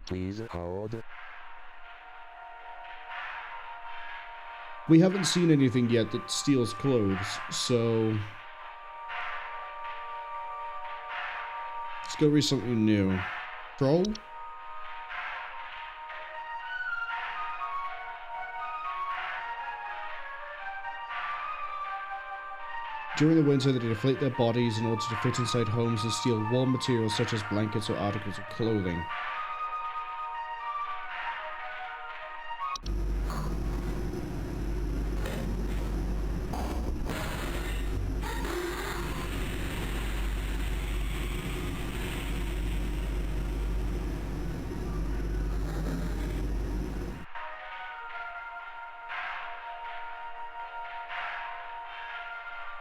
Please hold. We haven't seen anything yet that steals clothes, so it's gotta be something new. Troll? During the winter, they deflate their bodies in order to fit inside homes and steal warm materials such as blankets or articles of clothing.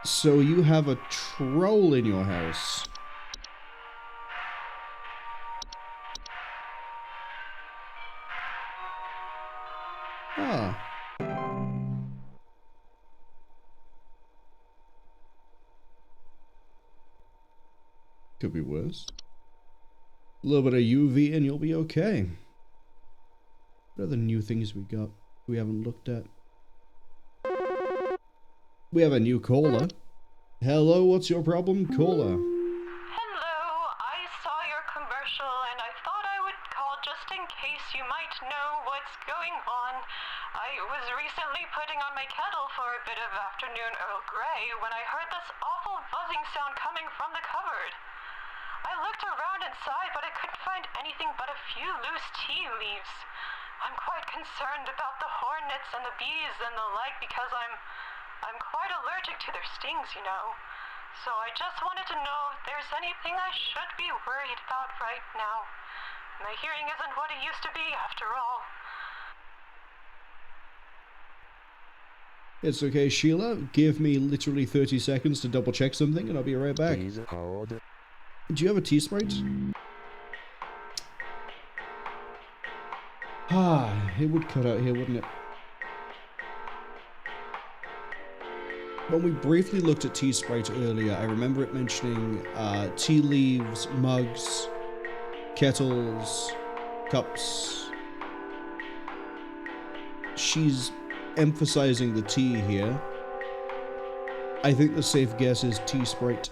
So you have a troll in your house. Ah. Could be worse. A little bit of UV and you'll be okay. What other new things we got we haven't looked at? We have a new caller. Hello, what's your problem, caller? Hello, I saw your commercial and I thought I would call just in case you might know what's going on. I was recently putting on my kettle for a bit of afternoon Earl Grey when I heard this awful buzzing sound coming from the cupboard. I looked around inside, but I couldn't find anything but a few loose tea leaves. I'm quite concerned about the hornets and the bees and the like because I'm quite allergic to their stings, you know. So I just wanted to know if there's anything I should be worried about right now. My hearing isn't what it used to be, after all. It's okay, Sheila. Give me literally 30 seconds to double check something and I'll be right back. Please hold. Do you have a tea sprite? Ah, it would cut out here, wouldn't it? When we briefly looked at tea sprite earlier, I remember it mentioning tea leaves, mugs, kettles, cups. She's emphasizing the tea here. I think the safe guess is tea sprite.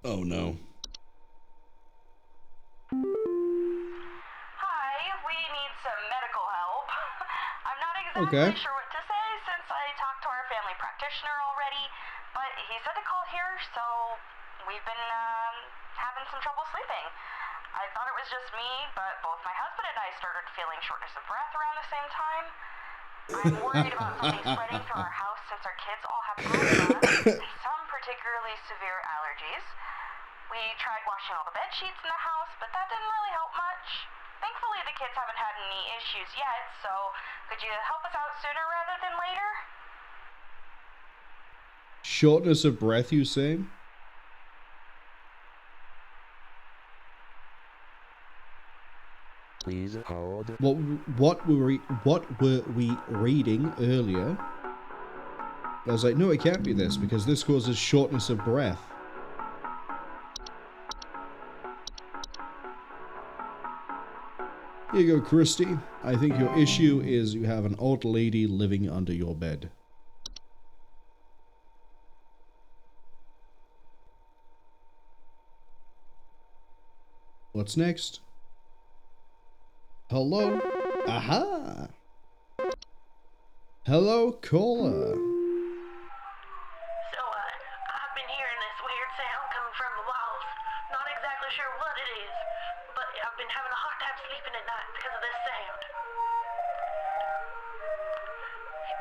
Oh no. Hi, we need some medical help. I'm not exactly Okay. sure what to say since I talked to our family practitioner already, but he said to call here, so we've been having some trouble sleeping. I thought it was just me, but both my husband and I started feeling shortness of breath around the same time. I'm worried about something spreading through our house since our kids all have asthma and some particularly severe allergies. We tried washing all the bed sheets in the house, but that didn't really help much. Thankfully, the kids haven't had any issues yet, so could you help us out sooner rather than later? Shortness of breath, you say? Please hold. What were we reading earlier? I was like, no, it can't be this because this causes shortness of breath. Here you go, Christy. I think your issue is you have an old lady living under your bed. What's next? Hello? Aha! Hello, caller. So, I've been hearing this weird sound coming from the walls. Not exactly sure what it is, but I've been having a hard time sleeping at night because of this sound.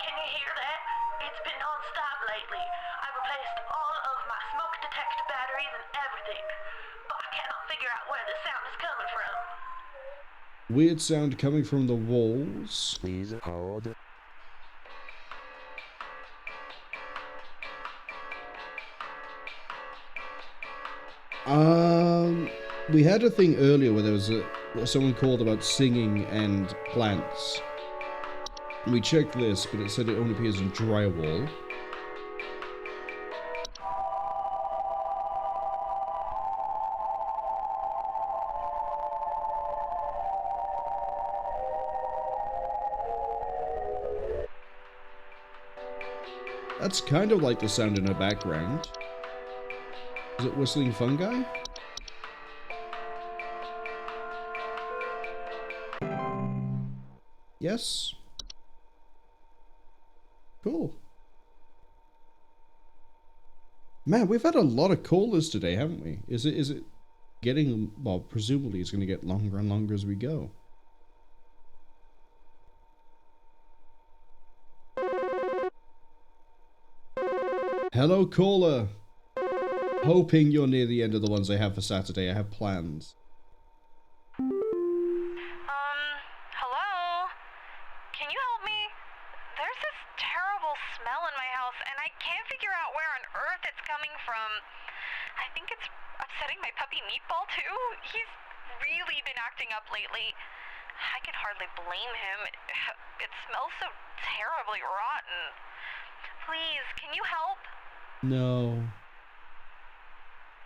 Can you hear that? It's been non-stop lately. I've replaced all of my smoke detector batteries and everything, but I cannot figure out where the sound is coming from. Weird sound coming from the walls. Please hold. We had a thing earlier where there was someone called about singing and plants. We checked this, but it said it only appears in drywall. That's kind of like the sound in her background. Is it whistling fungi? Yes. Cool. Man, we've had a lot of callers today, haven't we? Is it getting, well, presumably it's going to get longer and longer as we go. Hello, caller. Hoping you're near the end of the ones I have for Saturday. I have plans. Hello? Can you help me? There's this terrible smell in my house, and I can't figure out where on earth it's coming from. I think it's upsetting my puppy Meatball, too. He's really been acting up lately. I can hardly blame him. It smells so terribly rotten. Please, can you help? No.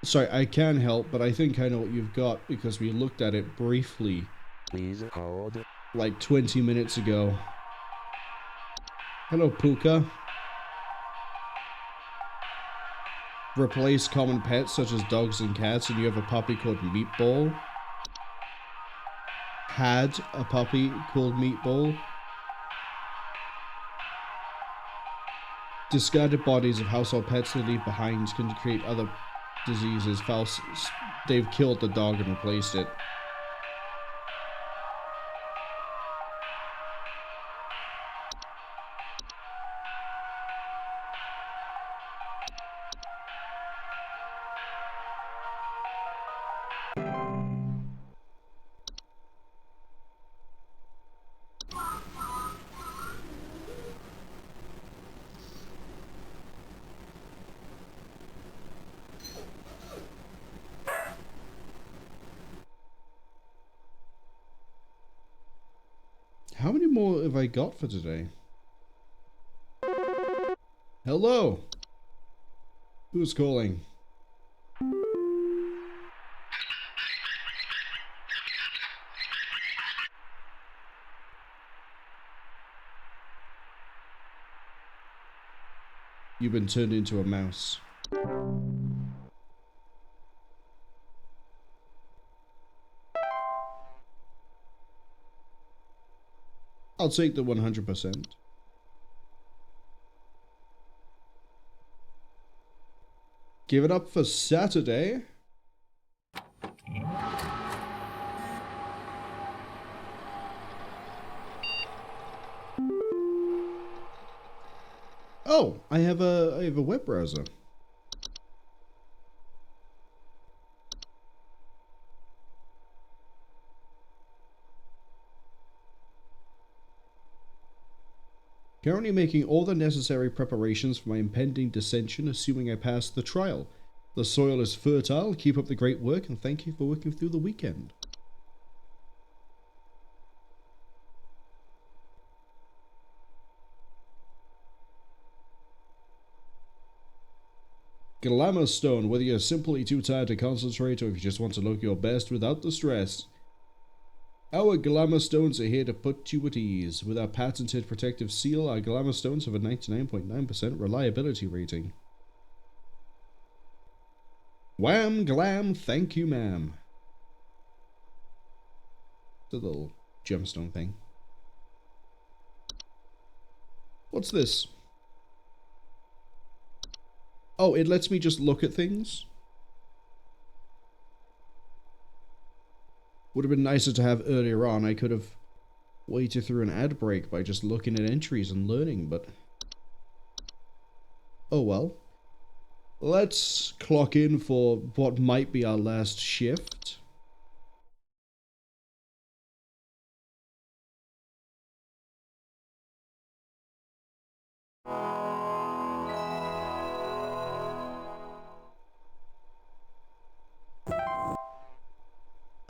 Sorry, I can help, but I think I know what you've got because we looked at it briefly. Please hold. Like 20 minutes ago. Hello, Puka. replace common pets such as dogs and cats, and you have a puppy called Meatball. Had a puppy called Meatball. Discarded bodies of household pets they leave behind can create other diseases. They've killed the dog and replaced it. How many more have I got for today? Hello? Who's calling? You've been turned into a mouse. I'll take the 100%. Give it up for Saturday. Oh, I have a web browser. Currently making all the necessary preparations for my impending dissension, assuming I pass the trial. The soil is fertile, keep up the great work, and thank you for working through the weekend. Glamour Stone, whether you're simply too tired to concentrate or if you just want to look your best without the stress. Our Glamour Stones are here to put you at ease. With our patented protective seal, our Glamour Stones have a 99.9% reliability rating. Wham, glam, thank you, ma'am. The little gemstone thing. What's this? Oh, it lets me just look at things? Would have been nicer to have earlier on. I could have waited through an ad break by just looking at entries and learning, but... oh well. Let's clock in for what might be our last shift.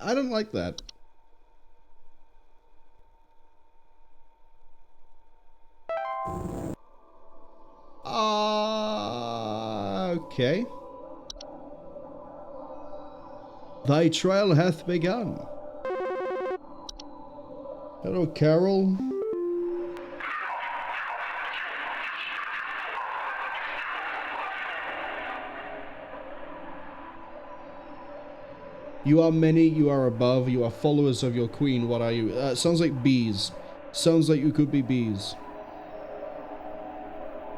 I don't like that. Okay. Thy trial hath begun. Hello, Carol. You are many, you are above, you are followers of your queen, what are you? Sounds like bees. Sounds like you could be bees.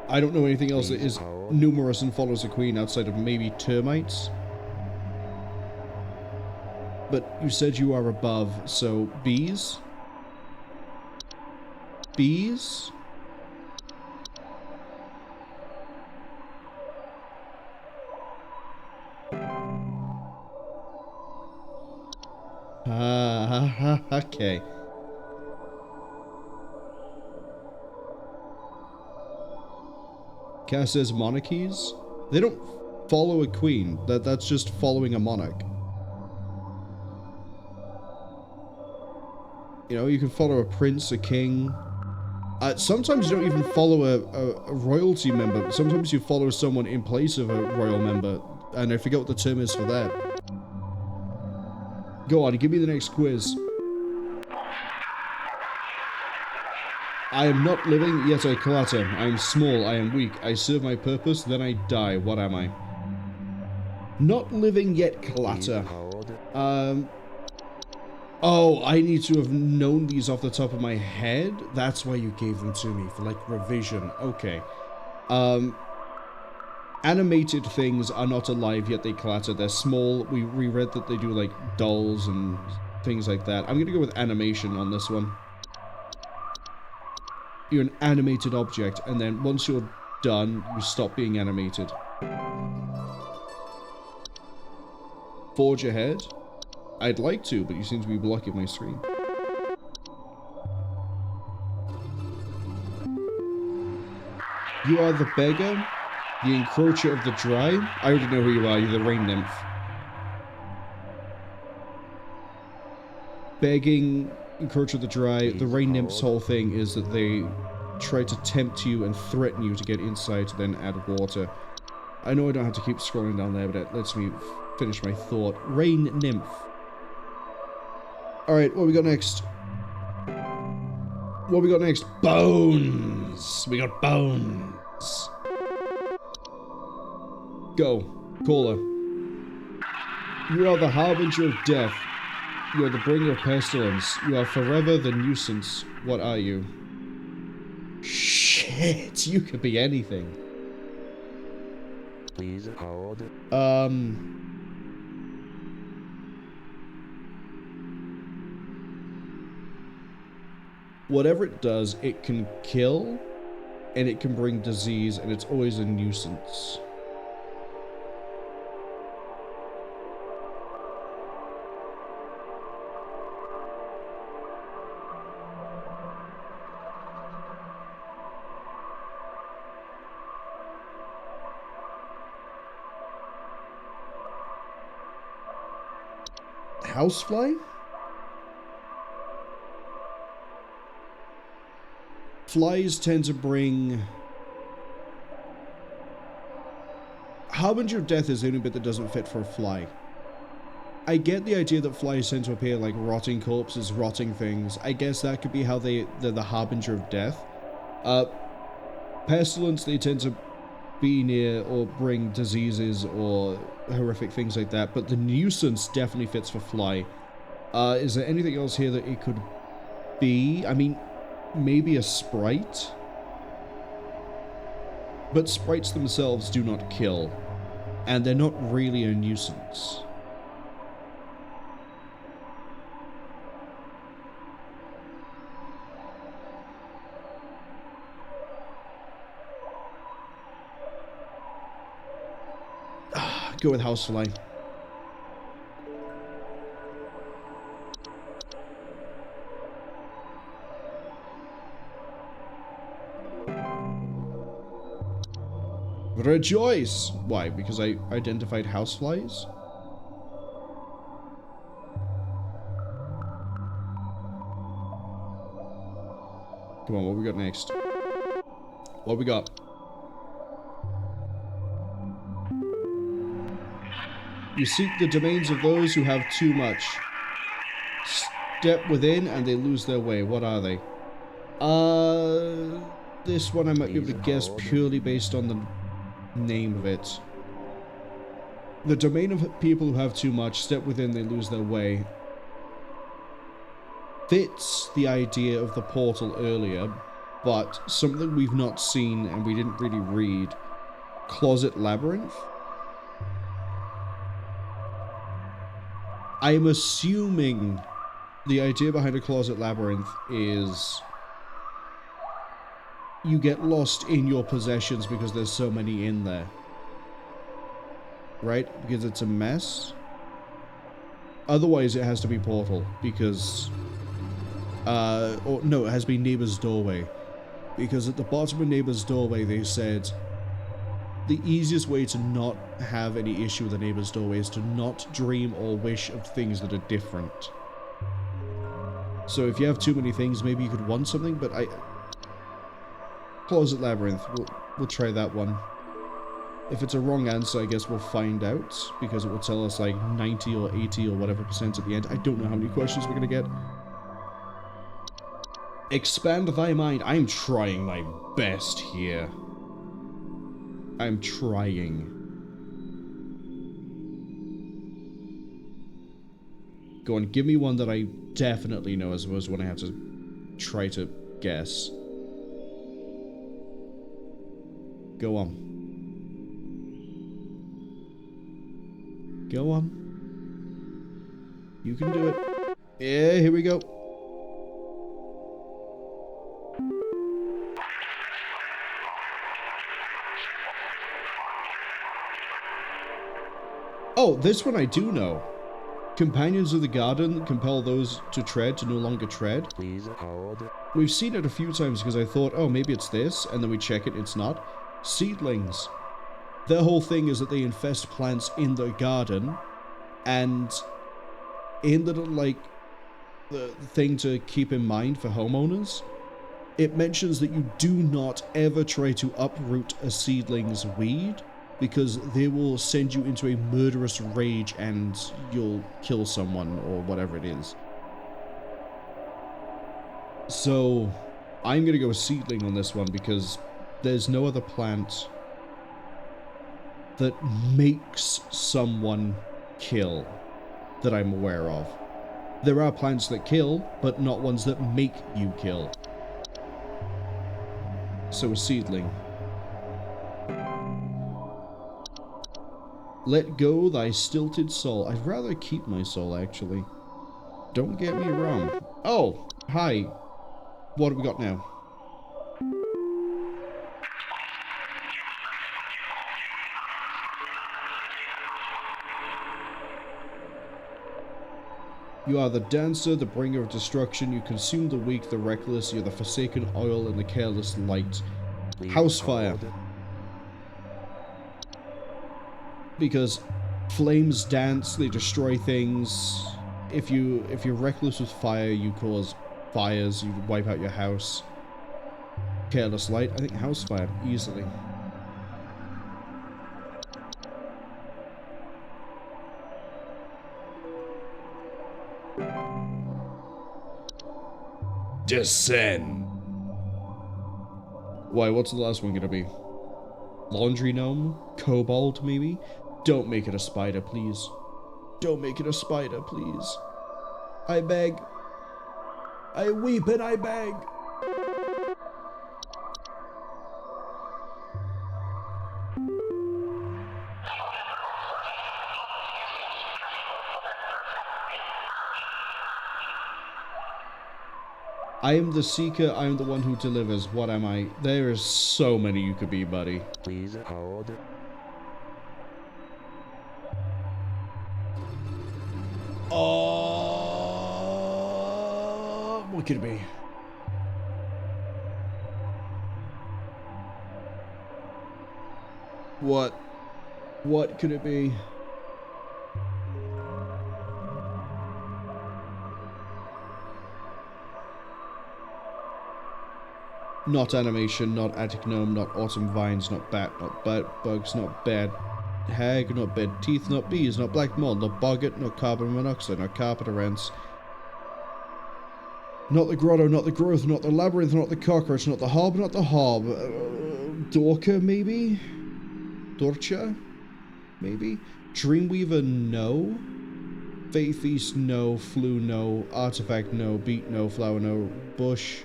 I don't know anything else that is numerous and follows a queen outside of maybe termites. But you said you are above, so bees? Bees? Okay. Cass says monarchies? They don't follow a queen. That's just following a monarch. You know, you can follow a prince, a king. Sometimes you don't even follow a royalty member. Sometimes you follow someone in place of a royal member. And I forget what the term is for that. Go on, give me the next quiz. I am not living, yet I clatter. I am small, I am weak. I serve my purpose, then I die. What am I? Not living yet clatter. Oh, I need to have known these off the top of my head. That's why you gave them to me, for like revision. Okay. Animated things are not alive yet they clatter. They're small. We read that they do like dolls and things like that. I'm gonna go with animation on this one. You're an animated object, and then once you're done, you stop being animated. Forge ahead. I'd like to, but you seem to be blocking my screen. You are the beggar, the encroacher of the dry. I already know who you are. You're the rain nymph. Begging, encroacher of the dry. The rain nymph's whole thing is that they try to tempt you and threaten you to get inside to then add water. I know I don't have to keep scrolling down there, but it lets me finish my thought. Rain nymph. Alright, what we got next? What we got next? Bones! We got bones. Go. Caller. You are the harbinger of death. You are the bringer of pestilence. You are forever the nuisance. What are you? Shit, you could be anything. Please hold. Whatever it does, it can kill, and it can bring disease, and it's always a nuisance. Housefly? Flies tend to bring... Harbinger of Death is the only bit that doesn't fit for a fly. I get the idea that flies tend to appear like rotting corpses, rotting things. I guess that could be how they're the Harbinger of Death. Pestilence, they tend to be near or bring diseases or horrific things like that, but the nuisance definitely fits for fly. Is there anything else here that it could be? I mean, maybe a sprite? But sprites themselves do not kill, and they're not really a nuisance. Go with housefly. Rejoice! Why? Because I identified houseflies? Come on, what we got next? What we got? You seek the domains of those who have too much. Step within and they lose their way. What are they? This one I might be able to guess purely based on the name of it. The domain of people who have too much. Step within, they lose their way. Fits the idea of the portal earlier, but something we've not seen and we didn't really read. Closet Labyrinth? I'm assuming the idea behind a closet labyrinth is you get lost in your possessions because there's so many in there. Right? Because it's a mess. Otherwise it has to be portal because... or no, it has to be neighbor's doorway. Because at the bottom of neighbor's doorway they said the easiest way to not have any issue with a neighbor's doorway is to not dream or wish of things that are different. So if you have too many things, maybe you could want something, but Closet Labyrinth, we'll try that one. If it's a wrong answer, I guess we'll find out, because it will tell us like 90 or 80 or whatever percent at the end. I don't know how many questions we're gonna get. Expand thy mind. I'm trying my best here. I'm trying. Go on, give me one that I definitely know as opposed to one I have to try to guess. Go on. Go on. You can do it. Yeah, here we go. Oh, this one I do know. Companions of the garden compel those to tread to no longer tread. Please hold. We've seen it a few times because I thought, oh, maybe it's this, and then we check it, it's not. Seedlings. Their whole thing is that they infest plants in the garden, and in the, like, the thing to keep in mind for homeowners, it mentions that you do not ever try to uproot a seedling's weed, because they will send you into a murderous rage and you'll kill someone or whatever it is. So I'm gonna go with seedling on this one because there's no other plant that makes someone kill that I'm aware of. There are plants that kill, but not ones that make you kill. So a seedling. Let go thy stilted soul. I'd rather keep my soul, actually. Don't get me wrong. Oh, hi. What have we got now? You are the dancer, the bringer of destruction. You consume the weak, the reckless. You're the forsaken oil and the careless light. House fire. Because flames dance, they destroy things. If you're reckless with fire, you cause fires, you wipe out your house. Careless light, I think house fire, easily. Descend. Why, what's the last one gonna be? Laundry gnome? Kobold, maybe? Don't make it a spider, please. Don't make it a spider, please. I beg. I weep and I beg. I am the seeker, I am the one who delivers. What am I? There is so many you could be, buddy. Please hold. Oh, what could it be? What could it be? Not animation, not attic gnome, not autumn vines, not bat, not bugs, not bad hag, not bed teeth, not bees, not black mold, not boggart, not carbon monoxide, not carpenter ants. Not the grotto, not the growth, not the labyrinth, not the cockroach, not the hob, not the hob. Dorka, maybe? Dorcha? Maybe? Dreamweaver, no. Faith Feast, no. Flu, no. Artifact, no. Beat, no. Flower, no. Bush.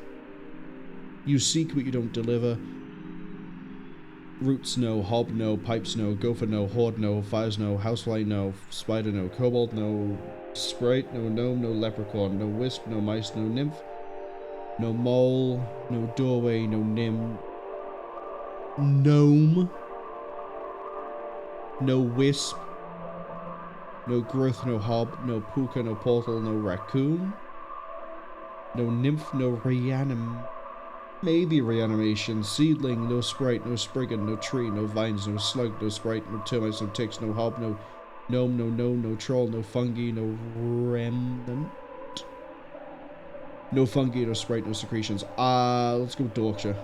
You seek but you don't deliver. Roots, no. Hob, no. Pipes, no. Gopher, no. Horde, no. Fires, no. Housefly, no. Spider, no. Kobold, no. Sprite, no. Gnome, no. Leprechaun, no. Wisp, no. Mice, no. Nymph. No mole, no doorway, no gnome. No wisp. No growth, no hob, no puka, no portal, no raccoon. No nymph, no maybe reanimation. Seedling, no sprite, no spriggan, no tree, no vines, no slug, no sprite, no termites, no ticks, no hob, no gnome, no troll, no fungi, no remnant. No fungi, no sprite, no secretions. Let's go Dorkshire.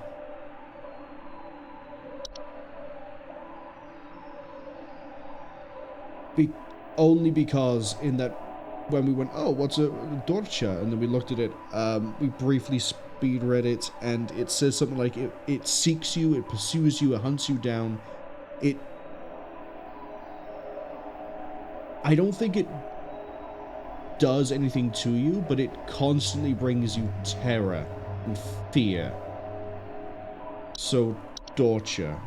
Only because in that, when we went, oh, what's a Dorkshire? And then we looked at it, we briefly speed read it, and it says something like, it seeks you, it pursues you, it hunts you down. I don't think it does anything to you, but it constantly brings you terror and fear. So, torture.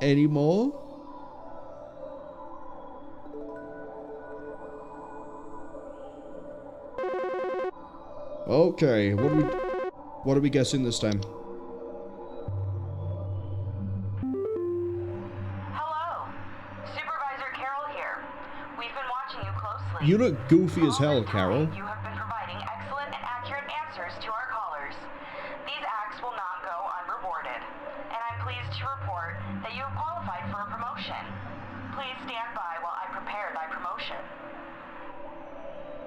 Any more? Okay, what are we guessing this time? Hello, Supervisor Carol here. We've been watching you closely. You look goofy as hell, Carol. You have been providing excellent and accurate answers to our callers. These acts will not go unrewarded, and I'm pleased to report that you have qualified for a promotion. Please stand by while I prepare thy promotion.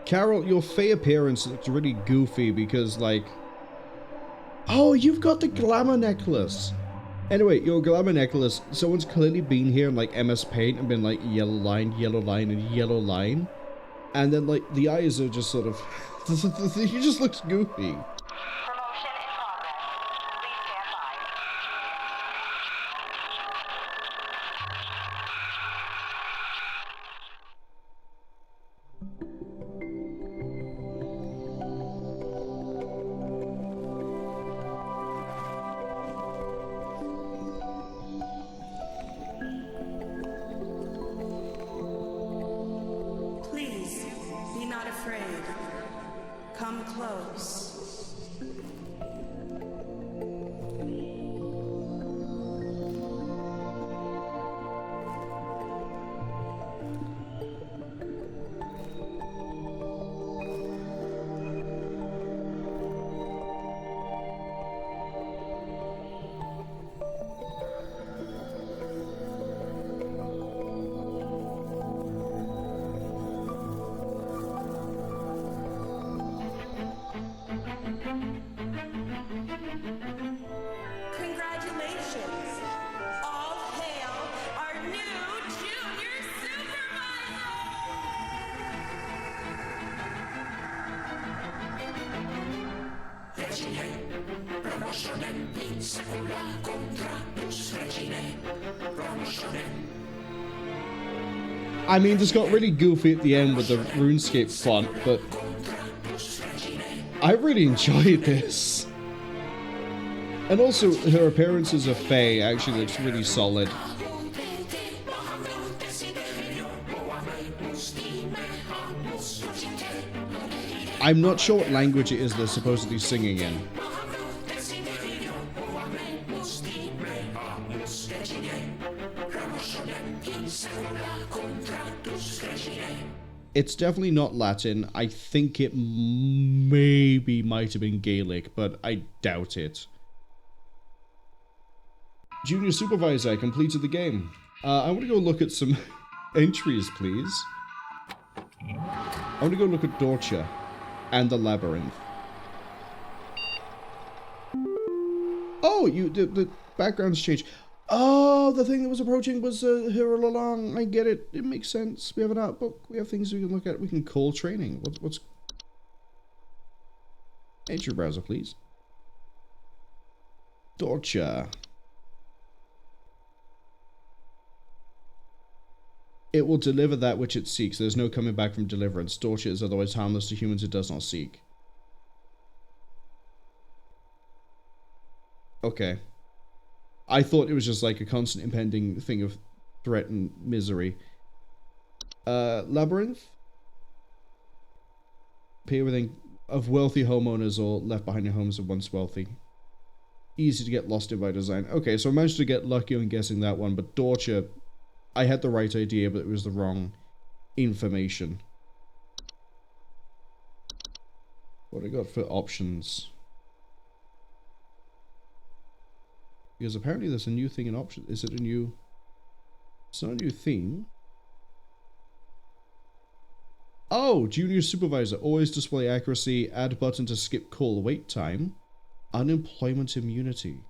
Carol, your Faye appearance looks really goofy because, like... Oh, you've got the glamour necklace! Anyway, your glamour necklace, someone's clearly been here in, like, MS Paint and been like, yellow line, and yellow line. And then, like, the eyes are just sort of... he just looks goofy. Promotion in progress. Please stand by. Please, be not afraid. Come close. Congratulations! All hail our new junior I mean, this got really goofy at the end with the RuneScape font, but... I really enjoyed this. And also, her appearance as a Fae actually looks really solid. I'm not sure what language it is they're supposedly singing in. It's definitely not Latin. I think it maybe might have been Gaelic, but I doubt it. Junior Supervisor, I completed the game. I want to go look at some entries, please. I want to go look at Dorcha and the Labyrinth. Oh, the background's changed. Oh, the thing that was approaching was here all along. I get it. It makes sense. We have an art book. We have things we can look at. We can call training. What's... Entry browser, please. Dorcha. It will deliver that which it seeks. There's no coming back from deliverance. Dorcha is otherwise harmless to humans it does not seek. Okay. I thought it was just like a constant impending thing of threat and misery. Labyrinth? Appear within of wealthy homeowners or left behind in homes of once wealthy. Easy to get lost in by design. Okay, so I managed to get lucky on guessing that one, but Dorcha, I had the right idea, but it was the wrong information. What I got for options? Because apparently there's a new thing in options. Is it a new... It's not a new theme. Oh, Junior Supervisor. Always display accuracy. Add button to skip call wait time. Unemployment immunity.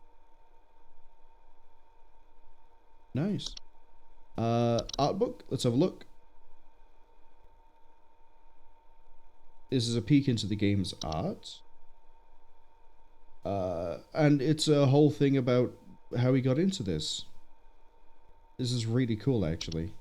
Nice. Art book. Let's have a look. This is a peek into the game's art. And it's a whole thing about how he got into this. This is really cool, actually.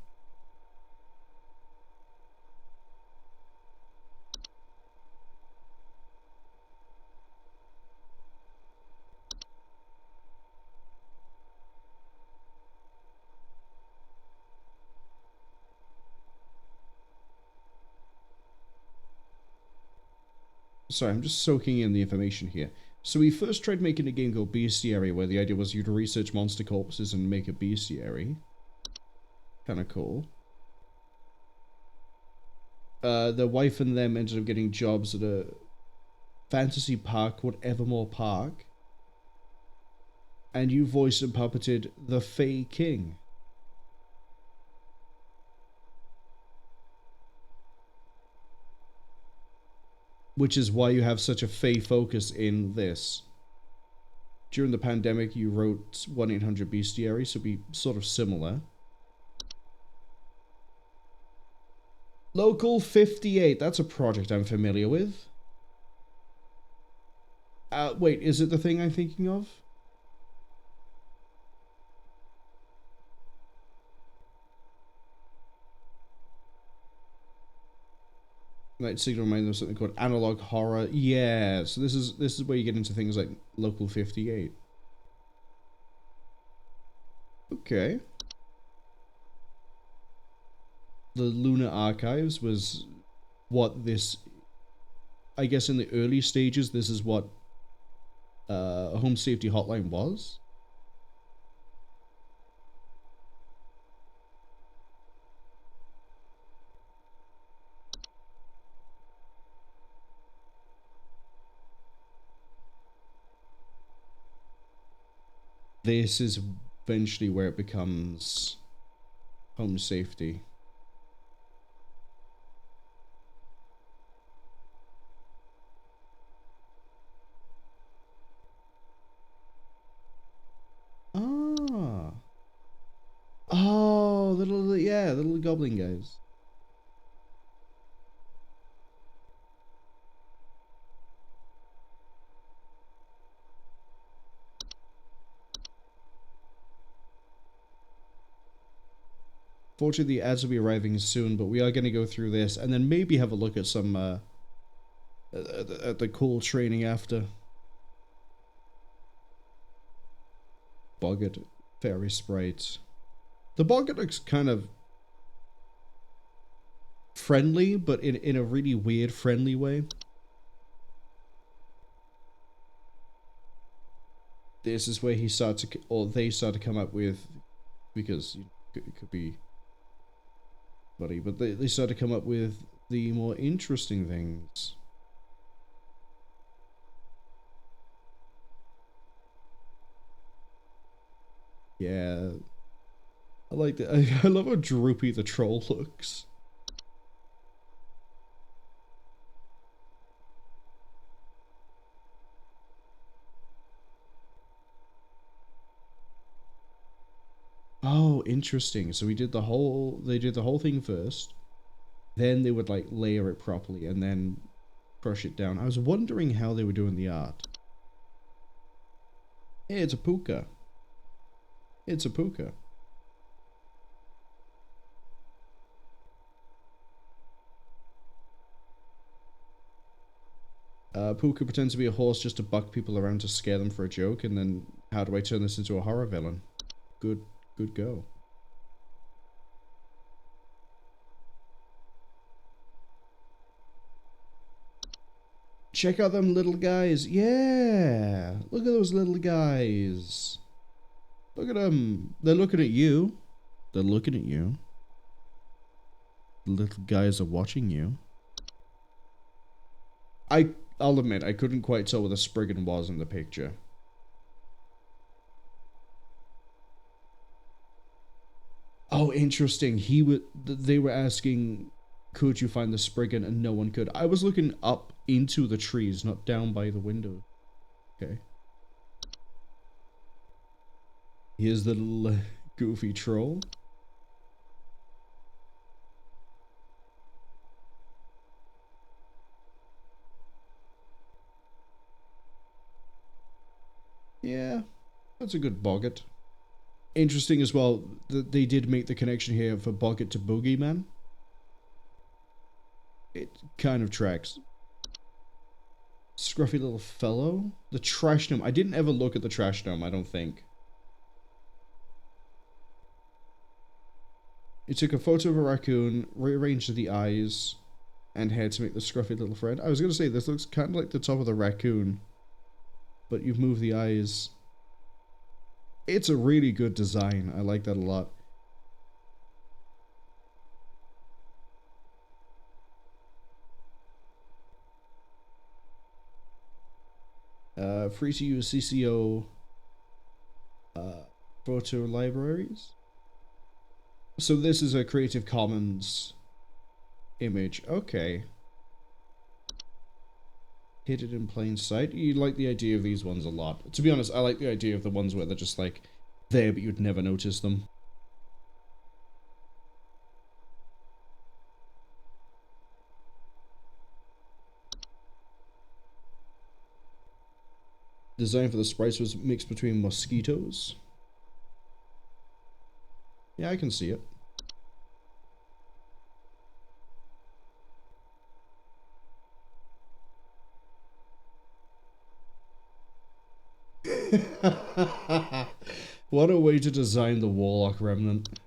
Sorry, I'm just soaking in the information here. So we first tried making a game called Bestiary, where the idea was you'd research monster corpses and make a bestiary. Kinda cool. The wife and them ended up getting jobs at a fantasy park called Evermore Park. And you voiced and puppeted the Fey King. Which is why you have such a Fey focus in this. During the pandemic, you wrote 1-800 Bestiary, so be sort of similar. Local 58, that's a project I'm familiar with. Wait, is it the thing I'm thinking of? Like Signal reminded them of something called analog horror. Yeah, so this is where you get into things like Local 58. Okay. The Lunar Archives was what this, I guess in the early stages, this is what Home Safety Hotline was. This is eventually where it becomes Home Safety. Ah. Oh, the little goblin guys. Fortunately, the ads will be arriving soon, but we are going to go through this and then maybe have a look at some at the cool training after. Boggart fairy sprites. The Boggart looks kind of friendly, but in a really weird friendly way. This is where he starts to, or they start to come up with, because it could be funny, but they start to come up with the more interesting things. Yeah. I like that. I love how droopy the troll looks. Oh, interesting. So they did the whole thing first. Then they would like layer it properly and then crush it down. I was wondering how they were doing the art. Hey, it's a puka. It's a puka. Puka pretends to be a horse just to buck people around to scare them for a joke, and then how do I turn this into a horror villain? Good go. Check out them little guys. Yeah. Look at those little guys. Look at them. They're looking at you. They're looking at you. The little guys are watching you. I'll admit, I couldn't quite tell what the Spriggan was in the picture. Oh, interesting. They were asking, could you find the Spriggan, and no one could. I was looking up into the trees, not down by the window. Okay. Here's the little goofy troll. Yeah, that's a good Boggart. Interesting as well that they did make the connection here for Boggart to Boogeyman. It kind of tracks. Scruffy little fellow. The trash gnome. I didn't ever look at the trash gnome, I don't think. He took a photo of a raccoon, rearranged the eyes and hair to make the scruffy little friend. I was going to say, this looks kind of like the top of the raccoon, but you've moved the eyes. It's a really good design. I like that a lot. Free to use CCO photo libraries. So this is a Creative Commons image. Okay. Hidden in plain sight. You like the idea of these ones a lot. To be honest, I like the idea of the ones where they're just like there, but you'd never notice them. Design for the sprites was mixed between mosquitoes. Yeah, I can see it. What a way to design the Warlock Remnant.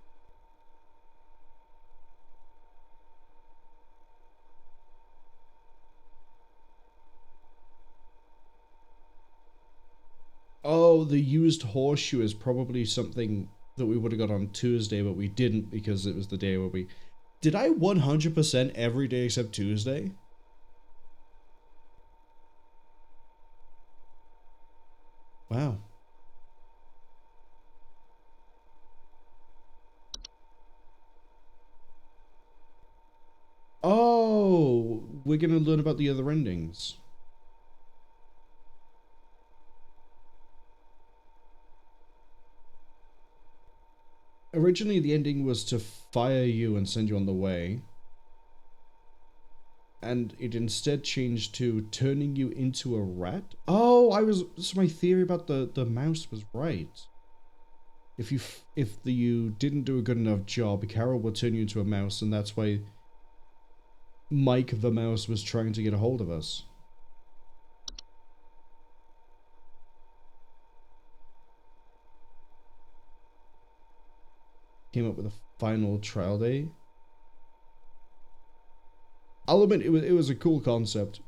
Oh, the used horseshoe is probably something that we would have got on Tuesday, but we didn't because it was the day where we... Did I 100% every day except Tuesday? Wow. Oh, we're gonna learn about the other endings. Originally, the ending was to fire you and send you on the way. And it instead changed to turning you into a rat. Oh, so my theory about the mouse was right. If you didn't do a good enough job, Carol would turn you into a mouse, and that's why Mike the mouse was trying to get a hold of us. Came up with a final trial day. I'll admit it was a cool concept.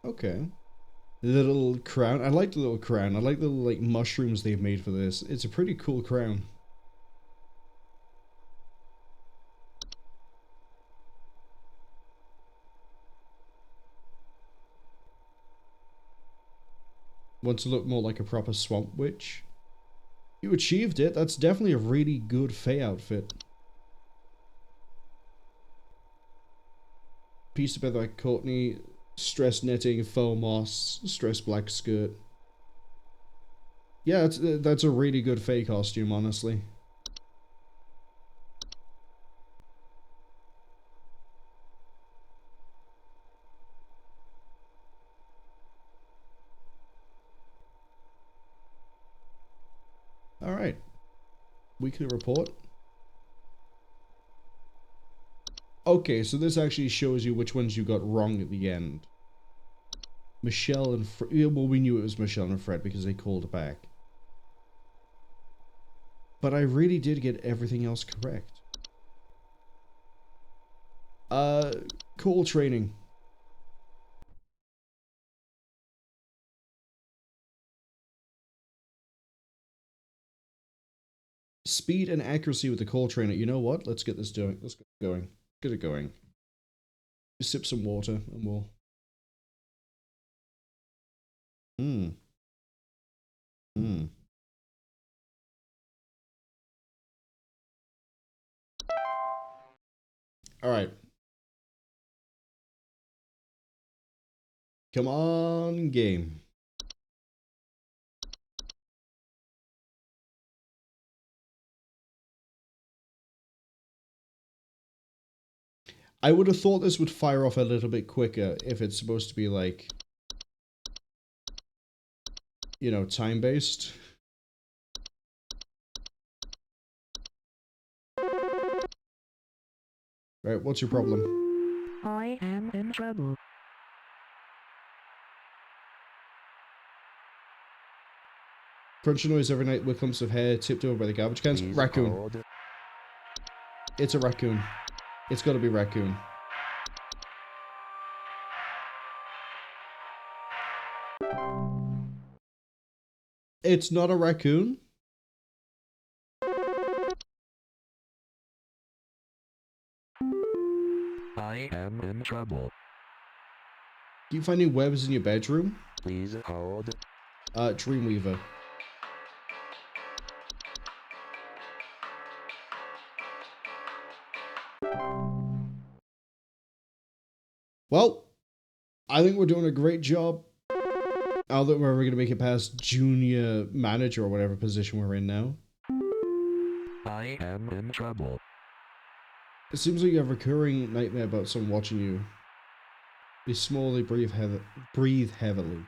Okay. The little crown. I like the little crown. I like the little like mushrooms they've made for this. It's a pretty cool crown. Want to look more like a proper swamp witch? You achieved it. That's definitely a really good Fae outfit. Piece together by Courtney. Stress netting, faux moss, stress black skirt. Yeah, that's a really good Fae costume, honestly. Alright. Weekly report. Okay, so this actually shows you which ones you got wrong at the end. Michelle and Fred. Yeah, well, we knew it was Michelle and Fred because they called back. But I really did get everything else correct. Call training. Speed and accuracy with the call trainer. You know what? Let's get this doing. Let's get it going. Get it going. Just sip some water and we'll... Alright. Come on, game. I would have thought this would fire off a little bit quicker if it's supposed to be like, you know, time-based. Right, what's your problem? I am in trouble. Crunching noise every night with clumps of hair tipped over by the garbage cans. Please Raccoon. hold. It's a raccoon. It's gotta be raccoon. It's not a raccoon? I am in trouble. Keep finding webs in your bedroom? Please hold. Dreamweaver. Well, I think we're doing a great job. I don't think we're ever going to make it past junior manager or whatever position we're in now. I am in trouble. It seems like you have a recurring nightmare about someone watching you. They slowly breathe heavily.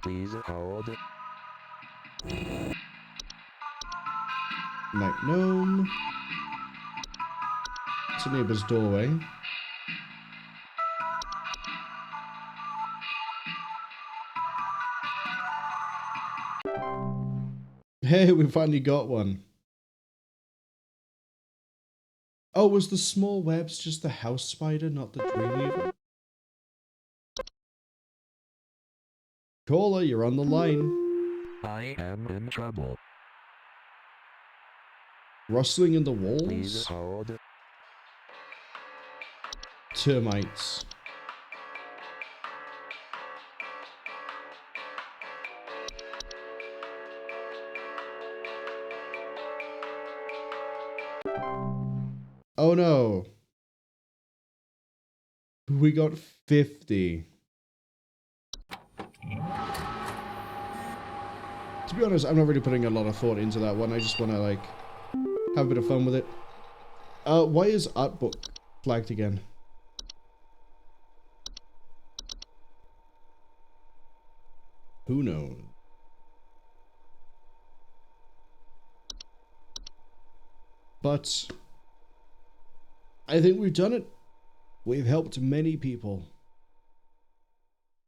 Please hold. Night gnome. It's a neighbor's doorway. Hey, we finally got one. Oh, was the small webs just the house spider, not the dreamweaver? Caller, you're on the line. I am in trouble. Rustling in the walls? Please hold. Termites. Oh no. We got 50. To be honest, I'm not really putting a lot of thought into that one. I just want to, like, have a bit of fun with it. Why is Artbook flagged again? Who knows? But I think we've done it. We've helped many people.